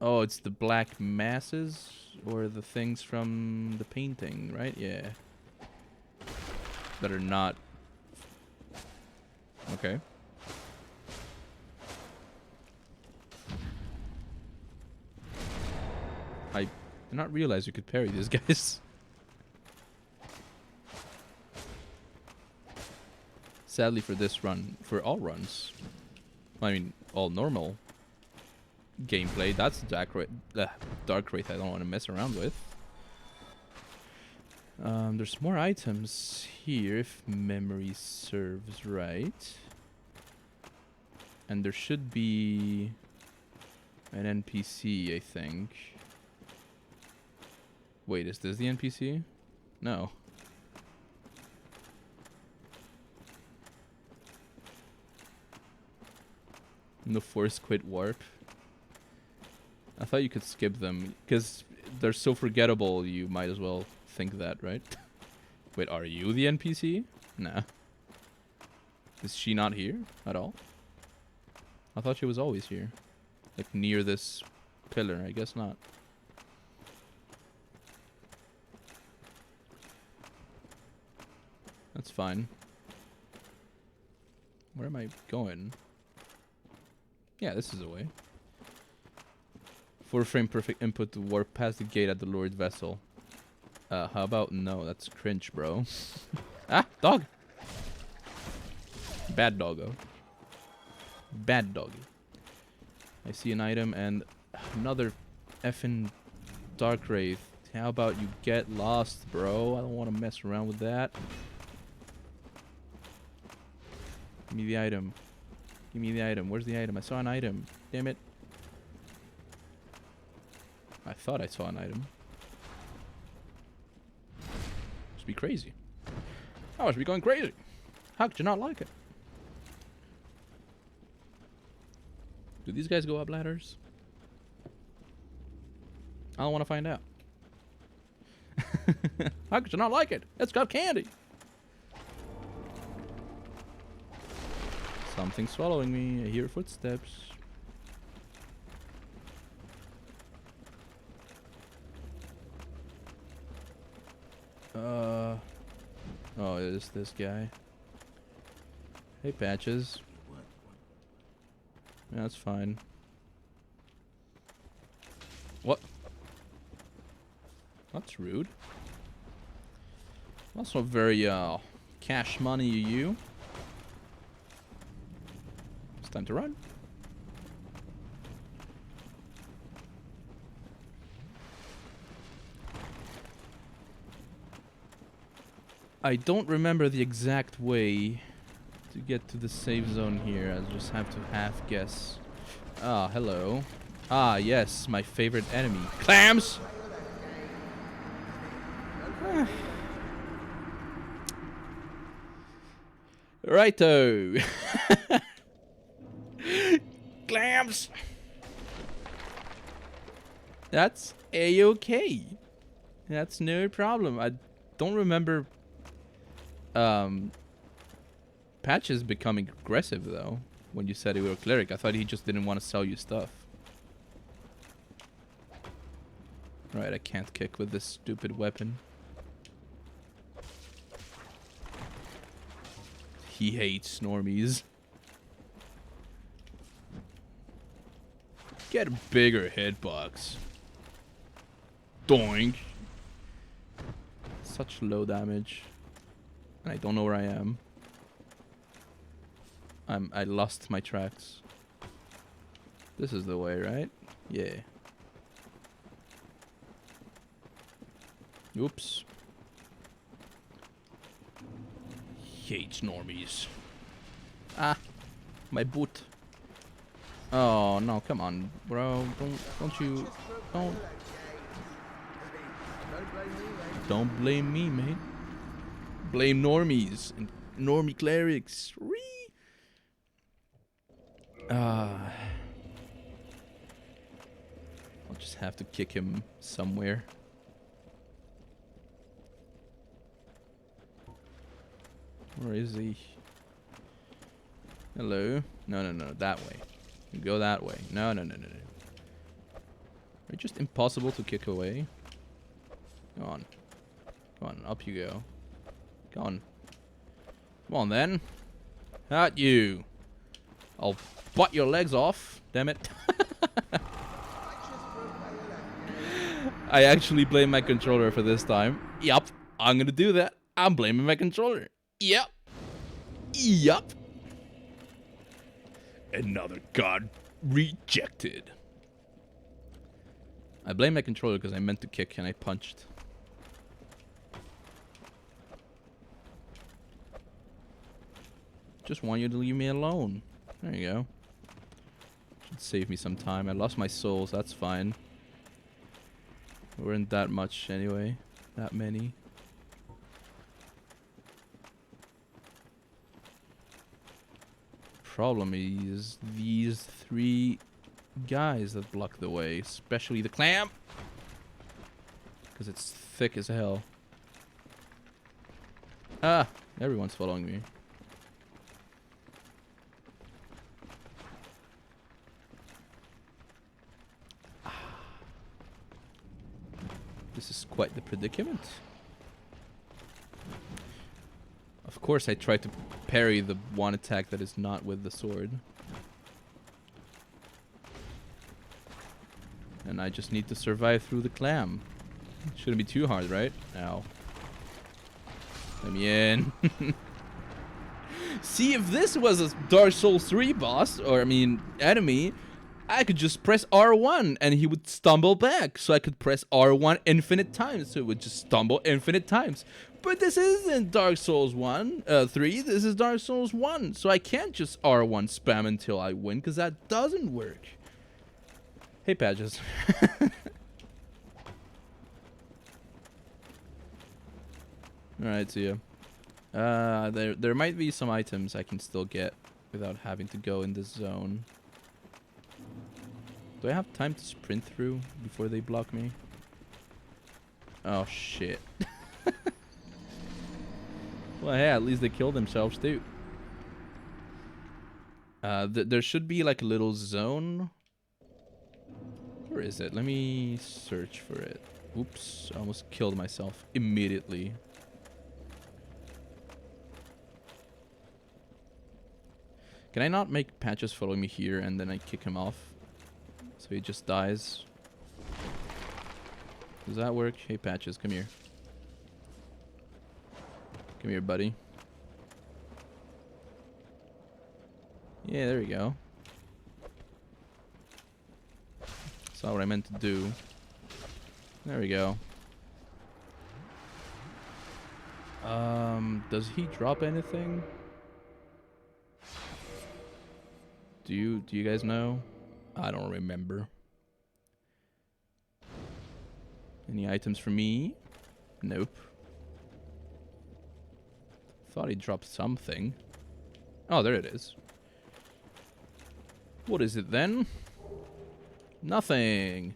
S1: Oh, it's the black masses or the things from the painting, right? Yeah. That are not. Okay. I did not realize you could parry these guys. Sadly for this run, for all runs, I mean, all normal gameplay, that's dark wraith I don't want to mess around with. There's more items here, if memory serves right. And there should be an NPC, I think. Wait, is this the NPC? No. No force quit warp. I thought you could skip them because they're so forgettable. You might as well think that, right? Wait, are you the NPC? Nah. Is she not here at all? I thought she was always here, like near this pillar. I guess not. That's fine. Where am I going? Yeah, this is the way. 4 frame perfect input to warp past the gate at the lured vessel. How about no? That's cringe, bro. Ah, dog! Bad doggo. Bad doggy. I see an item and another effing dark wraith. How about you get lost, bro? I don't want to mess around with that. Give me the item. Give me the item. Where's the item? I saw an item. Damn it. I thought I saw an item. Must be crazy. I must be going crazy. How could you not like it? Do these guys go up ladders? I don't want to find out. How could you not like it? It's got candy. Something's following me. I hear footsteps. Oh, it is this guy. Hey, Patches. Yeah, that's fine. What? That's rude. That's not very, cash money, you. It's time to run. I don't remember the exact way to get to the safe zone here. I just have to half guess. Ah, hello. Ah, yes, my favorite enemy. Clams! Righto. Clams! That's a-okay. That's no problem. I don't remember Patches becoming aggressive though when you said he was a cleric. I thought he just didn't want to sell you stuff. Right, I can't kick with this stupid weapon. He hates normies. Get a bigger hitbox. Doink. Such low damage. And I don't know where I am. I lost my tracks. This is the way, right? Yeah. Oops. Hates normies. Ah, my boot. Oh no, come on, bro. Don't
S3: Don't blame me, mate.
S1: Don't blame me, mate. Blame normies and normie clerics. I'll just have to kick him somewhere. Where is he? Hello? No, that way. You go that way. No. They're just impossible to kick away. Go on. Come on, up you go. Go on. Come on then. At you. I'll butt your legs off. Damn it. I actually blame my controller for this time. Yup. I'm gonna do that. I'm blaming my controller. Yep. Another god rejected. I blame my controller because I meant to kick and I punched. Just want you to leave me alone. There you go. Should save me some time. I lost my souls, that's fine. There weren't that much anyway. That many. Problem is these 3 guys that block the way, especially the clam, because it's thick as hell. Ah, everyone's following me. This is quite the predicament. Of course, I tried to parry the one attack that is not with the sword. And I just need to survive through the clam. Shouldn't be too hard, right? Ow. Let me in. See, if this was a Dark Souls 3 boss, or I mean, enemy, I could just press R1 and he would stumble back. So I could press R1 infinite times, so it would just stumble infinite times. But this isn't Dark Souls 3, this is Dark Souls 1. So I can't just R1 spam until I win, because that doesn't work. Hey, Patches. Alright, see ya. There might be some items I can still get without having to go in this zone. Do I have time to sprint through before they block me? Oh, shit. Well, hey, at least they killed themselves, too. There should be, like, a little zone. Where is it? Let me search for it. Oops, I almost killed myself immediately. Can I not make Patches follow me here and then I kick him off? So he just dies. Does that work? Hey, Patches, come here. Come here, buddy. Yeah, there we go. That's not what I meant to do. There we go. Does he drop anything? Do you guys know? I don't remember. Any items for me? Nope. Thought he dropped something. Oh, there it is. What is it then? Nothing.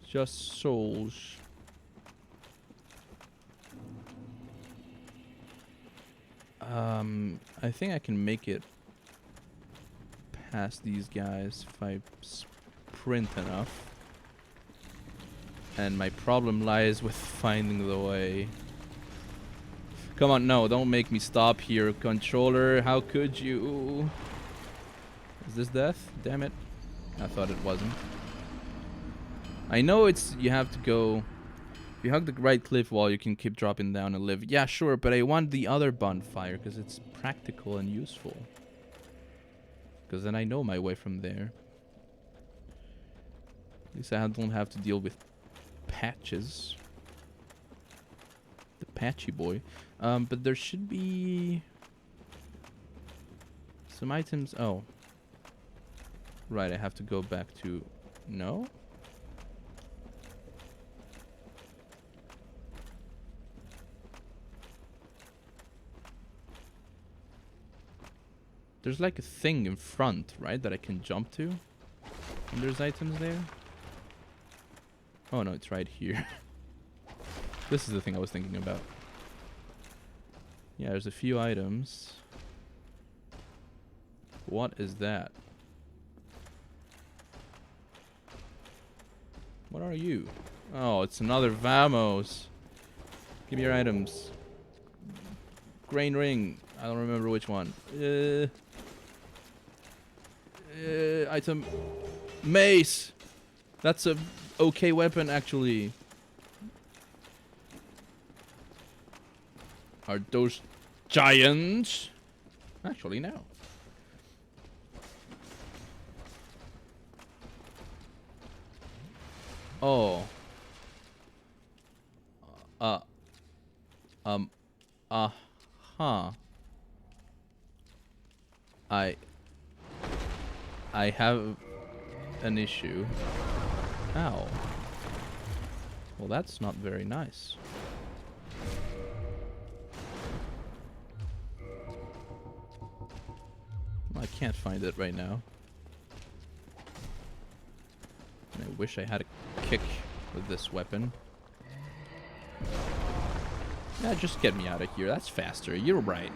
S1: Just souls. I think I can make it past these guys if I sprint enough. And my problem lies with finding the way. Come on, no, don't make me stop here, controller. How could you? Is this death? Damn it. I thought it wasn't. I know it's, you have to go, if you hug the right cliff wall, you can keep dropping down and live. Yeah, sure, but I want the other bonfire because it's practical and useful. Because then I know my way from there. At least I don't have to deal with Patches. The patchy boy. But there should be some items. Oh. Right, I have to go back to... No? There's like a thing in front, right, that I can jump to? And there's items there? Oh no, it's right here. This is the thing I was thinking about. Yeah, there's a few items. What is that? What are you? Oh, it's another Vamos. Give me your items. Grain ring. I don't remember which one. Item. Mace. That's a okay weapon, actually. Are those giants? Actually, no. Oh. Huh. I have an issue. Ow. Well, that's not very nice. I can't find it right now. And I wish I had a kick with this weapon. Yeah, just get me out of here. That's faster. You're right.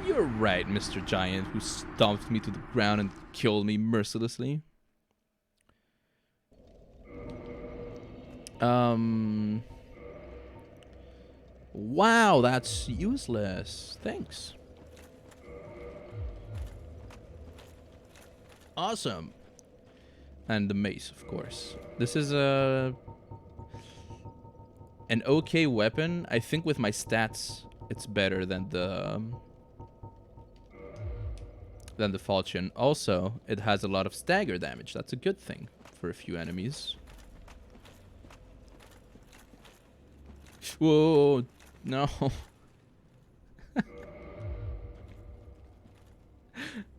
S1: You're right, Mr. Giant, who stomped me to the ground and killed me mercilessly. Wow, that's useless. Thanks. Awesome. And the mace, of course. This is an okay weapon. I think with my stats, it's better than the falchion. Also, it has a lot of stagger damage. That's a good thing for a few enemies. Whoa, no.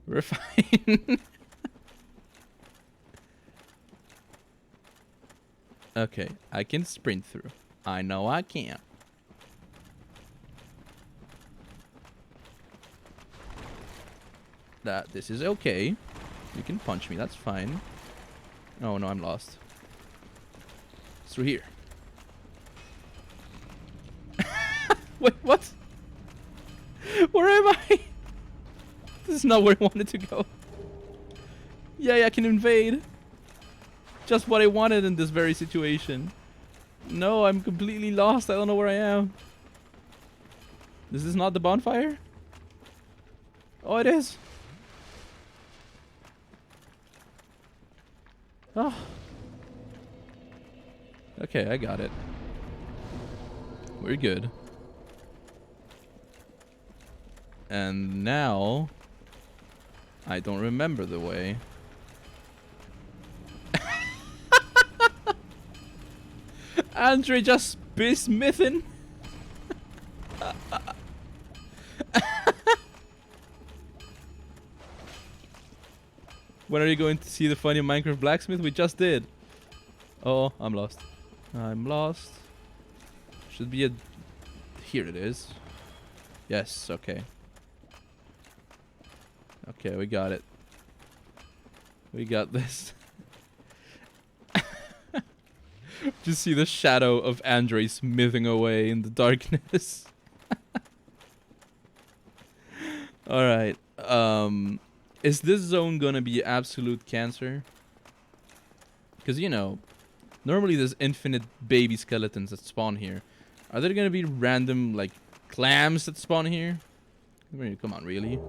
S1: We're fine. Okay, I can sprint through. I know I can. This is okay. You can punch me, that's fine. Oh no, I'm lost. It's through here. Wait, what? Where am I? This is not where I wanted to go. Yay, I can invade. Just what I wanted in this very situation. No, I'm completely lost. I don't know where I am. This is not the bonfire? Oh, it is. Oh. Okay, I got it. We're good. And now I don't remember the way. Andre just bismithing. When are you going to see the funny Minecraft blacksmith? We just did. Oh, I'm lost. I'm lost. Should be a... Here it is. Yes, okay. Okay, we got it. We got this. Just see the shadow of Andre smithing away in the darkness. Alright. Is this zone gonna be absolute cancer? Because, you know, normally there's infinite baby skeletons that spawn here. Are there gonna be random, like, clams that spawn here? Come on, really?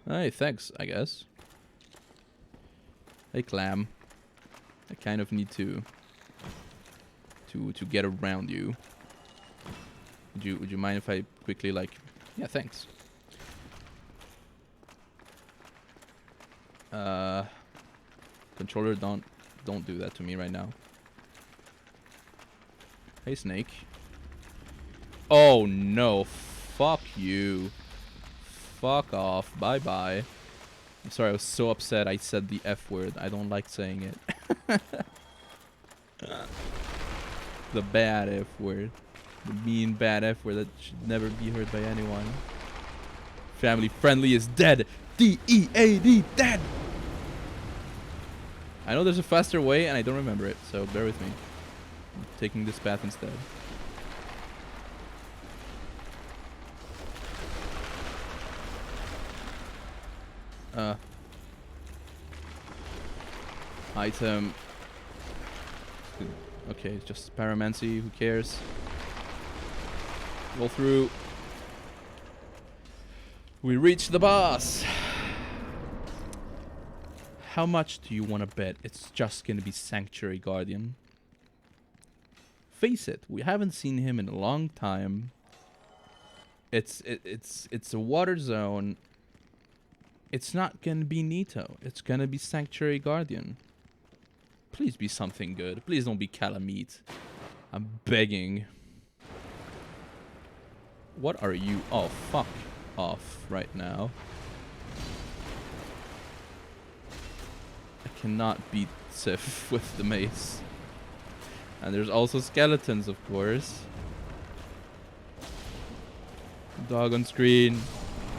S1: Hey, thanks, I guess. Hey, clam. I kind of need to get around you. Would you mind if I quickly, like... Yeah, thanks. Controller, don't do that to me right now. Hey, snake. Oh no, fuck you. Fuck off. Bye bye. I'm sorry, I was so upset I said the F word. I don't like saying it. The bad F word. The mean bad F word that should never be heard by anyone. Family friendly is dead. D-E-A-D, dead. I know there's a faster way and I don't remember it, so bear with me. I'm taking this path instead. Item. Okay, it's just pyromancy, who cares? Roll through. We reached the boss. How much do you want to bet it's just going to be Sanctuary Guardian? Face it, we haven't seen him in a long time. It's a water zone. It's not going to be Nito. It's going to be Sanctuary Guardian. Please be something good. Please don't be Calamite. I'm begging. What are you? Oh, fuck off right now. I cannot beat Sif with the mace. And there's also skeletons, of course. Dog on screen.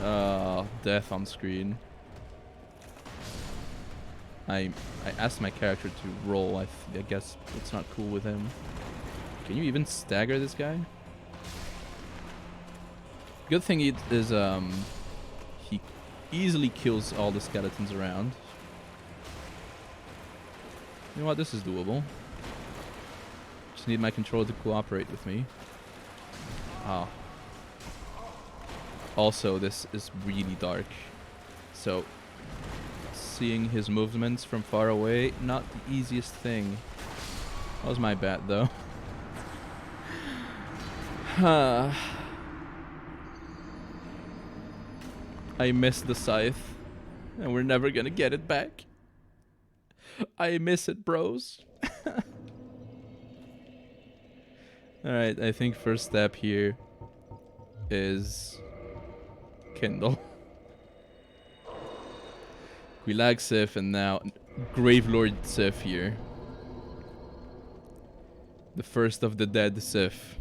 S1: Death on screen. I asked my character to roll. I guess it's not cool with him. Can you even stagger this guy? Good thing is he easily kills all the skeletons around. You know what? This is doable. Just need my controller to cooperate with me. Oh. Also, this is really dark. So, seeing his movements from far away, not the easiest thing. That was my bad, though. I missed the scythe, and we're never gonna get it back. I miss it, bros. Alright, I think first step here is Kindle. We lag Sif, and now Gravelord Sif here. The first of the dead Sif.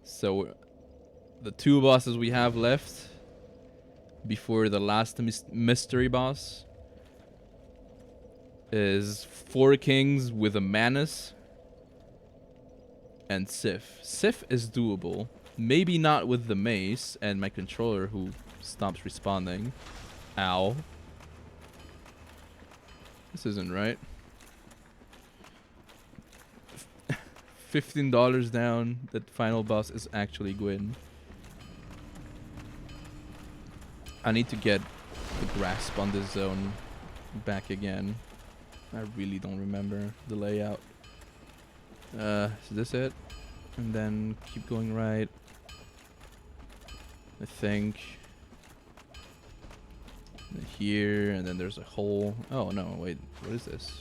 S1: So, the two bosses we have left before the last mystery boss is Four Kings with a Manus and Sif. Sif is doable. Maybe not with the mace and my controller who stops responding. Ow. This isn't right. $15 down. That final boss is actually Gwyn. I need to get the grasp on this zone back again. I really don't remember the layout. Is this it? And then keep going right. I think. And here, and then there's a hole. Oh no, wait, what is this?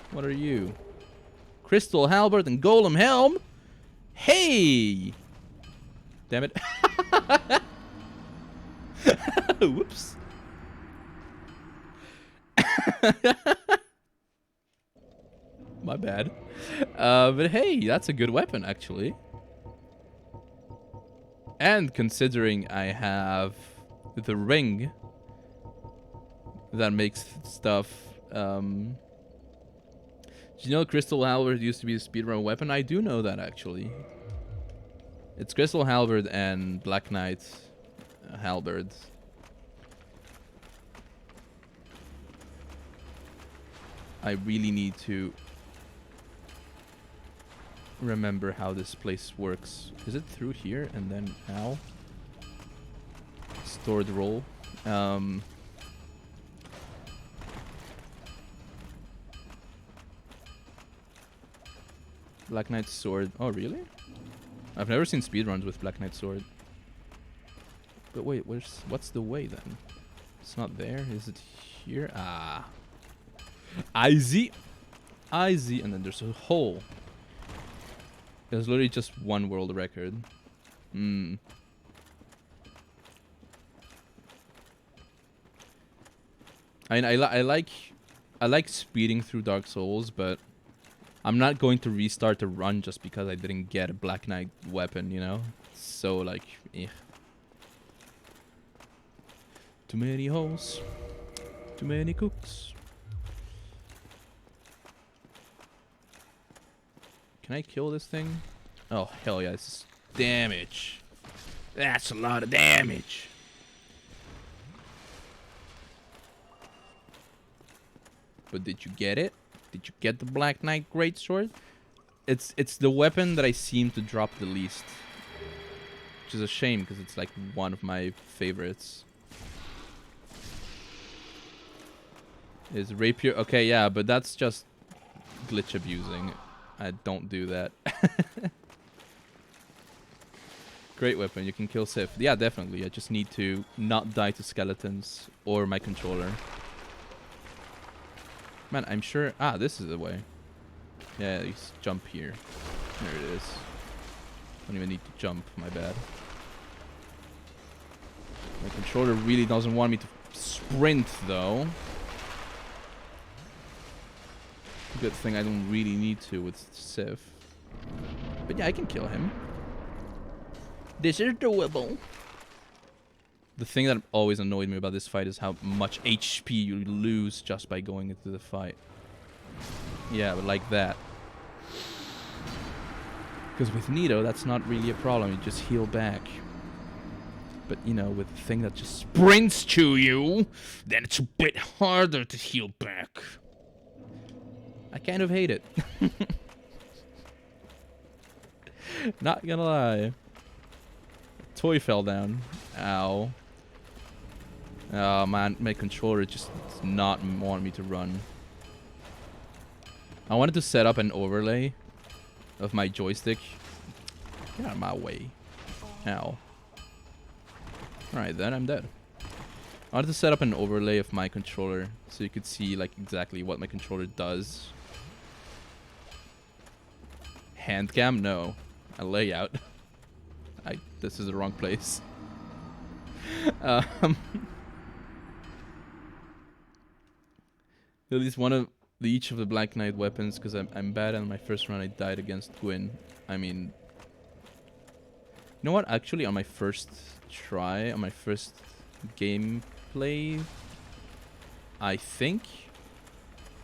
S1: What are you? Crystal Halberd and Golem Helm? Hey! Damn it. Whoops. My bad. But hey, that's a good weapon, actually. And considering I have the ring that makes stuff... do you know Crystal Halberd used to be a speedrun weapon? I do know that, actually. It's Crystal Halberd and Black Knight Halberd. I really need to remember how this place works. Is it through here and then ow? Stored roll. Black Knight sword. Oh, really? I've never seen speedruns with Black Knight sword. But wait, what's the way then? It's not there. Is it here? Ah. I see. And then there's a hole. There's literally just one world record. I mean, I like speeding through Dark Souls, but I'm not going to restart the run just because I didn't get a Black Knight weapon, you know? So, like, eh. Too many holes. Too many cooks. Can I kill this thing? Oh, hell yeah, this is damage. That's a lot of damage. But did you get it? Did you get the Black Knight Greatsword? It's the weapon that I seem to drop the least. Which is a shame, because it's like one of my favorites. Is rapier... Okay, yeah, but that's just glitch abusing. I don't do that. Great weapon, you can kill Sif. Yeah, definitely. I just need to not die to skeletons or my controller. Man, I'm sure... Ah, this is the way. Yeah, you jump here. There it is. Don't even need to jump, my bad. My controller really doesn't want me to sprint, though. Good thing I don't really need to with Sif. But yeah, I can kill him. This is doable. The thing that always annoyed me about this fight is how much HP you lose just by going into the fight. Yeah, but like that. Because with Nito, that's not really a problem. You just heal back. But, you know, with the thing that just sprints to you, then it's a bit harder to heal back. I kind of hate it. Not gonna lie. Toy fell down. Ow. Oh man, my controller just does not want me to run. I wanted to set up an overlay of my joystick. Get out of my way. Ow. Alright then, I'm dead. I wanted to set up an overlay of my controller so you could see like exactly what my controller does. Hand cam? No. A layout. This is the wrong place. At least one of each of the Black Knight weapons, because I'm bad. On my first run I died against Gwyn. I mean, you know what? Actually, on my first try, on my first gameplay, I think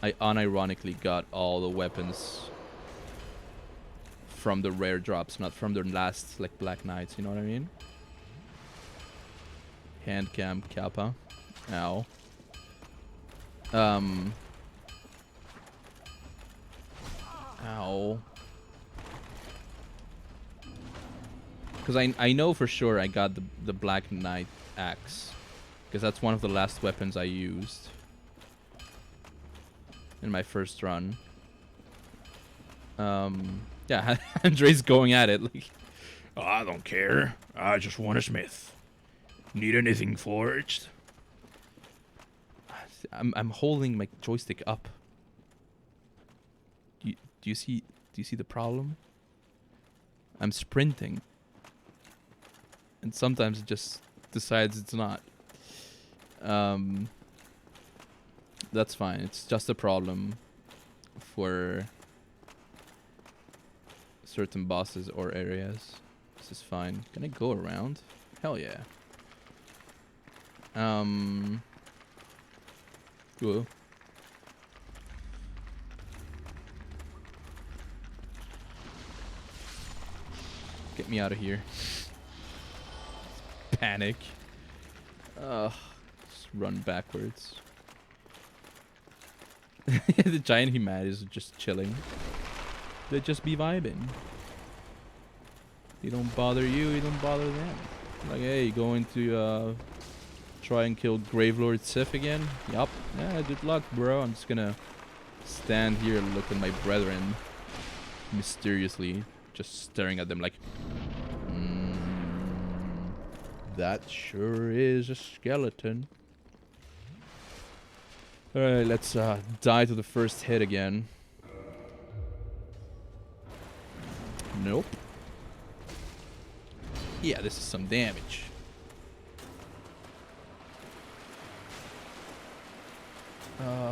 S1: I unironically got all the weapons from the rare drops, not from the last like Black Knights, you know what I mean? Hand cam Kappa. Ow. Ow. Because I know for sure I got the Black Knight axe. Because that's one of the last weapons I used in my first run. Yeah, Andre's going at it like,
S2: Oh, I don't care. I just want a smith. Need anything forged?
S1: I'm holding my joystick up. Do you see the problem? I'm sprinting. And sometimes it just decides it's not. That's fine. It's just a problem for certain bosses or areas. This is fine. Can I go around? Hell yeah. Whoa. Get me out of here. Panic. Just run backwards. The giant humanity just chilling. They just be vibing. They don't bother you, you don't bother them. Like, hey, you going to try and kill Gravelord Sif again? Yup. Yeah, good luck, bro. I'm just gonna stand here and look at my brethren mysteriously, just staring at them like, that sure is a skeleton. Alright, let's die to the first hit again. Nope. Yeah, this is some damage.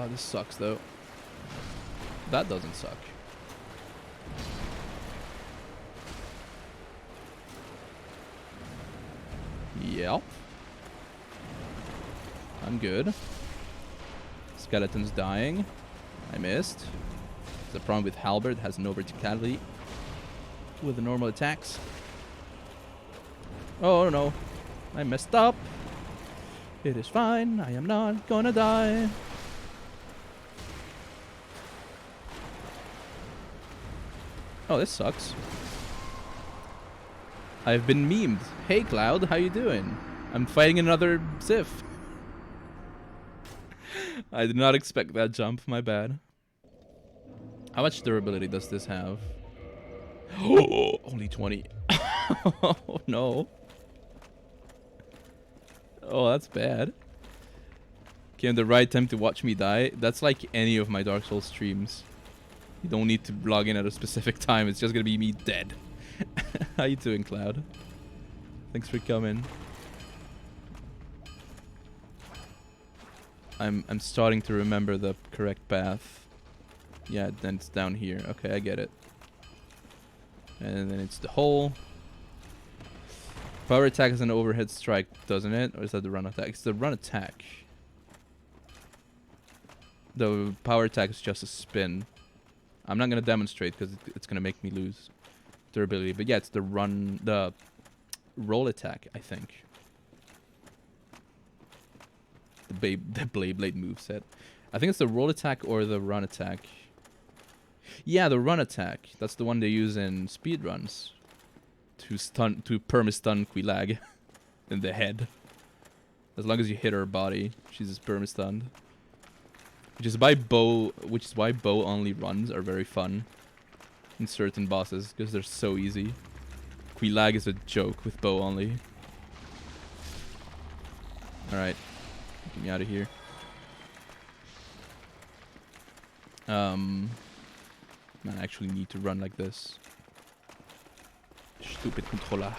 S1: This sucks though. That doesn't suck. Yep. I'm good. Skeleton's dying. I missed. The problem with Halberd has no verticality with the normal attacks. Oh no. I messed up. It is fine. I am not gonna die. Oh, this sucks. I've been memed. Hey Cloud, how you doing? I'm fighting another Sif. I did not expect that jump, my bad. How much durability does this have? Oh, only 20. Oh no. Oh, that's bad. Okay, the right time to watch me die. That's like any of my Dark Souls streams. You don't need to log in at a specific time. It's just gonna be me dead. How you doing, Cloud? Thanks for coming. I'm starting to remember the correct path. Yeah, then it's down here. Okay, I get it. And then it's the hole. Power attack is an overhead strike, doesn't it? Or is that the run attack? It's the run attack. The power attack is just a spin. I'm not going to demonstrate because it's going to make me lose durability. But yeah, it's the roll attack, I think. The Blade moveset. I think it's the roll attack or the run attack. Yeah, the run attack. That's the one they use in speedruns. To perma-stun Quilag in the head. As long as you hit her body, she's just perma-stunned. Which is why bow only runs are very fun in certain bosses, because they're so easy. Quilag is a joke with bow only. Alright. Get me out of here. I actually need to run like this. Stupid controller.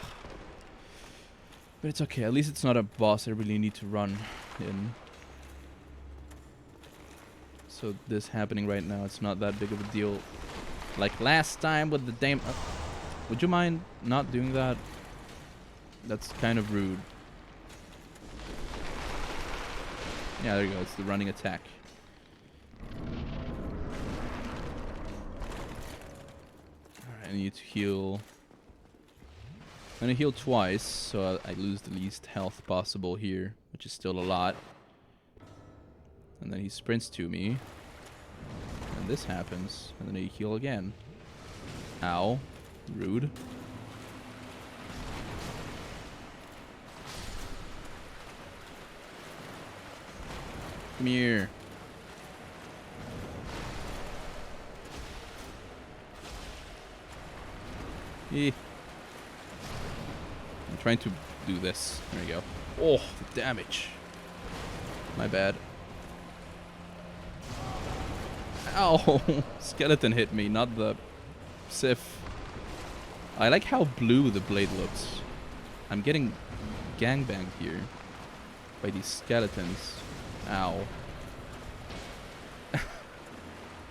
S1: But it's okay. At least it's not a boss I really need to run in. So this happening right now, it's not that big of a deal. Like last time with the damn... would you mind not doing that? That's kind of rude. Yeah, there you go. It's the running attack. Alright, I need to heal. I'm gonna heal twice, so I lose the least health possible here, which is still a lot. And then he sprints to me. And this happens. And then I heal again. Ow. Rude. Come here. I'm trying to do this. There you go. Oh, the damage. My bad. Ow! Skeleton hit me, not the Sif. I like how blue the blade looks. I'm getting gangbanged here by these skeletons. Ow.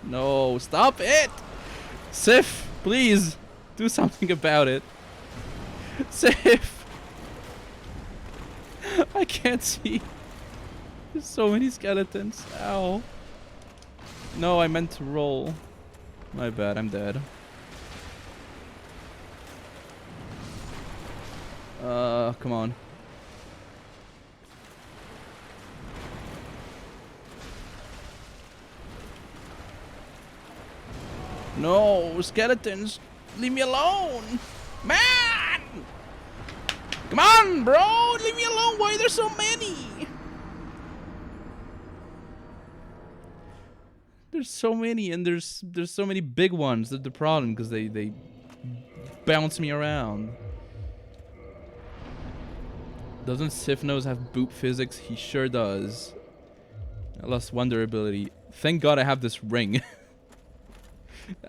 S1: No, stop it! Sif, please, do something about it. Sif! I can't see. There's so many skeletons. Ow. No, I meant to roll. My bad, I'm dead. Come on. No, skeletons! Leave me alone! Man! Come on, bro! Leave me alone! Why are there so many? There's so many, and there's so many big ones. That's the problem, because they bounce me around. Doesn't Sifnos have boop physics? He sure does. I lost one durability. Thank God I have this ring.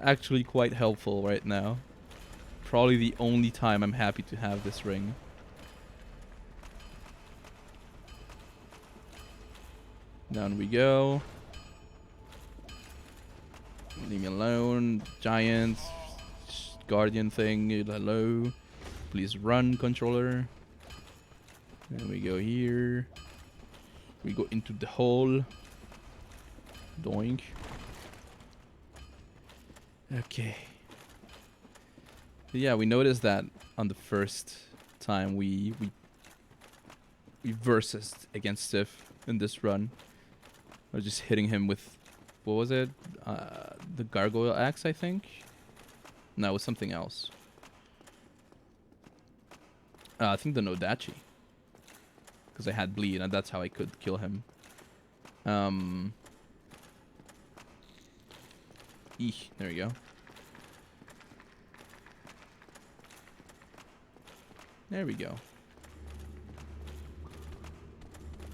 S1: Actually quite helpful right now. Probably the only time I'm happy to have this ring. Down we go. Leave me alone. Giant. Guardian thing. Hello. Please run, controller. Then we go here. We go into the hole. Doink. Okay. But yeah, we noticed that on the first time we versus against Sif in this run. I was just hitting him with, what was it? The gargoyle axe, I think? No, it was something else. I think the Nodachi. Because I had bleed, and that's how I could kill him. There we go. There we go.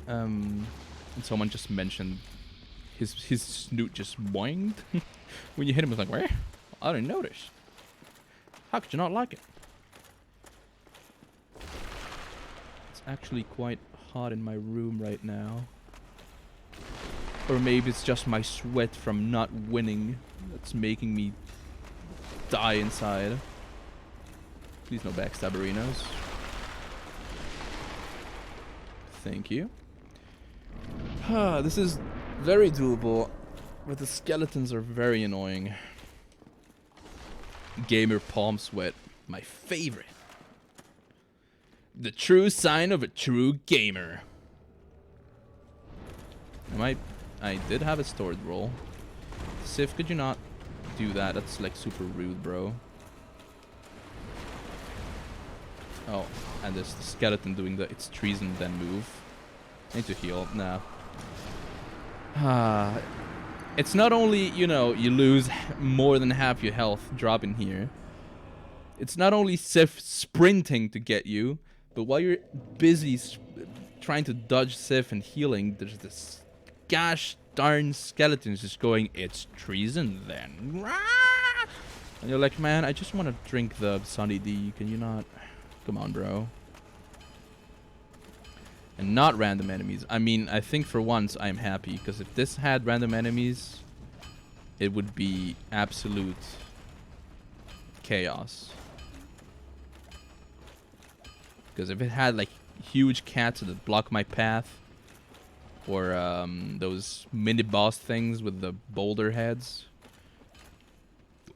S1: And someone just mentioned his snoot just boinged. When you hit him, it's like, where? I didn't notice. How could you not like it? It's actually quite hot in my room right now. Or maybe it's just my sweat from not winning that's making me die inside. Please no backstabberinos. Thank you. This is very doable, but the skeletons are very annoying. Gamer palm sweat, my favorite. The true sign of a true gamer. I did have a stored roll. Sif, could you not do that? That's like super rude, bro. Oh, and there's the skeleton doing the it's treason then move. I need to heal. Nah. It's not only, you know, you lose more than half your health dropping here. It's not only Sif sprinting to get you, but while you're busy trying to dodge Sif and healing, there's this gosh darn skeleton just going, it's treason then. And you're like, man, I just want to drink the Sunny D. Can you not? Come on, bro. And not random enemies. I mean, I think for once I'm happy, because if this had random enemies, it would be absolute chaos. Because if it had like huge cats that block my path, or those mini boss things with the boulder heads,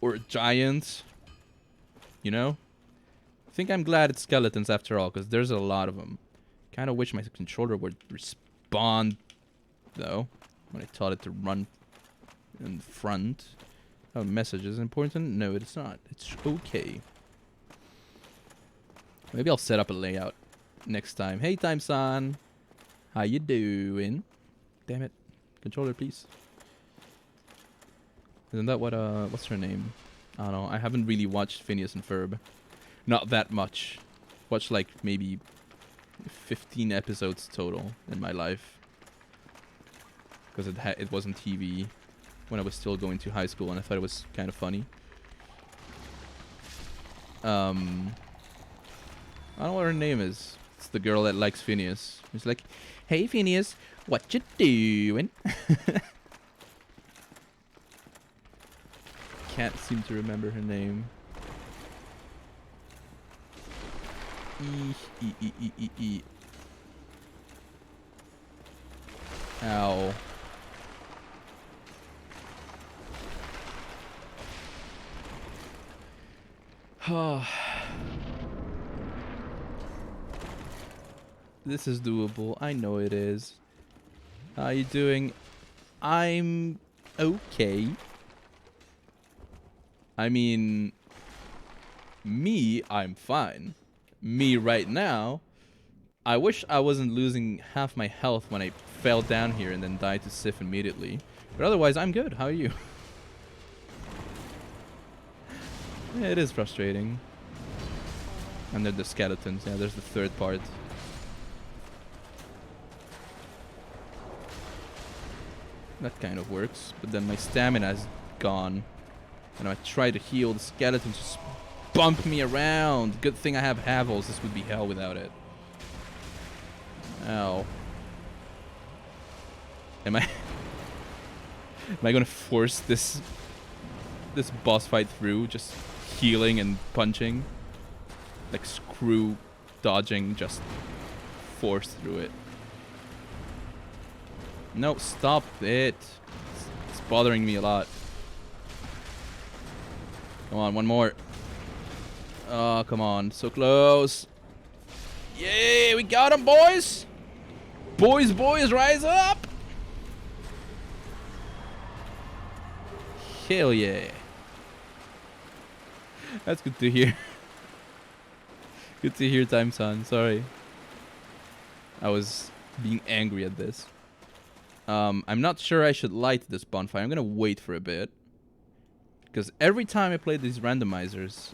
S1: or giants, you know? I think I'm glad it's skeletons after all, because there's a lot of them. Kind of wish my controller would respond, though, when I taught it to run in front. Oh, message is important? No, it's not. It's okay. Maybe I'll set up a layout next time. Hey, Time-san. How you doing? Damn it. Controller, please. Isn't that what, what's her name? I don't know. I haven't really watched Phineas and Ferb. Not that much. Watched like maybe 15 episodes total in my life. Because it wasn't TV when I was still going to high school, and I thought it was kind of funny. I don't know what her name is. It's the girl that likes Phineas. It's like, hey Phineas, what you doing? Can't seem to remember her name. Ow. This is doable. I know it is. How you doing? I'm okay. I mean, me, I'm fine. Me right now, I wish I wasn't losing half my health when I fell down here and then died to Sif immediately. But otherwise, I'm good. How are you? Yeah, it is frustrating. And then the skeletons. Yeah, there's the third part. That kind of works. But then my stamina is gone. And I try to heal, the skeletons just bump me around. Good thing I have Havels. This would be hell without it. Ow. Am I gonna force this boss fight through, just healing and punching? Like screw dodging, just force through it. No, stop it. It's bothering me a lot. Come on, one more. Oh, come on. So close. Yay, we got him, boys. Boys, rise up. Hell yeah. That's good to hear. Good to hear, Time-san. Sorry. I was being angry at this. I'm not sure I should light this bonfire. I'm gonna wait for a bit. Because every time I play these randomizers,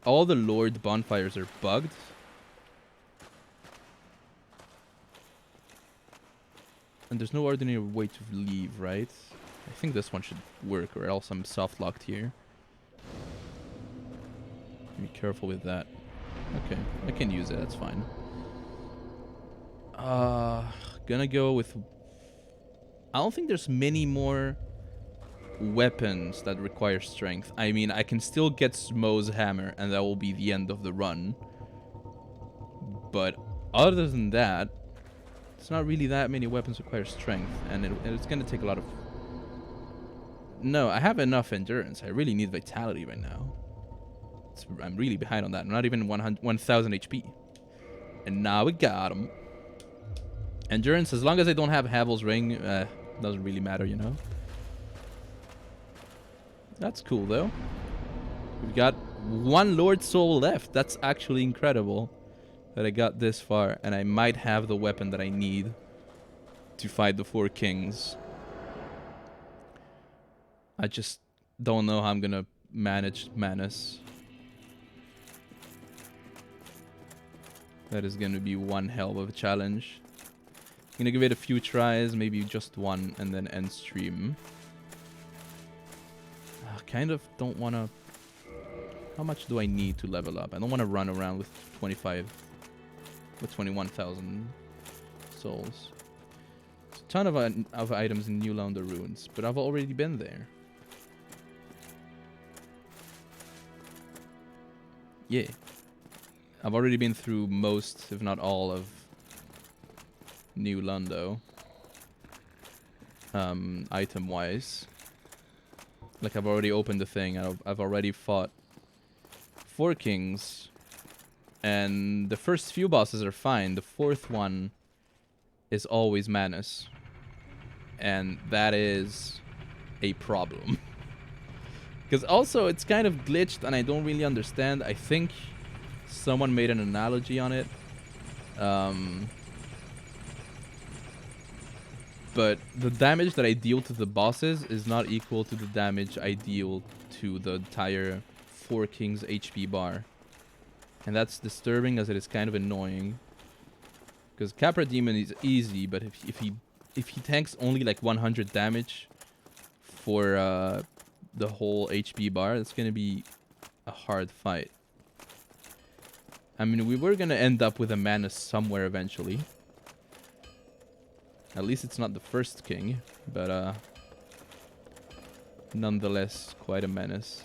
S1: all the Lord bonfires are bugged. And there's no ordinary way to leave, right? I think this one should work, or else I'm soft locked here. Be careful with that. Okay, I can use it, that's fine. Gonna go with... I don't think there's many more weapons that require strength. I mean, I can still get Smo's hammer, and that will be the end of the run. But other than that, it's not really that many weapons require strength, and it's gonna take a lot of... No, I have enough endurance. I really need vitality right now. I'm really behind on that. I'm not even 1,000 HP. And now we got him. Endurance, as long as I don't have Havel's Ring, doesn't really matter, you know? That's cool, though. We've got one Lord Soul left. That's actually incredible that I got this far. And I might have the weapon that I need to fight the 4 kings. I just don't know how I'm gonna manage Manus. That is gonna be one hell of a challenge. I'm gonna give it a few tries, maybe just one, and then end stream. I kind of don't wanna... How much do I need to level up? I don't wanna run around with 21,000 souls. There's a ton of items in New Launder Ruins, but I've already been there. Yeah. I've already been through most, if not all, of New Lundo. Item-wise. Like, I've already opened the thing. I've already fought 4 kings. And the first few bosses are fine. The 4th one is always Manus. And that is a problem. Because also, it's kind of glitched and I don't really understand. I think someone made an analogy on it. But the damage that I deal to the bosses is not equal to the damage I deal to the entire 4 Kings HP bar. And that's disturbing as it is kind of annoying. Because Capra Demon is easy, but if he tanks only like 100 damage for the whole HP bar, that's gonna be a hard fight. I mean, we were gonna end up with a Manus somewhere eventually. At least it's not the first king, but nonetheless, quite a menace.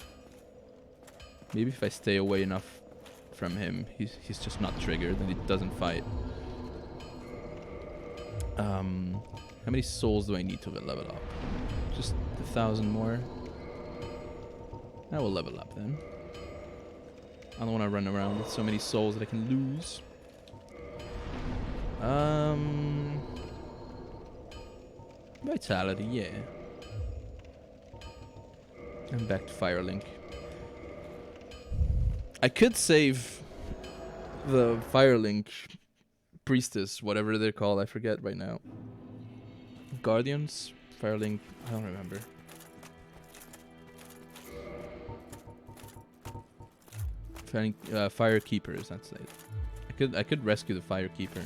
S1: Maybe if I stay away enough from him, he's just not triggered and he doesn't fight. How many souls do I need to level up? Just 1,000 more. I will level up then. I don't want to run around with so many souls that I can lose. Vitality, yeah. And back to Firelink. I could save the Firelink priestess, whatever they're called. I forget right now. Guardians? Firelink? I don't remember. Fire Keepers, that's it. I could rescue the Fire Keeper.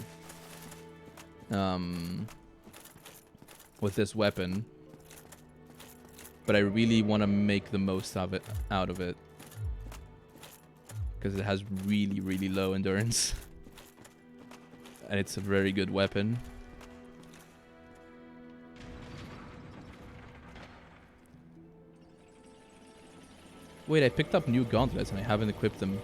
S1: With this weapon. But I really want to make the most of it out of it. Because it has really, really low endurance. And it's a very good weapon. Wait, I picked up new gauntlets and I haven't equipped them.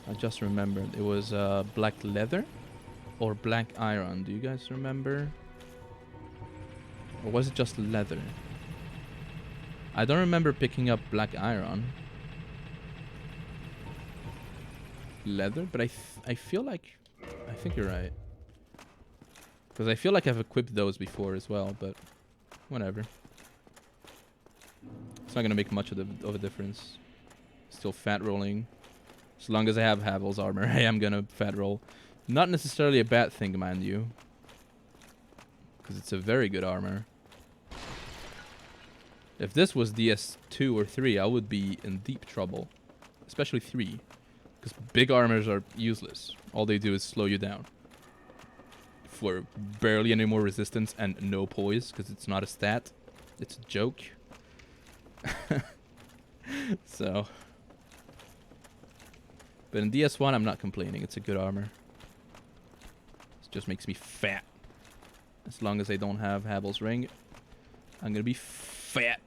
S1: I just remembered. It was black leather or black iron. Do you guys remember? Or was it just leather? I don't remember picking up black iron. Leather? But I feel like... I think you're right. Because I feel like I've equipped those before as well, but... Whatever. It's not going to make much of a difference. Still fat rolling. As long as I have Havel's armor, I am going to fat roll. Not necessarily a bad thing, mind you. Because it's a very good armor. If this was DS2 or 3, I would be in deep trouble. Especially 3. Because big armors are useless. All they do is slow you down. For barely any more resistance and no poise, because it's not a stat. It's a joke. So. But in DS1, I'm not complaining. It's a good armor. It just makes me fat. As long as I don't have Havel's ring, I'm gonna be fat.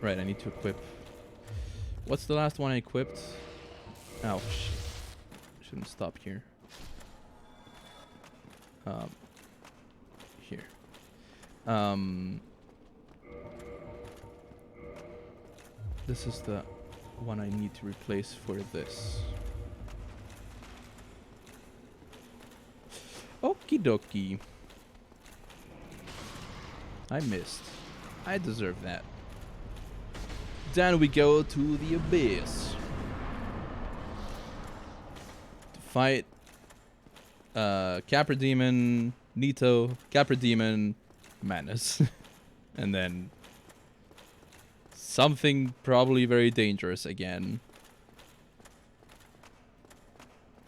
S1: Right, I need to equip. What's the last one I equipped? Ouch. Shouldn't stop here. Here. This is the one I need to replace for this. Okie dokie. I missed. I deserve that. Then we go to the abyss. To fight Capra Demon, Nito, Capra Demon, Manus. And then something probably very dangerous again.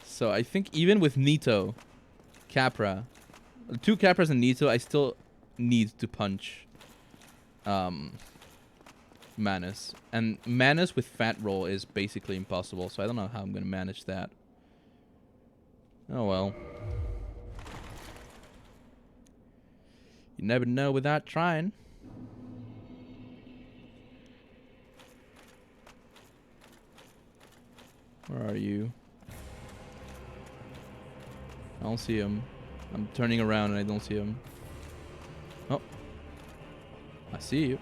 S1: So I think even with Nito, Capra, 2 Capras and Nito, I still need to punch Manus. And Manus with fat roll is basically impossible, so I don't know how I'm going to manage that. Oh well. You never know without trying. Where are you? I don't see him. I'm turning around and I don't see him. Oh. I see you.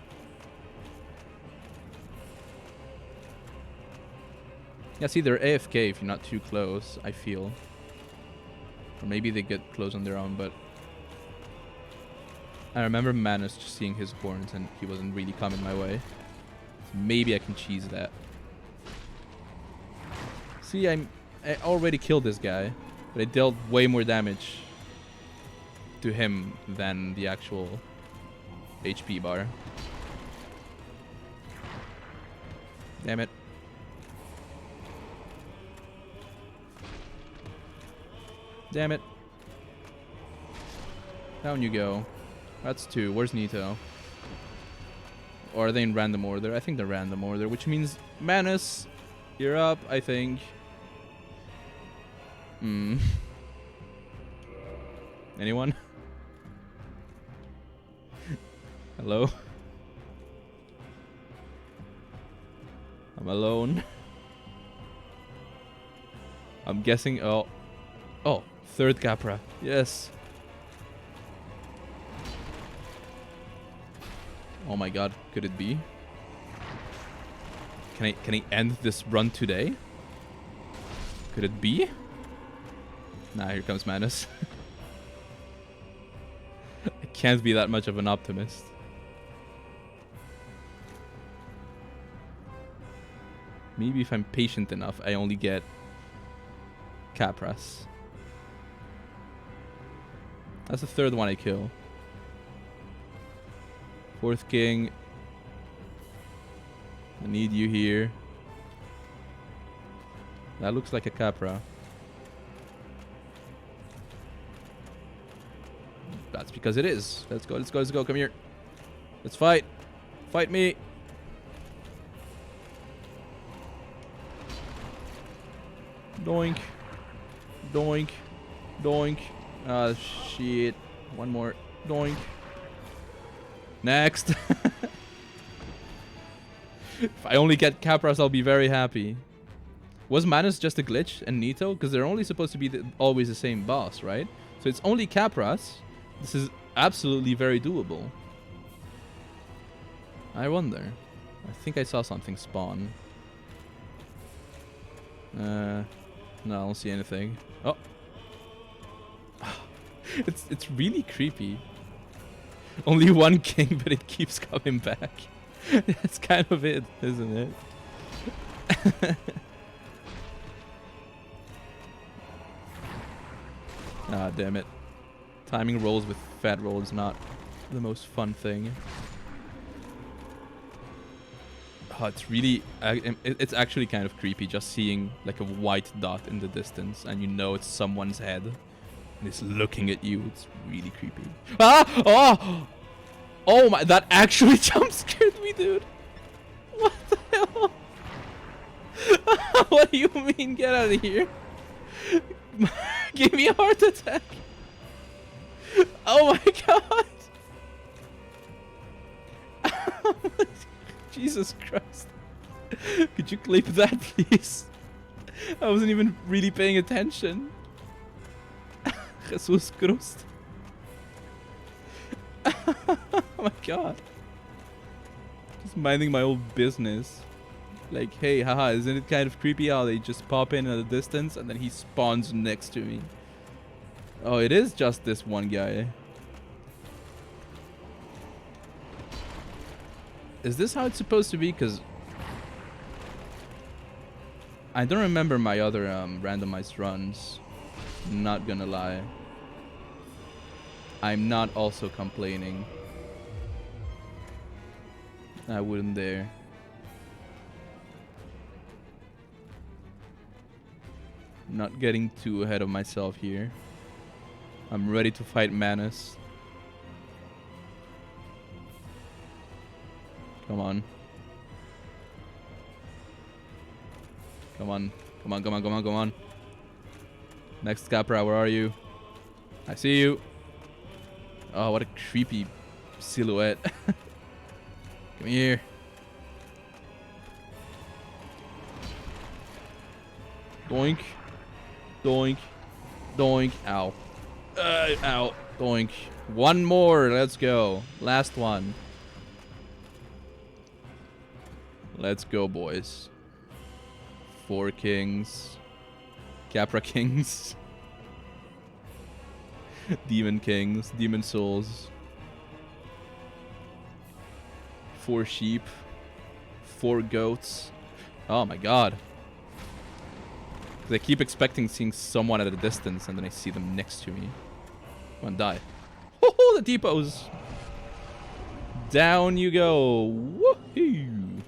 S1: Yeah, see, they're AFK if you're not too close, I feel. Or maybe they get close on their own, but... I remember Manus just seeing his horns and he wasn't really coming my way. So maybe I can cheese that. See, I already killed this guy, but I dealt way more damage to him than the actual HP bar. Damn it. Damn it. Down you go. That's 2. Where's Nito? Or are they in random order? I think they're random order, which means Manus, you're up, I think. Anyone? Hello? I'm alone. I'm guessing... Oh, 3rd Capra. Yes. Oh my god, could it be? Can I end this run today? Could it be? Nah, here comes Manus. I can't be that much of an optimist. Maybe if I'm patient enough, I only get Capras. That's the 3rd one I kill. 4th king. I need you here. That looks like a Capra. That's because it is. Let's go, let's go, let's go. Come here. Let's fight. Fight me. Doink. Doink. Doink. Ah, shit. One more. Doink. Next. If I only get Capras, I'll be very happy. Was Manus just a glitch and Nito? Because they're only supposed to be always the same boss, right? So it's only Capras. This is absolutely very doable. I wonder. I think I saw something spawn. No, I don't see anything. Oh. It's really creepy. Only one king, but it keeps coming back. That's kind of it, isn't it? Ah, damn it. Timing rolls with fat roll is not the most fun thing. Oh, it's really... it's actually kind of creepy just seeing like a white dot in the distance and you know it's someone's head. And it's looking at you. It's really creepy. Ah! Oh! Oh my... That actually jump scared me, dude. What the hell? What do you mean? Get out of here. Give me a heart attack. Oh my god. Jesus Christ. Could you clip that, please? I wasn't even really paying attention. Jesus Christ. Oh my god. Just minding my own business. Like, hey, haha, isn't it kind of creepy how they just pop in at a distance and then he spawns next to me? Oh, it is just this one guy. Is this how it's supposed to be? Because I don't remember my other randomized runs. Not gonna lie. I'm not also complaining. I wouldn't dare. Not getting too ahead of myself here. I'm ready to fight Manus. Come on. Come on. Come on, come on, come on, come on. Next Capra, where are you? I see you. Oh, what a creepy silhouette. Come here. Doink. Doink. Doink. Ow. Ow. Doink. One more. Let's go. Last one. Let's go, boys. 4 kings. Capra kings. Demon kings. Demon souls. 4 sheep. 4 goats. Oh my god. I keep expecting seeing someone at a distance and then I see them next to me. Come on, die. Oh, the depots. Down you go. Woohoo.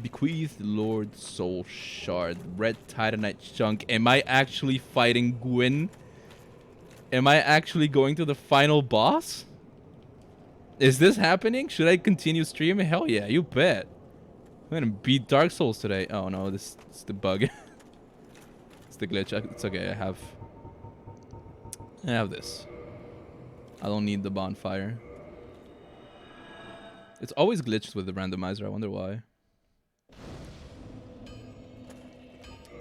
S1: Bequeathed Lord Soul Shard. Red Titanite Chunk. Am I actually fighting Gwyn? Am I actually going to the final boss? Is this happening? Should I continue streaming? Hell yeah, you bet. I'm gonna beat Dark Souls today. Oh no, this is the bug. It's the glitch. It's okay, I have this. I don't need the bonfire. It's always glitched with the randomizer. I wonder why.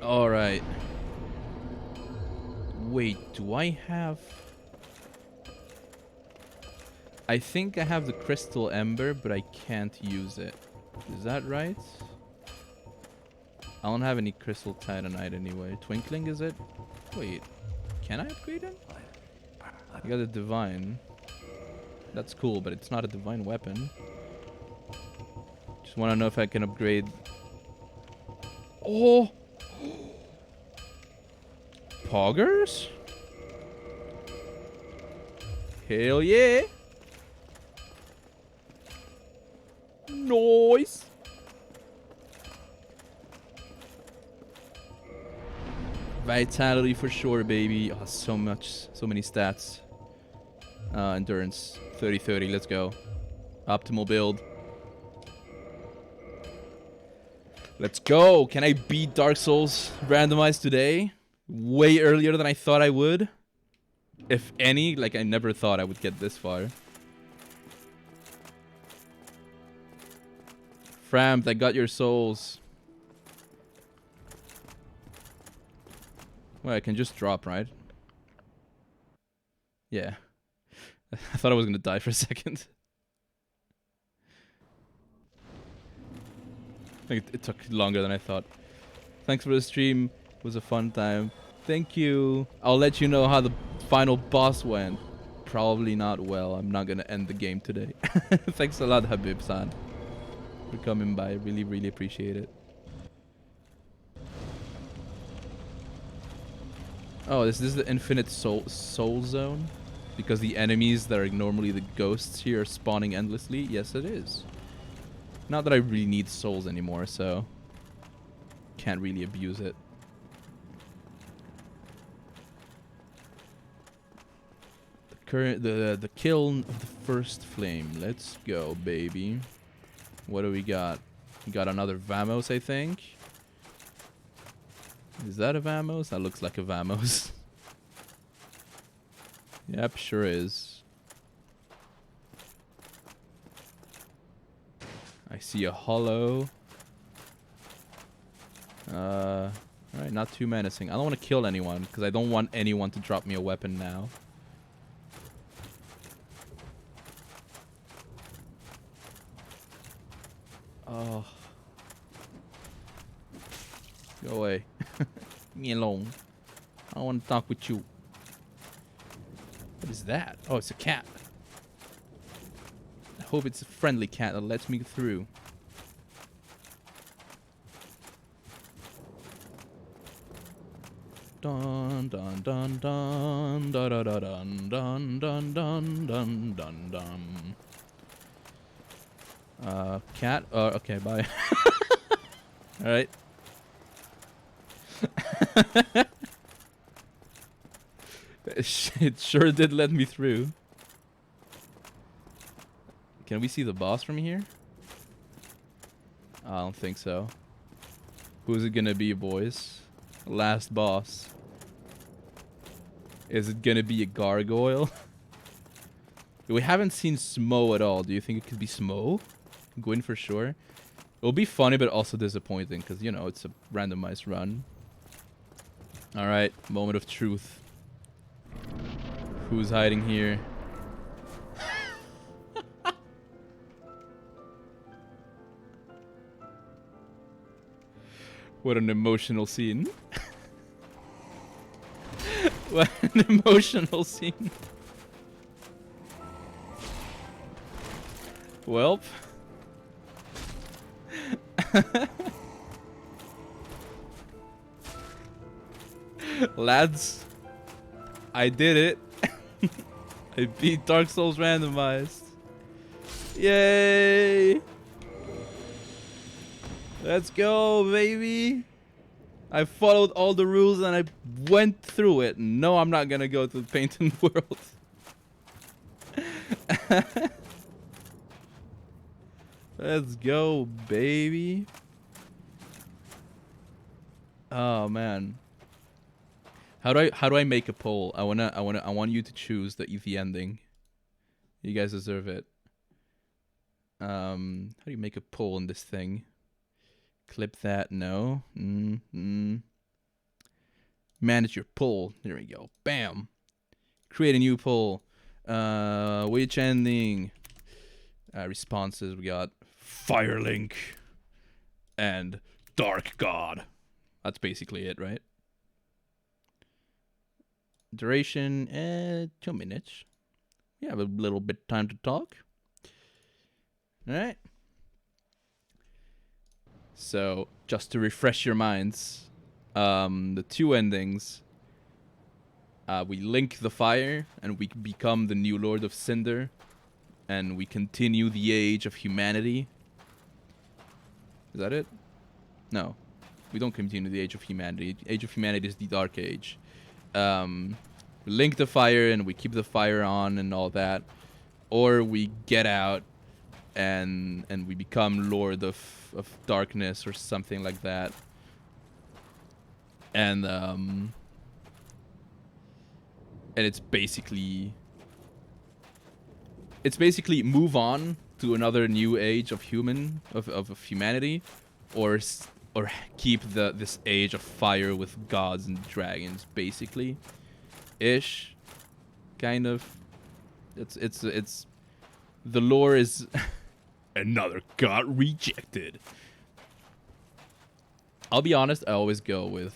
S1: Alright. Wait, do I have... I think I have the Crystal Ember, but I can't use it. Is that right? I don't have any Crystal Titanite anyway. Twinkling, is it? Wait, can I upgrade him? I got a Divine. That's cool, but it's not a Divine weapon. Just want to know if I can upgrade... Oh! Poggers? Hell yeah! Nice! Vitality for sure, baby. Oh, so many stats. Endurance, 30-30, let's go. Optimal build. Let's go! Can I beat Dark Souls randomized today? Way earlier than I thought I would. If any, like I never thought I would get this far. Frammed, I got your souls. Well, I can just drop, right? Yeah. I thought I was gonna die for a second. I think it took longer than I thought. Thanks for the stream. It was a fun time. Thank you. I'll let you know how the final boss went. Probably not well. I'm not gonna end the game today. Thanks a lot, Habib-san, for coming by. Really, really appreciate it. Oh, is this the infinite soul zone? Because the enemies that are normally the ghosts here are spawning endlessly? Yes, it is. Not that I really need souls anymore, so can't really abuse it. The kiln of the first flame. Let's go, baby. What do we got? We got another Vamos, I think. Is that a Vamos? That looks like a Vamos. Yep, sure is. I see a hollow. Alright, not too menacing. I don't want to kill anyone, because I don't want anyone to drop me a weapon now. Oh. Go away. Leave me alone. I don't want to talk with you. What is that? Oh, it's a cat. I hope it's a friendly cat that lets me through. Dun dun dun dun dun dun dun dun dun dun dun dun dun. Cat. Okay, bye. All right. It sure did let me through. Can we see the boss from here? I don't think so. Who's it gonna be, boys? Last boss. Is it gonna be a gargoyle? We haven't seen Smo at all. Do you think it could be Smo? Go in for sure. It'll be funny, but also disappointing, because, you know, it's a randomized run. Alright, moment of truth. Who's hiding here? What an emotional scene. What an emotional scene. Welp. Lads, I did it. I beat Dark Souls Randomized. Yay! Let's go, baby. I followed all the rules and I went through it. No, I'm not gonna go to the painted world. Let's go, baby. Oh man. How do I make a poll? I want you to choose the ending. You guys deserve it. How do you make a poll in this thing? Clip that, no. Manage your poll. There we go. Bam. Create a new poll. Which ending? Responses, we got Firelink and Dark God. That's basically it, right? Duration, 2 minutes. We have a little bit of time to talk. All right. So, just to refresh your minds, the two endings, we link the fire and we become the new Lord of Cinder, and we continue the age of humanity. Is that it? No, we don't continue the age of humanity. Age of humanity is the Dark Age. We link the fire and we keep the fire on and all that, or we get out and we become Lord of Darkness or something like that. And it's basically move on to another new age of of humanity, or keep this age of fire with gods and dragons, basically, ish, kind of. It's the lore is
S2: Another god rejected.
S1: I'll be honest, I always go with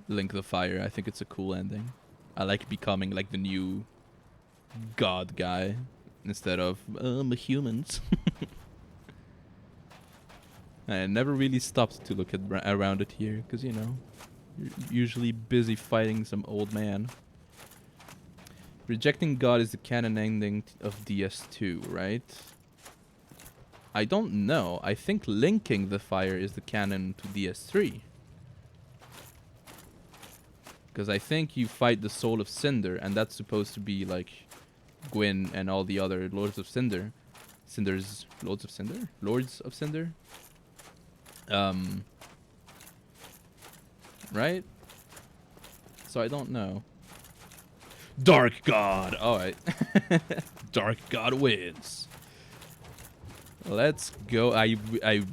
S1: Link the Fire. I think it's a cool ending. I like becoming like the new god guy instead of a humans. I never really stopped to look around it here because, you know, you're usually busy fighting some old man. Rejecting God is the canon ending of DS2, right? I don't know. I think linking the fire is the canon to DS3. Because I think you fight the Soul of Cinder, and that's supposed to be like Gwyn and all the other Lords of Cinder. Lords of Cinder? Lords of Cinder? Right? So I don't know.
S2: Dark god.
S1: Alright.
S2: Dark god wins.
S1: Let's go. I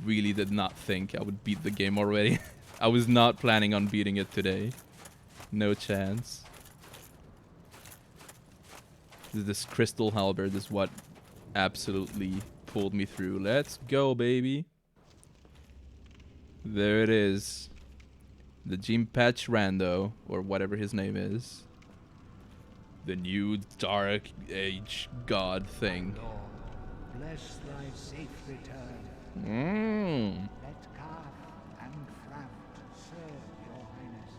S1: really did not think I would beat the game already. I was not planning on beating it today. No chance. This crystal halberd is what absolutely pulled me through. Let's go, baby. There it is. The Gene Patch Rando, or whatever his name is. The new Dark Age God thing.
S4: Bless thy safe return. Let Calf and Framt serve your highness.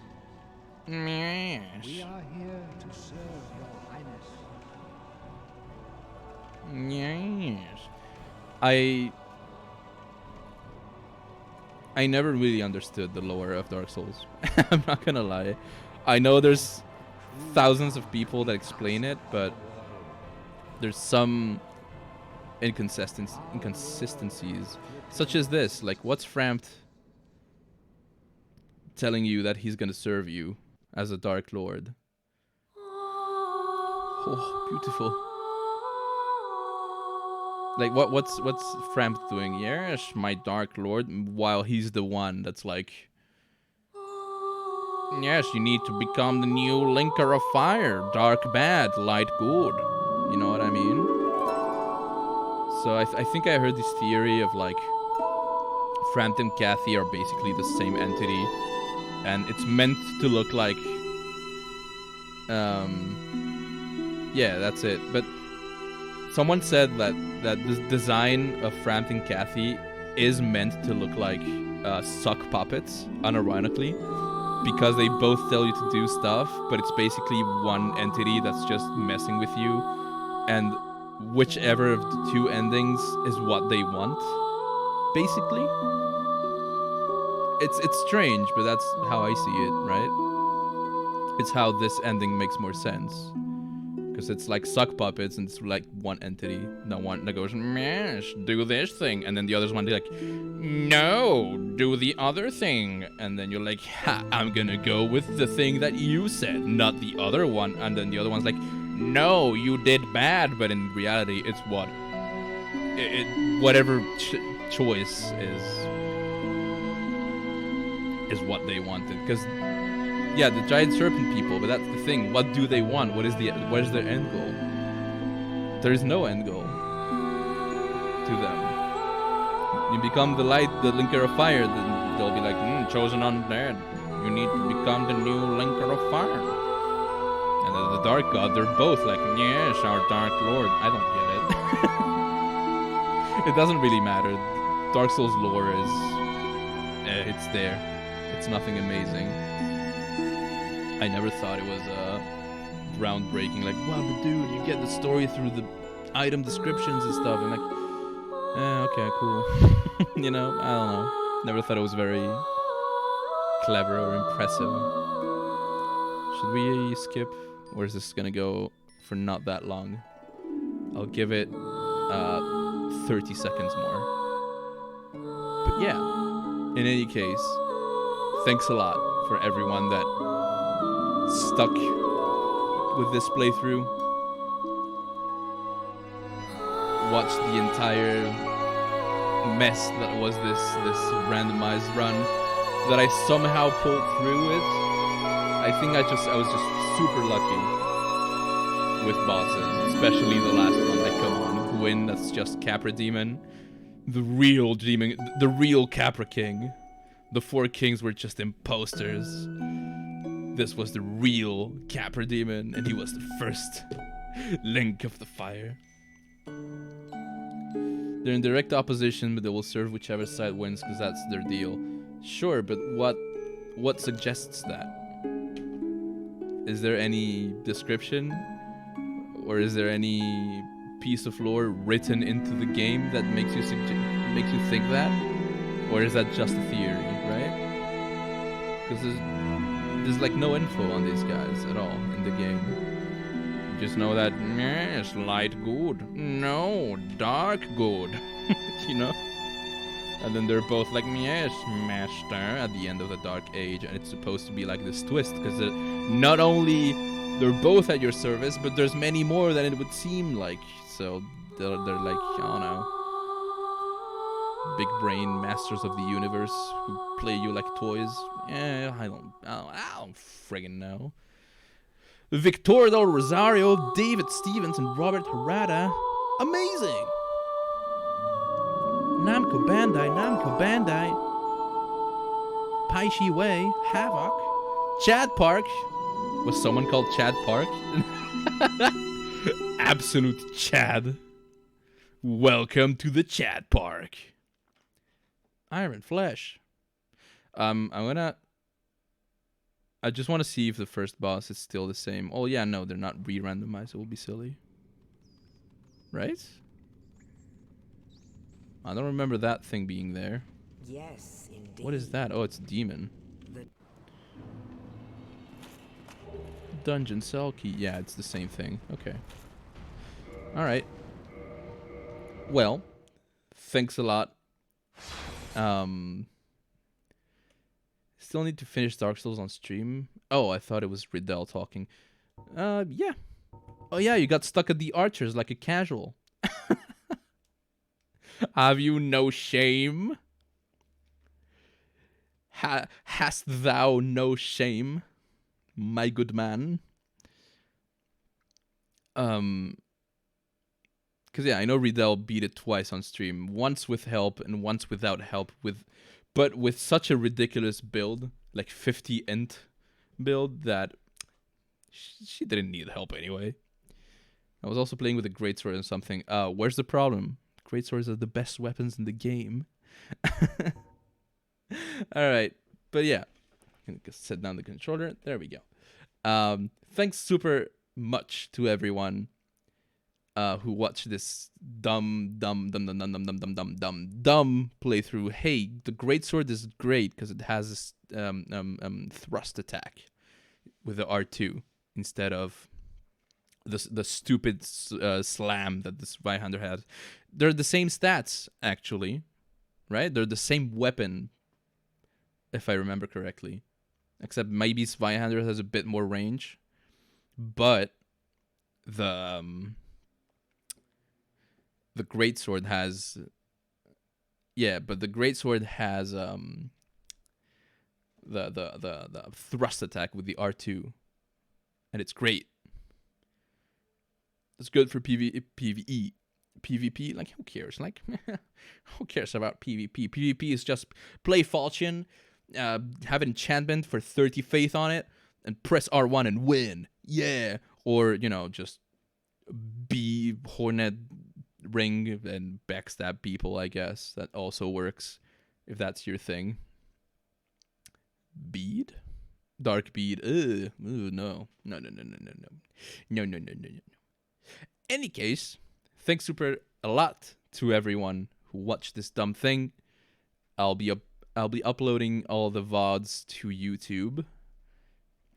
S4: We are here to serve your highness.
S1: Yes. I never really understood the lore of Dark Souls. I'm not gonna lie. I know there's thousands of people that explain it, but there's some inconsistencies, such as this. Like, what's Framt telling you that he's gonna serve you as a Dark Lord? Oh, beautiful. Like, what's Framt doing? Yes, my Dark Lord, while he's the one that's like, yes, you need to become the new linker of fire. Dark bad, light good. You know what I mean? So I think I heard this theory of like Framt and Kathy are basically the same entity, and it's meant to look like yeah, that's it. But someone said that the design of Framt and Kathy is meant to look like sock puppets, unironically, because they both tell you to do stuff, but it's basically one entity that's just messing with you, and whichever of the two endings is what they want, basically. It's strange, but that's how I see it, right? It's how this ending makes more sense. Because it's like suck puppets, and it's like one entity. No one that goes, yes, do this thing. And then the other's one, they're like, no, do the other thing. And then you're like, ha, I'm gonna go with the thing that you said, not the other one. And then the other one's like, no, you did bad. But in reality, it's what? Whatever choice is what they wanted. Because yeah, the giant serpent people, but that's the thing. What do they want? What is their end goal? There is no end goal to them. You become the light, the linker of fire, then they'll be like, chosen undead. You need to become the new linker of fire. And then the dark god, they're both like, yes, our dark lord. I don't get it. It doesn't really matter. Dark Souls lore is, it's there. It's nothing amazing. I never thought it was groundbreaking. Like, wow, but dude, you get the story through the item descriptions and stuff. And like, okay, cool. You know, I don't know. Never thought it was very clever or impressive. Should we skip? Or is this gonna go for not that long? I'll give it 30 seconds more. But yeah, in any case, thanks a lot for everyone that stuck with this playthrough. watch the entire mess that was this randomized run, that I somehow pulled through it. I think I was just super lucky with bosses, especially the last one. Like, come on, Gwyn, that's just Capra Demon. The real demon, the real Capra King. The 4 kings were just imposters. This was the real Capra Demon, and he was the first link of the fire. They're in direct opposition, but they will serve whichever side wins, because that's their deal. Sure, but what suggests that? Is there any description? Or is there any piece of lore written into the game that makes you think that? Or is that just a theory, right? Because there's like no info on these guys at all in the game. You just know that, yes, light good. No, dark good. You know? And then they're both like, yes, master, at the end of the Dark Age. And it's supposed to be like this twist, because not only they're both at your service, but there's many more than it would seem like. So they're like, I don't know, big brain masters of the universe who play you like toys. Yeah, I don't friggin' know. Victor Del Rosario, David Stevens, and Robert Harada. Amazing! Namco Bandai. Paishi Wei, Havoc, Chad Park. Was someone called Chad Park? Absolute Chad. Welcome to the Chad Park. Iron Flesh. I just want to see if the first boss is still the same. Oh yeah, no, they're not re-randomized. It will be silly. Right? I don't remember that thing being there.
S5: Yes, indeed.
S1: What is that? Oh, it's a demon. Dungeon cell key. Yeah, it's the same thing. Okay. Alright. Well, thanks a lot. Still need to finish Dark Souls on stream. Oh, I thought it was Riddell talking. Yeah. Oh yeah, you got stuck at the archers like a casual. Have you no shame? Hast thou no shame, my good man? Because yeah, I know Riddell beat it twice on stream. Once with help and once without help. But with such a ridiculous build, like 50 int build, that she didn't need help anyway. I was also playing with a greatsword and something. Where's the problem? Greatswords are the best weapons in the game. Alright, but yeah. I'm gonna set down the controller. There we go. Thanks super much to everyone who watched this dumb playthrough. Hey, the greatsword is great because it has this thrust attack with the R2 instead of the stupid slam that this Zweihander has. They're the same stats, actually, right? They're the same weapon, if I remember correctly. Except maybe Zweihander has a bit more range. But the greatsword has... Yeah, but the greatsword has the thrust attack with the R2. And it's great. It's good for PvE. PvP, like, who cares? Like, who cares about PvP? PvP is just play Falchion, have enchantment for 30 faith on it, and press R1 and win. Yeah. Or, you know, just be Hornet Ring and backstab people, I guess. That also works, if that's your thing. Bead? Dark bead. Ugh. Ooh, no. No. Any case, thanks super a lot to everyone who watched this dumb thing. I'll be uploading all the VODs to YouTube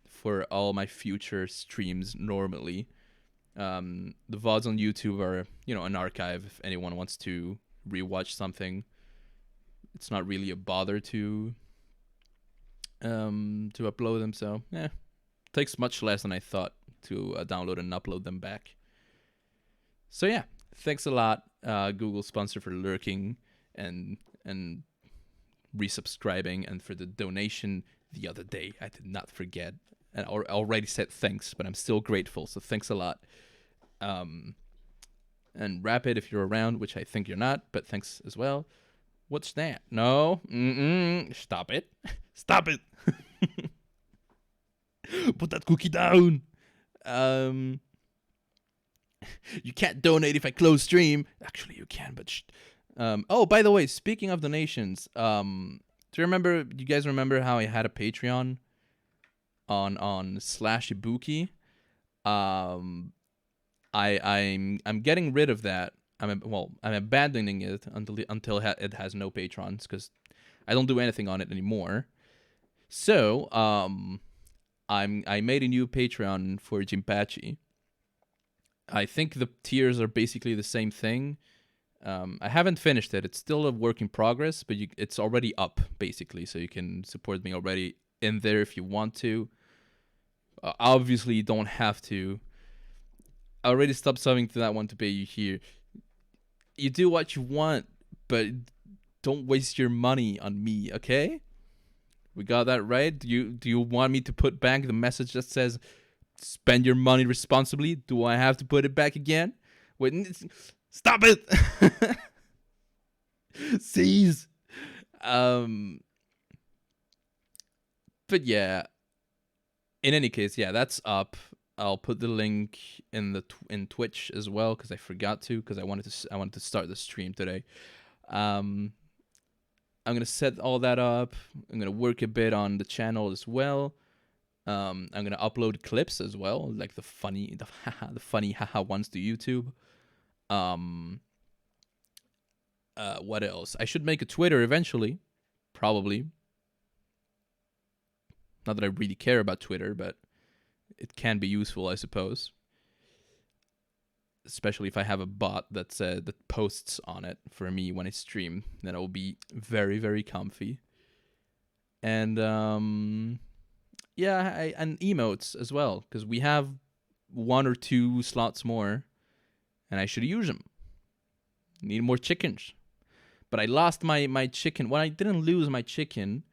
S1: for all my future streams normally. The VODs on YouTube are, you know, an archive if anyone wants to rewatch something. It's not really a bother to upload them, so yeah. Takes much less than I thought to download and upload them back. So yeah, thanks a lot. Google sponsor for lurking and resubscribing, and for the donation the other day. I did not forget, and I already said thanks, but I'm still grateful. So thanks a lot. And Rapid, if you're around, which I think you're not, but thanks as well. What's that? No. Stop it. Stop it. Put that cookie down. You can't donate if I close stream. Actually, you can, but oh, by the way, speaking of donations, do you guys remember how I had a Patreon on /Ibuki? I'm getting rid of that. I'm abandoning it until it has no patrons, because I don't do anything on it anymore. So I made a new Patreon for Jinpachi. I think the tiers are basically the same thing. I haven't finished it. It's still a work in progress, but it's already up, basically, so you can support me already in there if you want to. Obviously, you don't have to. I already stopped subbing to that one to pay you here. You do what you want, but don't waste your money on me, okay? We got that right? Do you want me to put back the message that says, spend your money responsibly? Do I have to put it back again? Wait, stop it! Seize! But yeah, in any case, yeah, that's up. I'll put the link in in Twitch as well, because I forgot to, because I wanted to start the stream today. I'm gonna set all that up. I'm gonna work a bit on the channel as well. I'm gonna upload clips as well, like the funny haha ones to YouTube. What else? I should make a Twitter eventually, probably. Not that I really care about Twitter, but it can be useful, I suppose. Especially if I have a bot that posts on it for me when I stream, then it will be very, very comfy. And yeah, and emotes as well, because we have 1 or 2 slots more, and I should use them. Need more chickens. But I lost my chicken. Well, I didn't lose my chicken.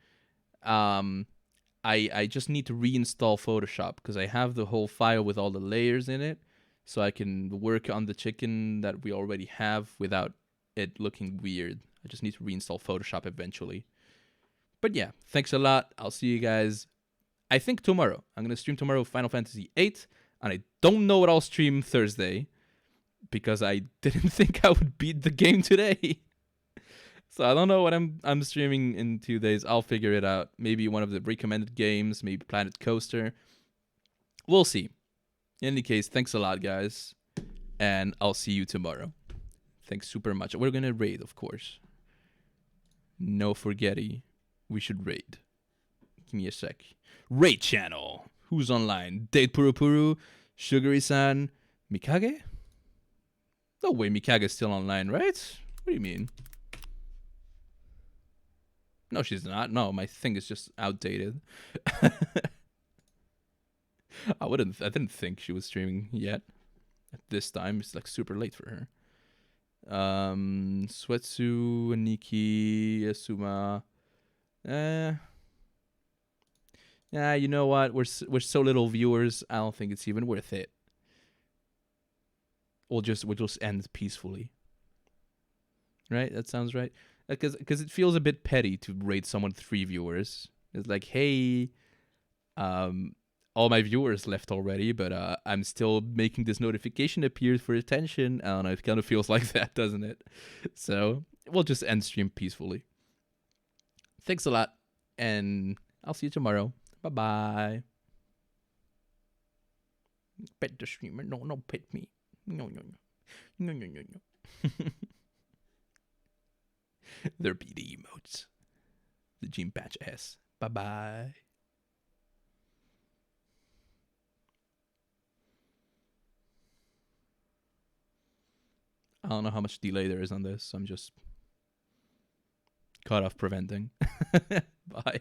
S1: I just need to reinstall Photoshop, because I have the whole file with all the layers in it, so I can work on the chicken that we already have without it looking weird. I just need to reinstall Photoshop eventually. But yeah, thanks a lot. I'll see you guys, I think, tomorrow. I'm going to stream tomorrow Final Fantasy VIII, and I don't know what I'll stream Thursday, because I didn't think I would beat the game today. So I don't know what I'm streaming in 2 days. I'll figure it out. Maybe one of the recommended games, maybe Planet Coaster. We'll see. In any case, thanks a lot, guys. And I'll see you tomorrow. Thanks super much. We're going to raid, of course. No forgetty. We should raid. Give me a sec. Raid channel. Who's online? Date Puru Puru, Sugary-san, Mikage? No way Mikage's still online, right? What do you mean? No, she's not. No, my thing is just outdated. I didn't think she was streaming yet. At this time, it's like super late for her. Sweatsu, Nikki, Asuma. Yeah, you know what? We're so little viewers. I don't think it's even worth it. We'll just end peacefully. Right? That sounds right. Because it feels a bit petty to rate someone 3 viewers. It's like, hey, all my viewers left already, but I'm still making this notification appear for attention. I don't know, it kind of feels like that, doesn't it? So we'll just end stream peacefully. Thanks a lot, and I'll see you tomorrow. Bye-bye. Pet the streamer. No, pet me. No. There be the emotes. The Gene Patch S. Bye-bye. I don't know how much delay there is on this, so I'm just cut off preventing. Bye.